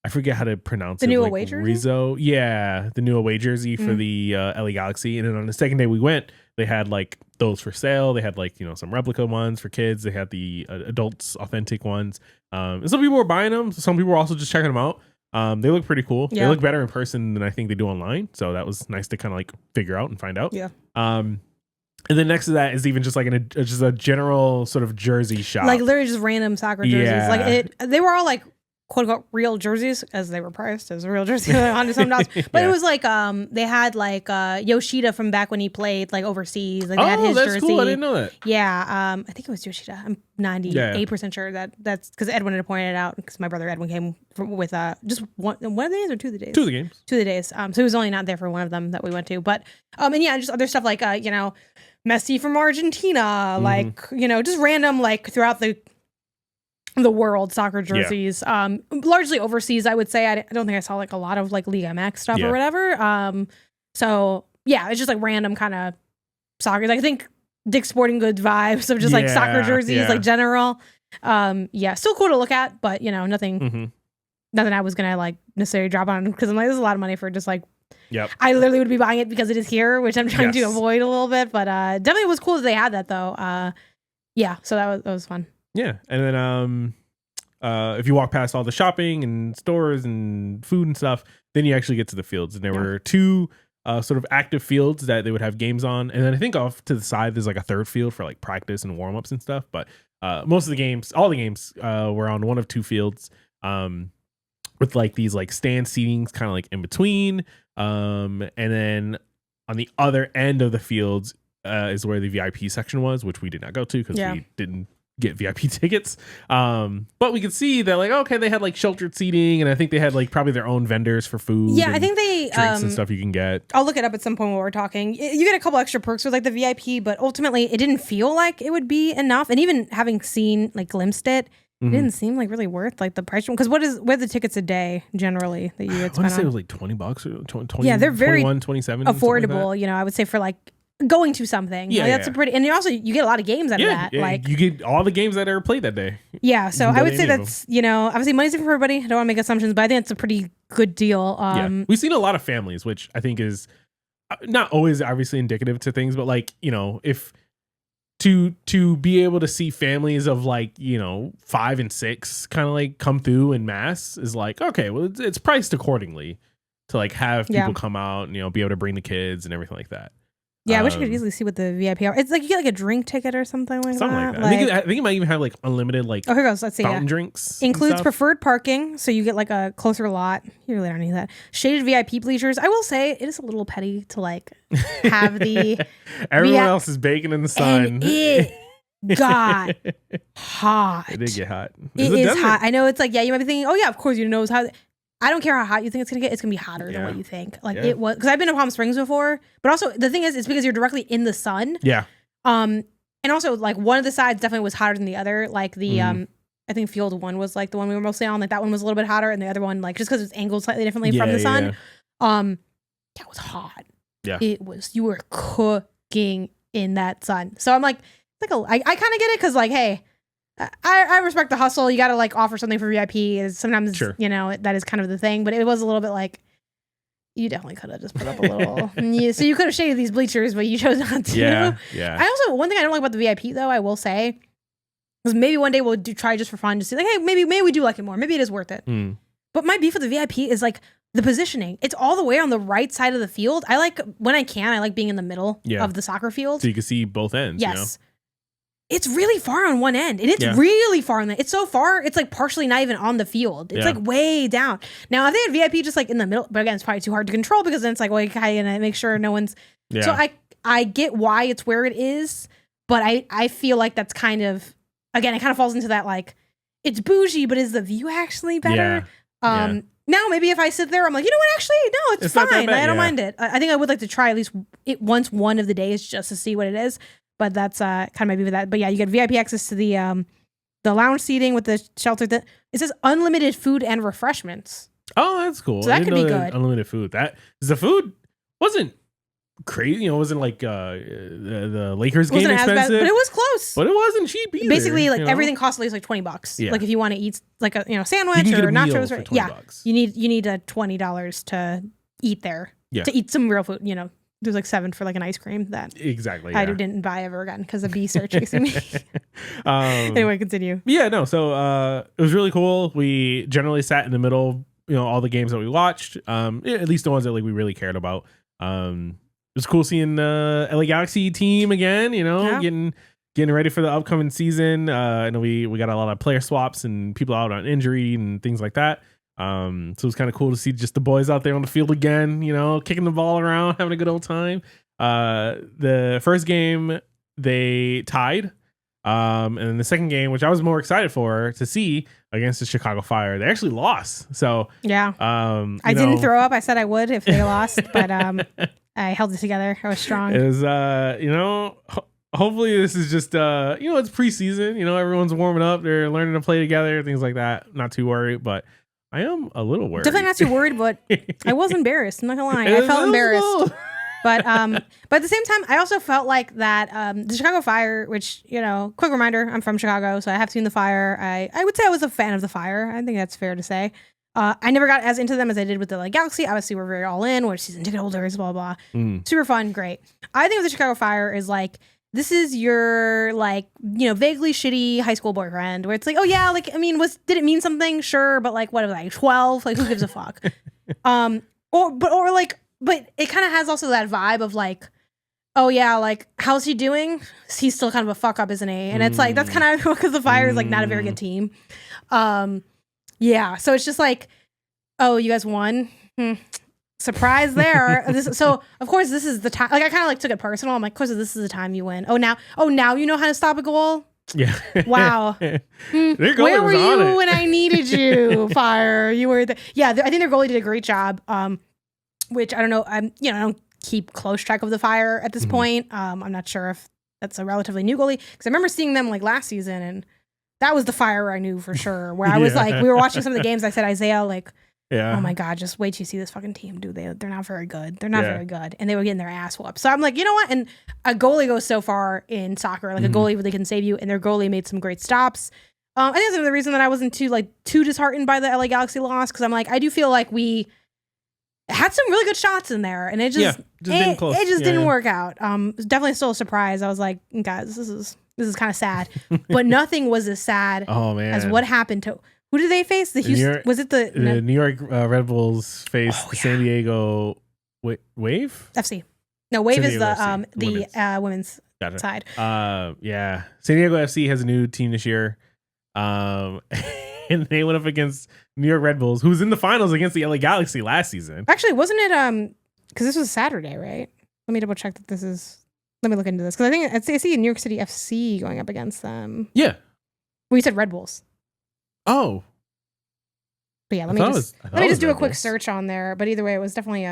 I forget how to pronounce it. The new like away jersey? Rizzo. Yeah, the new away jersey for the LA Galaxy. And then on the second day we went, they had like those for sale. They had like, some replica ones for kids. They had the adults authentic ones. And some people were buying them. Some people were also just checking them out. They look pretty cool. They look better in person than I think they do online. So that was nice to kind of like figure out and find out. Yeah. And then next to that is even just like just a general sort of jersey shop. Like literally just random soccer jerseys. Yeah. Like they were all like quote unquote real jerseys, as they were priced as a real jersey $100. But it was like they had like Yoshida from back when he played like overseas. Like they had his that's jersey. Cool. I didn't know that. Yeah. I think it was Yoshida. I'm 98% sure that's because Edwin had pointed it out, because my brother Edwin came with just one of the days or 2 of the days. 2 of the games. 2 of the days. So he was only not there for one of them that we went to. But and yeah, just other stuff like Messi from Argentina, like just random like throughout the world soccer jerseys, largely overseas. I would say I don't think I saw like a lot of like Liga MX stuff or whatever. So yeah, it's just like random kind of soccer. Like I think Dick's Sporting Goods vibes of just like soccer jerseys, like general. Still cool to look at, but nothing I was gonna like necessarily drop on, because I'm like, this is a lot of money for just like. Yep. I literally would be buying it because it is here, which I'm trying to avoid a little bit. But definitely was cool that they had that though. So that was fun. Yeah, and then if you walk past all the shopping and stores and food and stuff, then you actually get to the fields. And there were 2 sort of active fields that they would have games on, and then I think off to the side there's like a third field for like practice and warm ups and stuff. But most of the games, all the games, were on one of 2 fields. With like these like stand seatings kind of like in between. And then on the other end of the fields is where the VIP section was, which we did not go to because we didn't get VIP tickets. But we could see that like, okay, they had like sheltered seating, and I think they had like probably their own vendors for food. Yeah, I think they drinks and stuff you can get. I'll look it up at some point while we're talking. You get a couple extra perks with like the VIP, but ultimately it didn't feel like it would be enough. And even having seen like glimpsed it, it didn't seem like really worth like the price, because what are the tickets a day generally that you would spend? I want to say it was like $20 or 20. Yeah, they're very 21, 27, affordable. Like I would say for like going to something. Yeah, that's a pretty, and you get a lot of games out of that. Yeah, like you get all the games that are played that day. Yeah, so I would say that's obviously money's different for everybody. I don't want to make assumptions, but I think it's a pretty good deal. We've seen a lot of families, which I think is not always obviously indicative to things, but like if. To be able to see families of like 5 and 6 kind of like come through in mass is like, okay, well it's priced accordingly to like have people come out and be able to bring the kids and everything like that. Yeah, I wish I could easily see what the VIP are. It's like you get like a drink ticket or something like that. I think it might even have like unlimited like here goes. Let's see. Fountain drinks. Includes preferred parking, so you get like a closer lot. You really don't need that. Shaded VIP bleachers. I will say it is a little petty to like have the everyone else is baking in the sun. And it got hot. It did get hot. It is hot. I know it's like, you might be thinking, oh yeah, of course you know how. I don't care how hot you think it's gonna get. It's gonna be hotter than what you think. Like it was, because I've been to Palm Springs before, but also the thing is, it's because you're directly in the sun. Yeah. And also like one of the sides definitely was hotter than the other. Like the I think field 1 was like the one we were mostly on. Like that one was a little bit hotter, and the other one like just because it's angled slightly differently from the sun. That was hot. Yeah. It was. You were cooking in that sun. So I'm like I kind of get it, because like, hey. I respect the hustle. You got to like offer something for VIP. Is sometimes that is kind of the thing, but it was a little bit like you definitely could have just put up a little. So you could have shaded these bleachers, but you chose not to. Yeah. I also, one thing I don't like about the VIP though, I will say, is maybe one day we'll try just for fun to see like, hey, maybe we do like it more. Maybe it is worth it. But my beef with the VIP is like the positioning. It's all the way on the right side of the field. I like being in the middle of the soccer field. So you can see both ends. Yes. You know? It's really far on one end, and it's really far it's so far, it's like partially not even on the field. It's like way down. Now, if they had VIP just like in the middle, but again, it's probably too hard to control because then it's like, well, how can I make sure no one's... So I get why it's where it is, but I feel like that's kind of, again, it kind of falls into that like, it's bougie, but is the view actually better? Now, maybe if I sit there, I'm like, you know what, actually, no, it's fine. I don't mind it. I think I would like to try at least it once one of the days just to see what it is. But that's kind of maybe with that. But yeah, you get VIP access to the lounge seating with the shelter. It says unlimited food and refreshments. Oh, that's cool. So that could be good. Unlimited food. The food wasn't crazy. It wasn't like the Lakers game expensive, bad, but it was close. But it wasn't cheap either. Basically, like everything costs at least like $20. Yeah. Like if you want to eat like a sandwich or nachos, or $20. you need a $20 to eat there. Yeah. To eat some real food. There's like $7 for like an ice cream that I didn't buy ever again because the bees started chasing me. Anyway, continue. Yeah, no. So it was really cool. We generally sat in the middle. All the games that we watched. At least the ones that like we really cared about. It was cool seeing the LA Galaxy team again. Getting ready for the upcoming season. I know we got a lot of player swaps and people out on injury and things like that. So it was kind of cool to see just the boys out there on the field again, kicking the ball around, having a good old time. The first game they tied. And then the second game, which I was more excited to see against the Chicago Fire, they actually lost. So yeah, I didn't throw up. I said I would if they lost, but I held it together. I was strong. It was, hopefully this is just, it's preseason. Everyone's warming up. They're learning to play together, things like that. Not too worried, but I am a little worried. Definitely not too worried, but I was embarrassed. I'm not gonna lie. I felt embarrassed. Cool. But at the same time, I also felt like that the Chicago Fire, which, quick reminder, I'm from Chicago, so I have seen the Fire. I would say I was a fan of the Fire. I think that's fair to say. I never got as into them as I did with the Galaxy. Obviously, we're very all in. We're season ticket holders, blah, blah. Super fun, great. I think of the Chicago Fire is like, this is your vaguely shitty high school boyfriend where it's like, oh yeah, did it mean something? Sure, but like what was I, 12? Like who gives a fuck? But it kind of has also that vibe of like, oh yeah, like how's he doing? He's still kind of a fuck up, isn't he? And it's like that's kind of because the Fire is like not a very good team. Yeah, so it's just like, oh, you guys won. Surprise there. So of course this is the time. Like I kind of like took it personal. I'm like, of course this is the time you win. Oh now you know how to stop a goal. Yeah. Wow. Where were you when I needed you, Fire? You were the I think their goalie did a great job. Which I don't know. I don't keep close track of the Fire at this point. I'm not sure if that's a relatively new goalie because I remember seeing them like last season and that was the Fire I knew for sure. Where I was like, we were watching some of the games. I said, Isaiah, like. Yeah. Oh my God, just wait till you see this fucking team, dude. They're not very good. They're not very good. And they were getting their ass whooped. So I'm like, you know what? And a goalie goes so far in soccer, like a goalie really can save you. And their goalie made some great stops. I think that's the reason that I wasn't too disheartened by the LA Galaxy loss. Because I'm like, I do feel like we had some really good shots in there. And it just didn't work out. Definitely still a surprise. I was like, guys, this is kind of sad. But nothing was as sad as what happened to... Who did they face? The Houston? Was it the New York Red Bulls faced the San Diego Wave FC? No, Wave is the women's side. Yeah, San Diego FC has a new team this year, and they went up against New York Red Bulls, who was in the finals against the LA Galaxy last season. Actually, wasn't it? Because this was Saturday, right? Let me double check that this is. Let me look into this because I think I see New York City FC going up against them. Yeah. Well, you said Red Bulls. Oh, but yeah, let me just do a quick search on there. But either way, it was definitely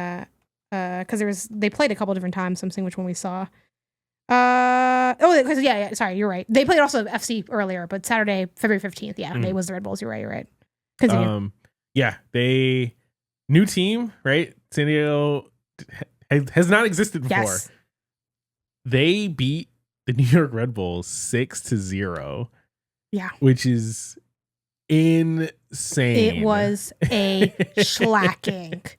because they played a couple different times. So I'm seeing which one we saw. Sorry, you're right. They played also FC earlier, but Saturday, February 15th. Yeah, it was the Red Bulls. You're right. Continue. They new team, right? San Diego has not existed before. Yes. They beat the New York Red Bulls 6-0. Yeah, which is insane. It was a shellacking.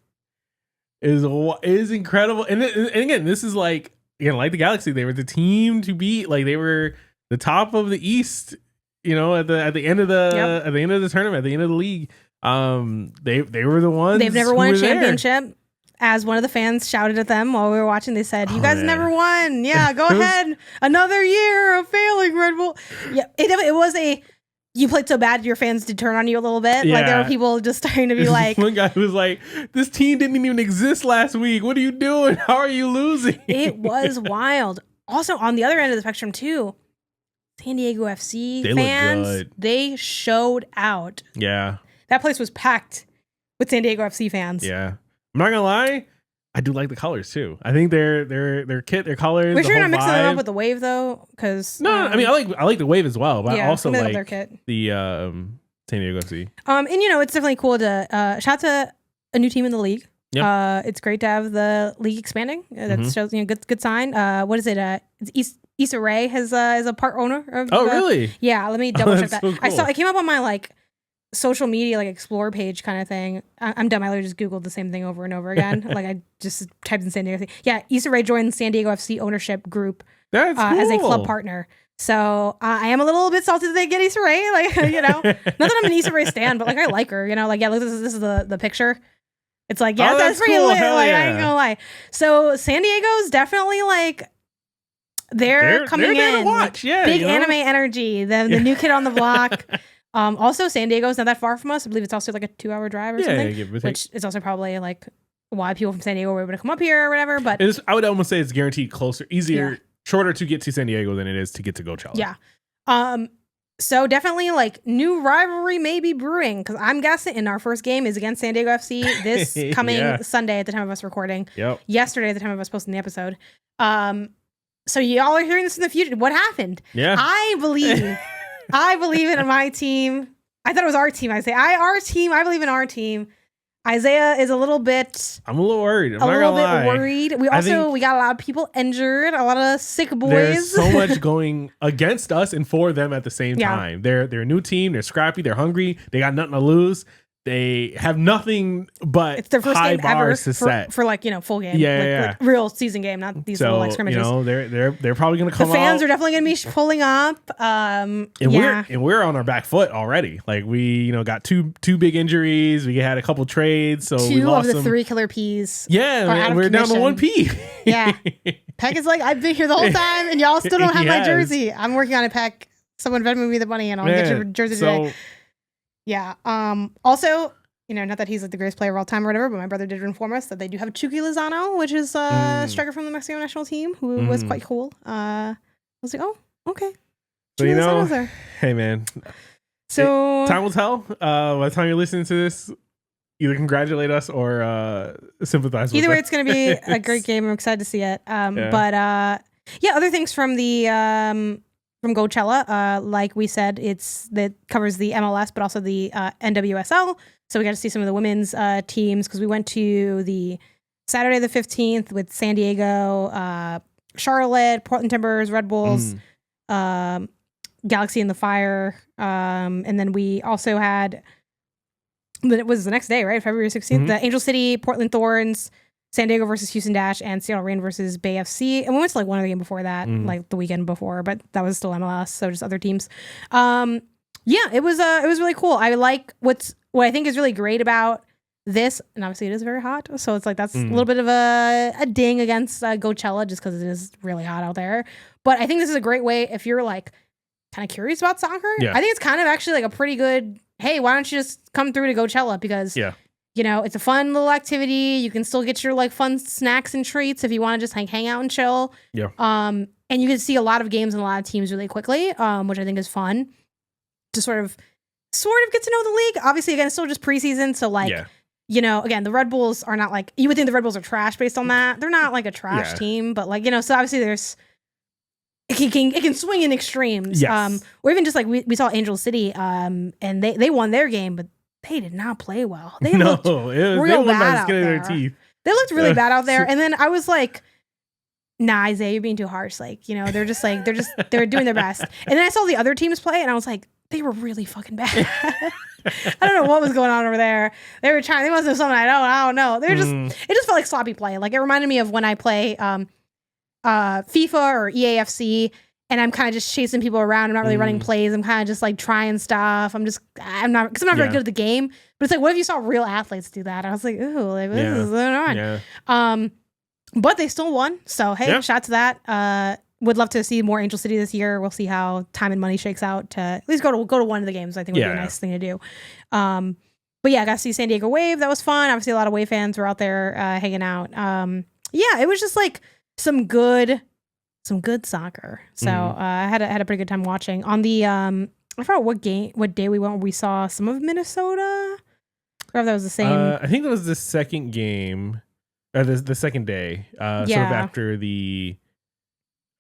Is incredible. And again, this is like the Galaxy, they were the team to beat. Like they were the top of the East, at the end of the tournament, at the end of the league. They were the ones. They've never won a there. championship. As one of the fans shouted at them while we were watching, they said, "You guys never won. Yeah, go ahead. Another year of failing, Red Bull." Yeah, it was a. You played so bad, your fans did turn on you a little bit. Yeah. Like there were people just starting to be like, one guy was like, "This team didn't even exist last week. What are you doing? How are you losing?" It was wild. Also, on the other end of the spectrum too, San Diego FC fans, they showed out. Yeah, that place was packed with San Diego FC fans. Yeah. I'm not gonna lie, I do like the colors too. I think their kit, their colors. We're sure not mixing them up with the Wave though, because no, I mean I like the Wave as well, but I also like their kit. The San Diego FC. And it's definitely cool to shout to a new team in the league. Yep. It's great to have the league expanding. That shows good sign. What is it? It's Issa Rae is a part owner of. Oh really? Yeah. Let me double check that. So cool. It came up on my social media explore page kind of thing. I'm dumb. I literally just Googled the same thing over and over again. I just typed in San Diego FC. Yeah, Issa Rae joined San Diego FC ownership group That's cool. as a club partner. So I am a little bit salty that they get Issa Rae. Not that I'm an Issa Rae stan, but I like her. Look, this is the picture. It's that's pretty cool. lit. Yeah. I ain't gonna lie. So San Diego's definitely they're coming there in. to watch. Yeah, big anime energy. The new kid on the block. Also, San Diego's not that far from us. I believe it's also a 2-hour drive or something, which is also probably why people from San Diego were able to come up here or whatever. But I would almost say it's guaranteed closer, easier, shorter to get to San Diego than it is to get to Goalchella. Yeah. So definitely new rivalry may be brewing, because I'm guessing our first game is against San Diego FC this coming Sunday at the time of us recording. Yep. Yesterday at the time of us posting the episode. So y'all are hearing this in the future. What happened? Yeah. I believe in my team. I thought it was our team. I believe in our team. Isaiah is a little bit. I'm a little worried. I'm a not little gonna bit lie. worried. We got a lot of people injured. A lot of sick boys. There's so much going against us and for them at the same time. They're a new team. They're scrappy. They're hungry. They got nothing to lose. They have nothing but it's their first high game ever bars to set for full game. Yeah. Real season game, not these little scrimmages. They're probably gonna come. The fans out. are definitely gonna be pulling up. We're on our back foot already. We got two big injuries. We had a couple trades, so we lost of the some. 3 killer P's. Yeah, we're down to 1 P. Yeah, Peck is I've been here the whole time, and y'all still don't have my jersey. I'm working on it, Peck. Someone Venmo me the money, and I'll get your jersey today. Yeah. Also, not that he's the greatest player of all time or whatever, but my brother did inform us that they do have Chucky Lozano, which is a striker from the Mexico national team, who was quite cool. I was like, oh, okay. So hey man. So time will tell. By the time you're listening to this, either congratulate us or sympathize with us. Either way, it's going to be a great game. I'm excited to see it. But other things from the from Goalchella, like we said, that covers the MLS, but also the NWSL. So we got to see some of the women's teams, because we went to the Saturday the 15th with San Diego, Charlotte, Portland Timbers, Red Bulls, Galaxy in the Fire, and then we also had. It was the next day, right? February 16th. The Angel City, Portland Thorns, San Diego versus Houston Dash, and Seattle Reign versus Bay FC. And we went to one other game before that, the weekend before, but that was still MLS, so just other teams. It was really cool. I like what I think is really great about this, and obviously it is very hot, so it's that's a little bit of a ding against Goalchella, just because it is really hot out there. But I think this is a great way if you're kind of curious about soccer. Yeah. I think it's kind of actually a pretty good, hey, why don't you just come through to Goalchella, because it's a fun little activity. You can still get your fun snacks and treats if you want to just hang out and chill. Yeah. And you can see a lot of games and a lot of teams really quickly, which I think is fun to sort of get to know the league. Obviously, again, it's still just preseason, so again, the Red Bulls are not you would think the Red Bulls are trash based on that. They're not a trash team, but so obviously there's it can swing in extremes. Yes. Or even just we saw Angel City, and they won their game, but they did not play well. They looked real bad out there. Their teeth. They looked really bad out there. And then I was like, nah, Isaiah, you're being too harsh. They're doing their best. And then I saw the other teams play, and I was like, they were really fucking bad. I don't know what was going on over there. They were trying. They must have something I don't know. They were just. It just felt like sloppy play. It reminded me of when I play FIFA or EAFC, and I'm kind of just chasing people around. I'm not really running plays. I'm kind of just like trying stuff. I'm not because I'm not very good at the game. But it's like, what if you saw real athletes do that? I was like, ooh, like this is going on. Yeah. But they still won. So hey, shout out to that. Would love to see more Angel City this year. We'll see how time and money shakes out to at least go to one of the games. I think would be a nice thing to do. But yeah, I got to see San Diego Wave. That was fun. Obviously, a lot of Wave fans were out there hanging out. Yeah, it was just like some good soccer. So I had a pretty good time watching. On the I forgot what day we went where we saw some of Minnesota. Or if that was the same. I think that was the second game, or the second day. Sort of after the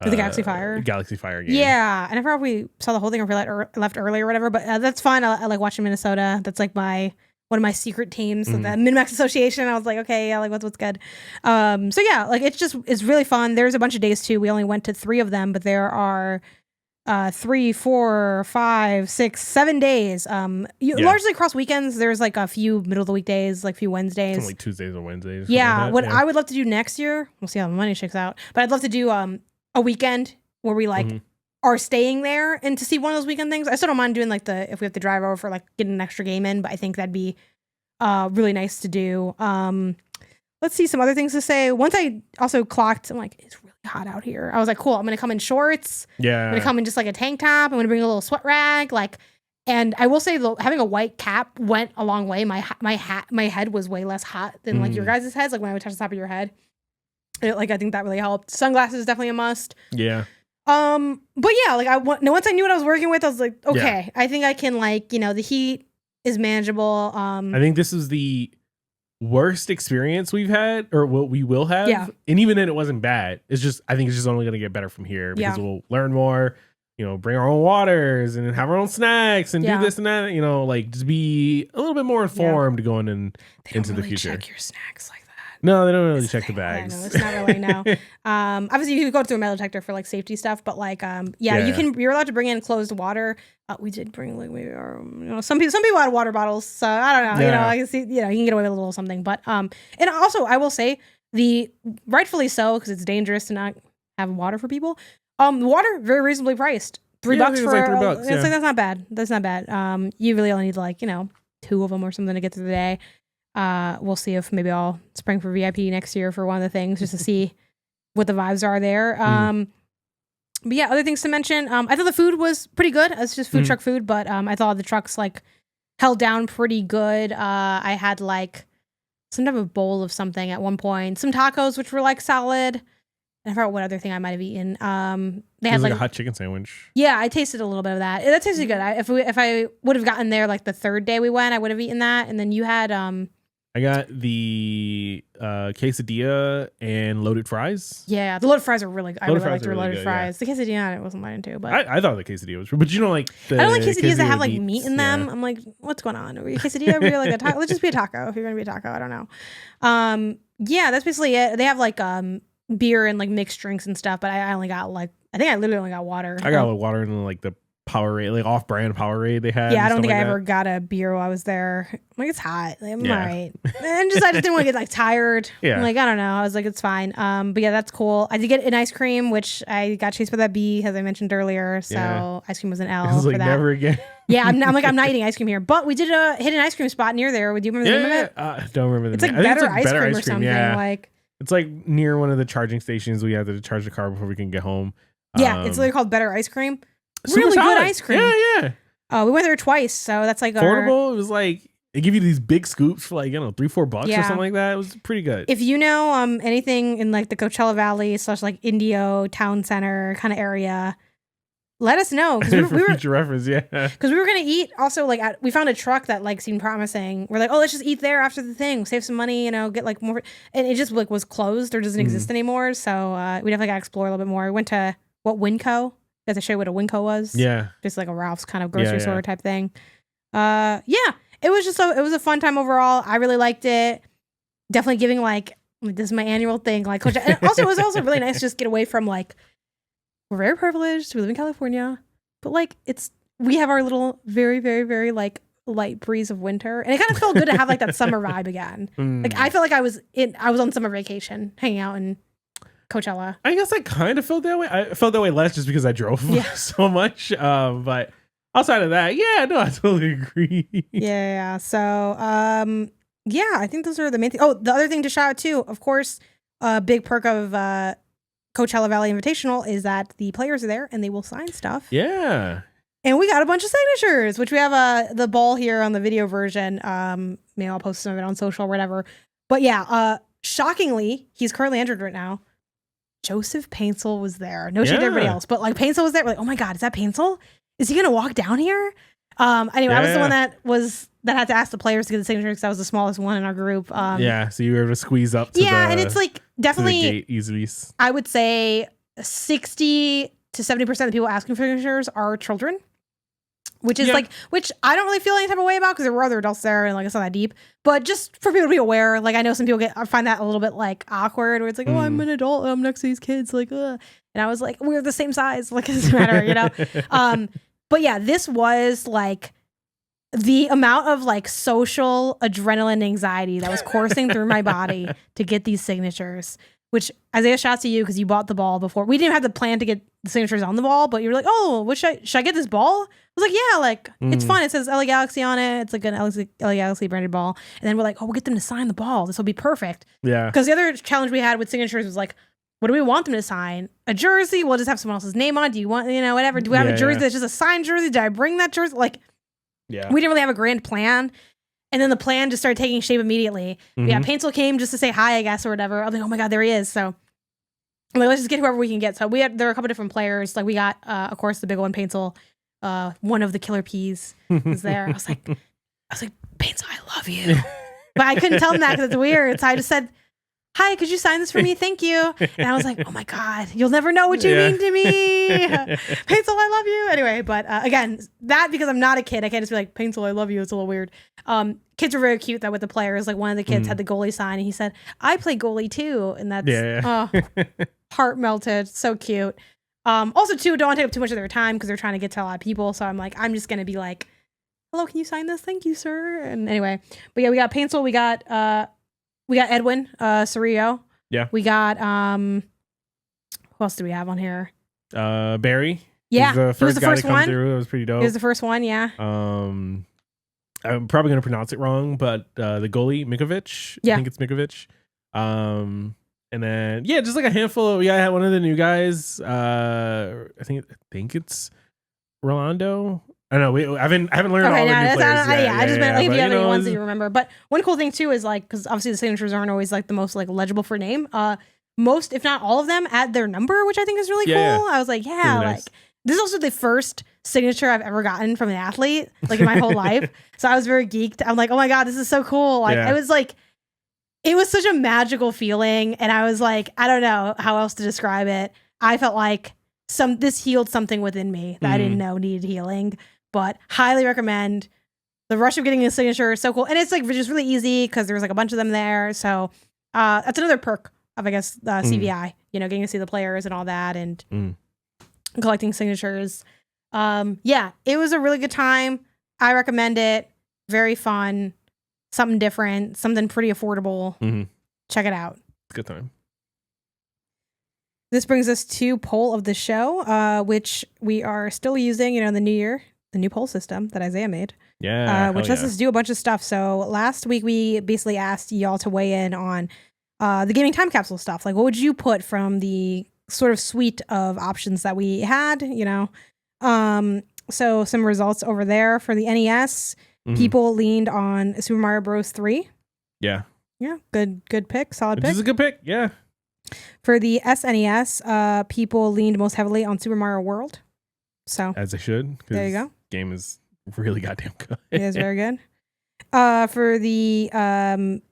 Galaxy Fire game. Yeah, and I forgot if we saw the whole thing or we left early or whatever. But that's fine. I like watching Minnesota. That's like one of my secret teams, the Min-Max Association. I was like, okay, yeah, like what's good. So yeah, like it's really fun. There's a bunch of days too. We only went to 3 of them, but there are 3, 4, 5, 6, 7 days. Largely across weekends. There's like a few middle of the week days, like a few Wednesdays. Some like Tuesdays or Wednesdays. Yeah, what I would love to do next year, we'll see how the money shakes out, but I'd love to do a weekend where we like are staying there and to see one of those weekend things. I still don't mind doing like if we have to drive over for like getting an extra game in, but I think that'd be really nice to do. Let's see some other things to say. Once I also clocked, I'm like, it's really hot out here. I was like, cool, I'm gonna come in shorts. Yeah. I'm gonna come in just like a tank top. I'm gonna bring a little sweat rag. And I will say having a white cap went a long way. My head was way less hot than like your guys' heads. Like when I would touch the top of your head. I think that really helped. Sunglasses is definitely a must. Yeah. But yeah, like once I knew what I was working with, I was like, okay, I think I can the heat is manageable. I think this is the worst experience we've had or what we will have. Yeah. And even then it wasn't bad. I think it's just only going to get better from here because we'll learn more, bring our own waters and have our own snacks and do this and that, just be a little bit more informed going into the future. Check your snacks like that. No, they don't really check the bags. No, it's not really, no. Obviously you can go through a metal detector for like safety stuff, but you're allowed to bring in closed water. We did bring some people had water bottles, so I don't know. I can see, you can get away with a little something, but and also I will say rightfully so because it's dangerous to not have water for people. Water very reasonably priced. $3 for like $3. It's like that's not bad. That's not bad. You really only need 2 of them or something to get through the day. We'll see if maybe I'll spring for VIP next year for one of the things just to see what the vibes are there. But yeah, other things to mention. I thought the food was pretty good. It's just food truck food, but I thought the trucks held down pretty good. I had some type of bowl of something at one point, some tacos which were solid. And I forgot what other thing I might have eaten. They had a hot chicken sandwich. Yeah, I tasted a little bit of that. That tasted good. If I would have gotten there the third day we went, I would have eaten that. And then you had I got the quesadilla and loaded fries. Yeah, the loaded fries are really good. I really liked your loaded fries. Yeah. The quesadilla, it wasn't mine too. But I thought the quesadilla was, but I don't like quesadillas that have meat in them. Yeah. I'm like, what's going on? Are you a quesadilla? Are you a taco? Let's just be a taco. If you're gonna be a taco, I don't know. Yeah, that's basically it. They have beer and mixed drinks and stuff, but I only got I think I literally only got water. I got water and the Powerade, off-brand Powerade they had. Yeah, I don't think I ever got a beer while I was there. I'm it's hot. I'm all right. And I just didn't want to get tired. Yeah. I'm I don't know. I was it's fine. But yeah, that's cool. I did get an ice cream, which I got chased by that bee, as I mentioned earlier. So ice cream was an L for that. Never again. Yeah, I'm not eating ice cream here. But we did hit an ice cream spot near there. Do you remember the name of it? I don't remember the name. It's better ice cream or something. Yeah. It's near one of the charging stations. We have to charge the car before we can get home. Yeah, it's literally called Better Ice Cream. Really good ice cream. Yeah. We went there twice, so that's affordable. It was they give you these big scoops for $3-4 or something like that. It was pretty good. If you know anything in the Goalchella Valley / Indio Town Center kind of area, let us know because we were future reference. Yeah, because we were gonna eat also we found a truck that seemed promising. We're let's just eat there after the thing, save some money, get more. And it just was closed or doesn't exist anymore. So we definitely got to explore a little bit more. We went to Winco. To show you what a Winco was. Yeah. Just a Ralph's kind of grocery store type thing. Yeah. It was it was a fun time overall. I really liked it. Definitely giving this is my annual thing. And also it was also really nice to just get away from we're very privileged. We live in California. But we have our little very, very, very light breeze of winter. And it kind of felt good to have that summer vibe again. I felt I was on summer vacation, hanging out and Coachella. I guess I kind of felt that way. I felt that way less just because I drove so much. But outside of that, yeah, no, I totally agree. Yeah. So, yeah, I think those are the main things. Oh, the other thing to shout out too, of course, a big perk of Coachella Valley Invitational is that the players are there and they will sign stuff. Yeah. And we got a bunch of signatures, which we have the ball here on the video version. Maybe I'll post some of it on social or whatever. But yeah, shockingly, he's currently entered right now. Joseph Painsel was there. No shade to everybody else, but like Painsel was there. We're like, oh my God, is that Painsel? Is he gonna walk down here? Anyway, I was the one that had to ask the players to get the signature because I was the smallest one in our group. So you were able to squeeze up to and it's like definitely gate easily. I would say 60 to 70% of the people asking for signatures are children. Which is which I don't really feel any type of way about because there were other adults there and like it's not that deep. But just for people to be aware, like I know some people find that a little bit like awkward where it's like, oh, I'm an adult, I'm next to these kids, like, ugh. And I was like, we're the same size, like it doesn't matter, you know. But yeah, this was like the amount of like social adrenaline anxiety that was coursing through my body to get these signatures. Which Isaiah, shouts to you because you bought the ball before. We didn't have the plan to get the signatures on the ball, but you were like, "Oh, should I get this ball?" I was like, "Yeah, like it's fun. It says LA Galaxy on it. It's like an LA Galaxy branded ball." And then we're like, "Oh, we'll get them to sign the ball. This will be perfect." Yeah. Because the other challenge we had with signatures was like, "What do we want them to sign? A jersey? We'll just have someone else's name on it. Do you want, whatever? Do we have a jersey that's just a signed jersey? Did I bring that jersey?" Like, we didn't really have a grand plan. And then the plan just started taking shape immediately. Yeah, Painsel came just to say hi, I guess, or whatever. I'm like, oh my God, there he is. So I'm like, let's just get whoever we can get. So there were a couple different players. Like we got, of course, the big one, Painsel. One of the killer peas was there. I was like, Painsel, I love you. But I couldn't tell him that because it's weird. So I just said, hi, could you sign this for me? Thank you. And I was like, oh my God, you'll never know what you mean to me. Painsel, I love you. Anyway, but again, that because I'm not a kid, I can't just be like, Painsel, I love you. It's a little weird. Kids were very cute though with the players. Like one of the kids had the goalie sign and he said, I play goalie too. And that's heart melted. So cute. Also too, don't want to take up too much of their time because they're trying to get to a lot of people. So I'm like, I'm just going to be like, hello, can you sign this? Thank you, sir. And anyway, but yeah, we got Painsel. We got Edwin, Cerrillo. Yeah. We got who else do we have on here? Barry. Yeah. He was the first guy to come through. It was pretty dope. He was the first one, yeah. I'm probably gonna pronounce it wrong, but the goalie, Mikovic. Yeah. I think it's Mikovic. And then just like a handful of I had one of the new guys. I think it's Rolando. I know I haven't learned all the new players yet. I just meant like if you have any ones that you remember. But one cool thing too is like because obviously the signatures aren't always like the most like legible for name. Most, if not all of them, add their number, which I think is really cool. Yeah. I was like, really nice. This is also the first signature I've ever gotten from an athlete, like in my whole life. So I was very geeked. I'm like, oh my God, this is so cool. Like it was like, it was such a magical feeling. And I was like, I don't know how else to describe it. I felt like this healed something within me that I didn't know needed healing. But highly recommend. The rush of getting a signature is so cool. And it's like just really easy because there was like a bunch of them there. So that's another perk of, I guess, CVI, getting to see the players and all that and collecting signatures. It was a really good time. I recommend it. Very fun. Something different. Something pretty affordable. Check it out. Good time. This brings us to poll of the show, which we are still using, in the new year. The new poll system that Isaiah made. Yeah. Which lets us do a bunch of stuff. So last week we basically asked y'all to weigh in on the gaming time capsule stuff. Like what would you put from the sort of suite of options that we had, So some results over there for the NES. People leaned on Super Mario Bros. 3. Yeah. Yeah. Good pick. Solid pick. This is a good pick. Yeah. For the SNES, people leaned most heavily on Super Mario World. So as they should. There you go. Game is really goddamn good. It is very good. For the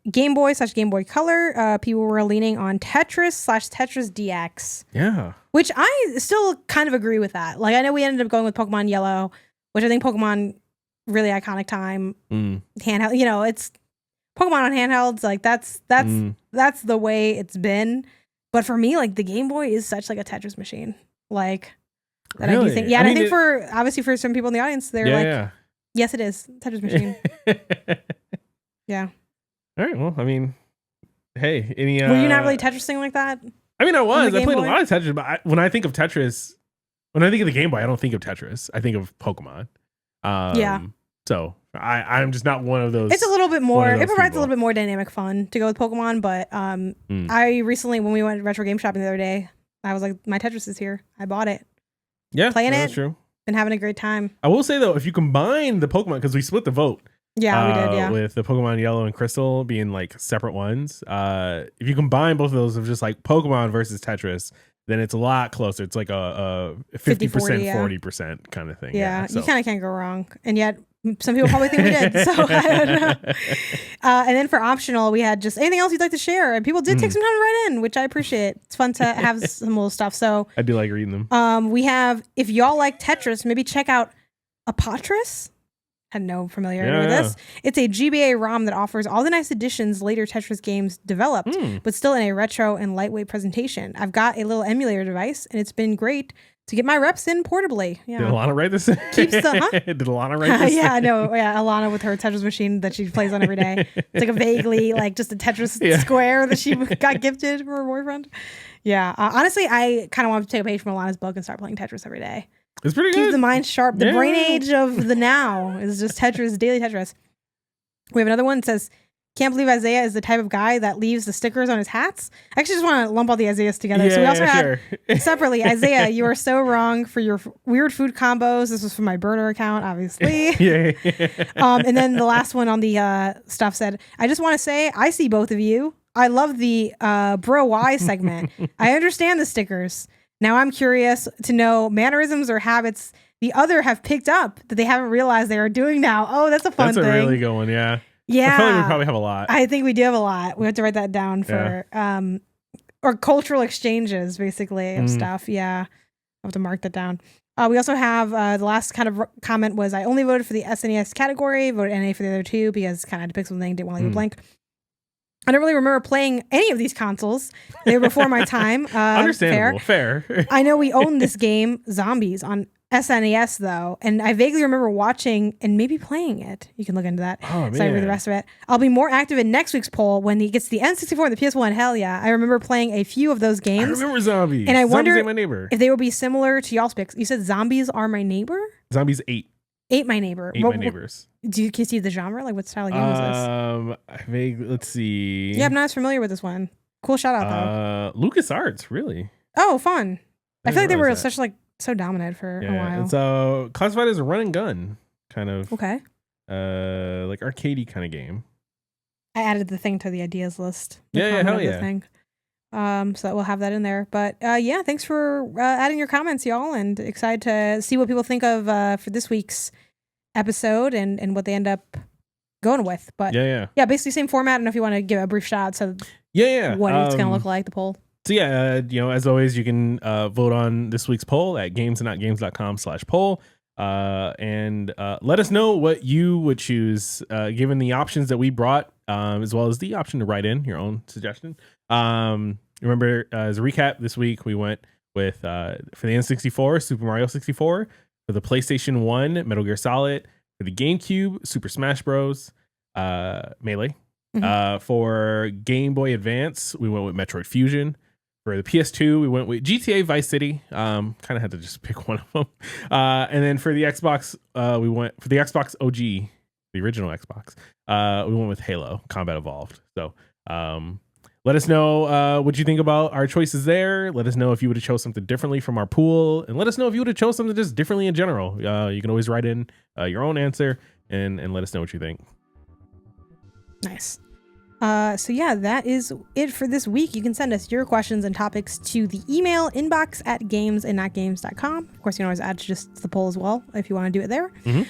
Game Boy / Game Boy Color, people were leaning on Tetris / Tetris DX. Yeah. Which I still kind of agree with that. Like I know we ended up going with Pokemon Yellow, which I think Pokemon really iconic time handheld. It's Pokemon on handhelds. Like that's the way it's been. But for me, like the Game Boy is such like a Tetris machine. Like. That really? I do think, and I think for some people in the audience, they're yes, it is Tetris machine. Yeah. All right. Well, I mean, hey, were you not really Tetrising like that? I mean, I played a lot of Tetris, but when I think of Tetris, when I think of the Game Boy, I don't think of Tetris. I think of Pokemon. So I'm just not one of those. It's a little bit more. It provides people. a little bit more dynamic fun to go with Pokemon. But I recently, when we went retro game shopping the other day, I was like, my Tetris is here. I bought it. Yeah, playing that's it. True. Been having a great time. I will say though, if you combine the Pokemon, because we split the vote. Yeah, we did. Yeah, with the Pokemon Yellow and Crystal being like separate ones. If you combine both of those of just like Pokemon versus Tetris, then it's a lot closer. It's like a 50%, 40% kind of thing. Yeah, so. You kind of can't go wrong. And yet, some people probably think we did. So I don't know. And then for optional, we had just anything else you'd like to share. And people did take some time to write in, which I appreciate. It's fun to have some little stuff. So I do like reading them. We have, if y'all like Tetris, maybe check out Apotris. Had no familiarity with this. It's a GBA ROM that offers all the nice additions later Tetris games developed, but still in a retro and lightweight presentation. I've got a little emulator device, and it's been great to get my reps in portably. Yeah. Did Alana write this? Keeps the Did Alana write this? Yeah, no, yeah. Alana with her Tetris machine that she plays on every day. It's like a vaguely like just a Tetris square that she got gifted from her boyfriend. Yeah, honestly, I kind of want to take a page from Alana's book and start playing Tetris every day. It's pretty good. Keep the mind sharp. The brain age of the now is just Tetris, daily Tetris. We have another one that says, can't believe Isaiah is the type of guy that leaves the stickers on his hats. I actually just want to lump all the Isaiahs together. Yeah, so we also had separately, Isaiah, you are so wrong for your weird food combos. This was from my burner account, obviously. And then the last one on the stuff said, I just want to say, I see both of you. I love the Bro Y segment. I understand the stickers. Now I'm curious to know mannerisms or habits the other have picked up that they haven't realized they are doing now. Oh, that's a fun thing. That's a really good one, yeah. Yeah. I feel like we probably have a lot. I think we do have a lot. We have to write that down for or cultural exchanges, basically, of stuff. Yeah. I'll have to mark that down. We also have the last kind of comment was, I only voted for the SNES category, voted NA for the other two because kind of depicts something, didn't want to leave a blank. I don't really remember playing any of these consoles. They were before my time. Understandable. Fair. I know we owned this game, Zombies, on SNES, though. And I vaguely remember watching and maybe playing it. You can look into that. Oh, man. So I read the rest of it. I'll be more active in next week's poll when he gets the N64 and the PS1. Hell yeah. I remember playing a few of those games. I remember Zombies. And I wonder Zombies Ain't My Neighbor. if they will be similar to y'all's picks. You said Zombies Are My Neighbor? Zombies 8. 8 My Neighbor. My Neighbors. Can you see the genre? Like, what style of game is this? Let's see. Yeah, I'm not as familiar with this one. Cool shout out, though. LucasArts, really? Oh, fun. I feel like they were that. so dominant for a while. It's classified as a run and gun kind of. Okay. Like arcadey kind of game. I added the thing to the ideas list. Hell yeah. Thing. So we'll have that in there. But yeah, thanks for adding your comments, y'all, and excited to see what people think of for this week's episode and what they end up going with. But yeah, basically same format. I don't know if you want to give a brief shout out to what it's gonna look like, the poll. So yeah, as always, you can vote on this week's poll at gamesandnotgames.com/poll. And let us know what you would choose, given the options that we brought, as well as the option to write in your own suggestion. Remember, as a recap, this week we went with for the N64, Super Mario 64, for the PlayStation 1, Metal Gear Solid, for the GameCube, Super Smash Bros. Melee. For Game Boy Advance, we went with Metroid Fusion. For the PS2, we went with GTA Vice City. Kind of had to just pick one of them. And then for the Xbox, we went for the Xbox OG, the original Xbox. We went with Halo Combat Evolved. So let us know what you think about our choices there. Let us know if you would have chose something differently from our pool, and let us know if you would have chose something just differently in general. You can always write in your own answer and let us know what you think. Nice. So yeah, that is it for this week. You can send us your questions and topics to the email inbox at gamesandnotgames.com. Of course, you can always add to just the poll as well if you want to do it there. You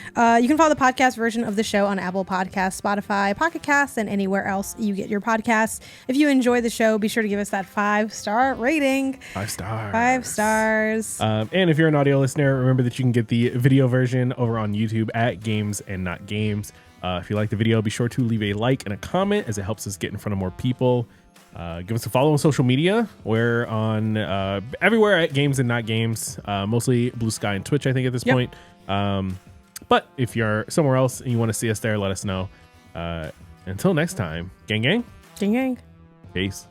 can follow the podcast version of the show on Apple Podcasts, Spotify, Pocket Casts, and anywhere else you get your podcasts. If you enjoy the show, be sure to give us that 5-star rating. 5 stars. 5 stars. And if you're an audio listener, remember that you can get the video version over on YouTube at Games and Not Games. If you like the video, be sure to leave a like and a comment, as it helps us get in front of more people. Give us a follow on social media. We're on everywhere at Games and Not Games, mostly BlueSKy and Twitch, I think, at this point. But if you're somewhere else and you want to see us there, let us know. Until next time, gang. Gang. Peace.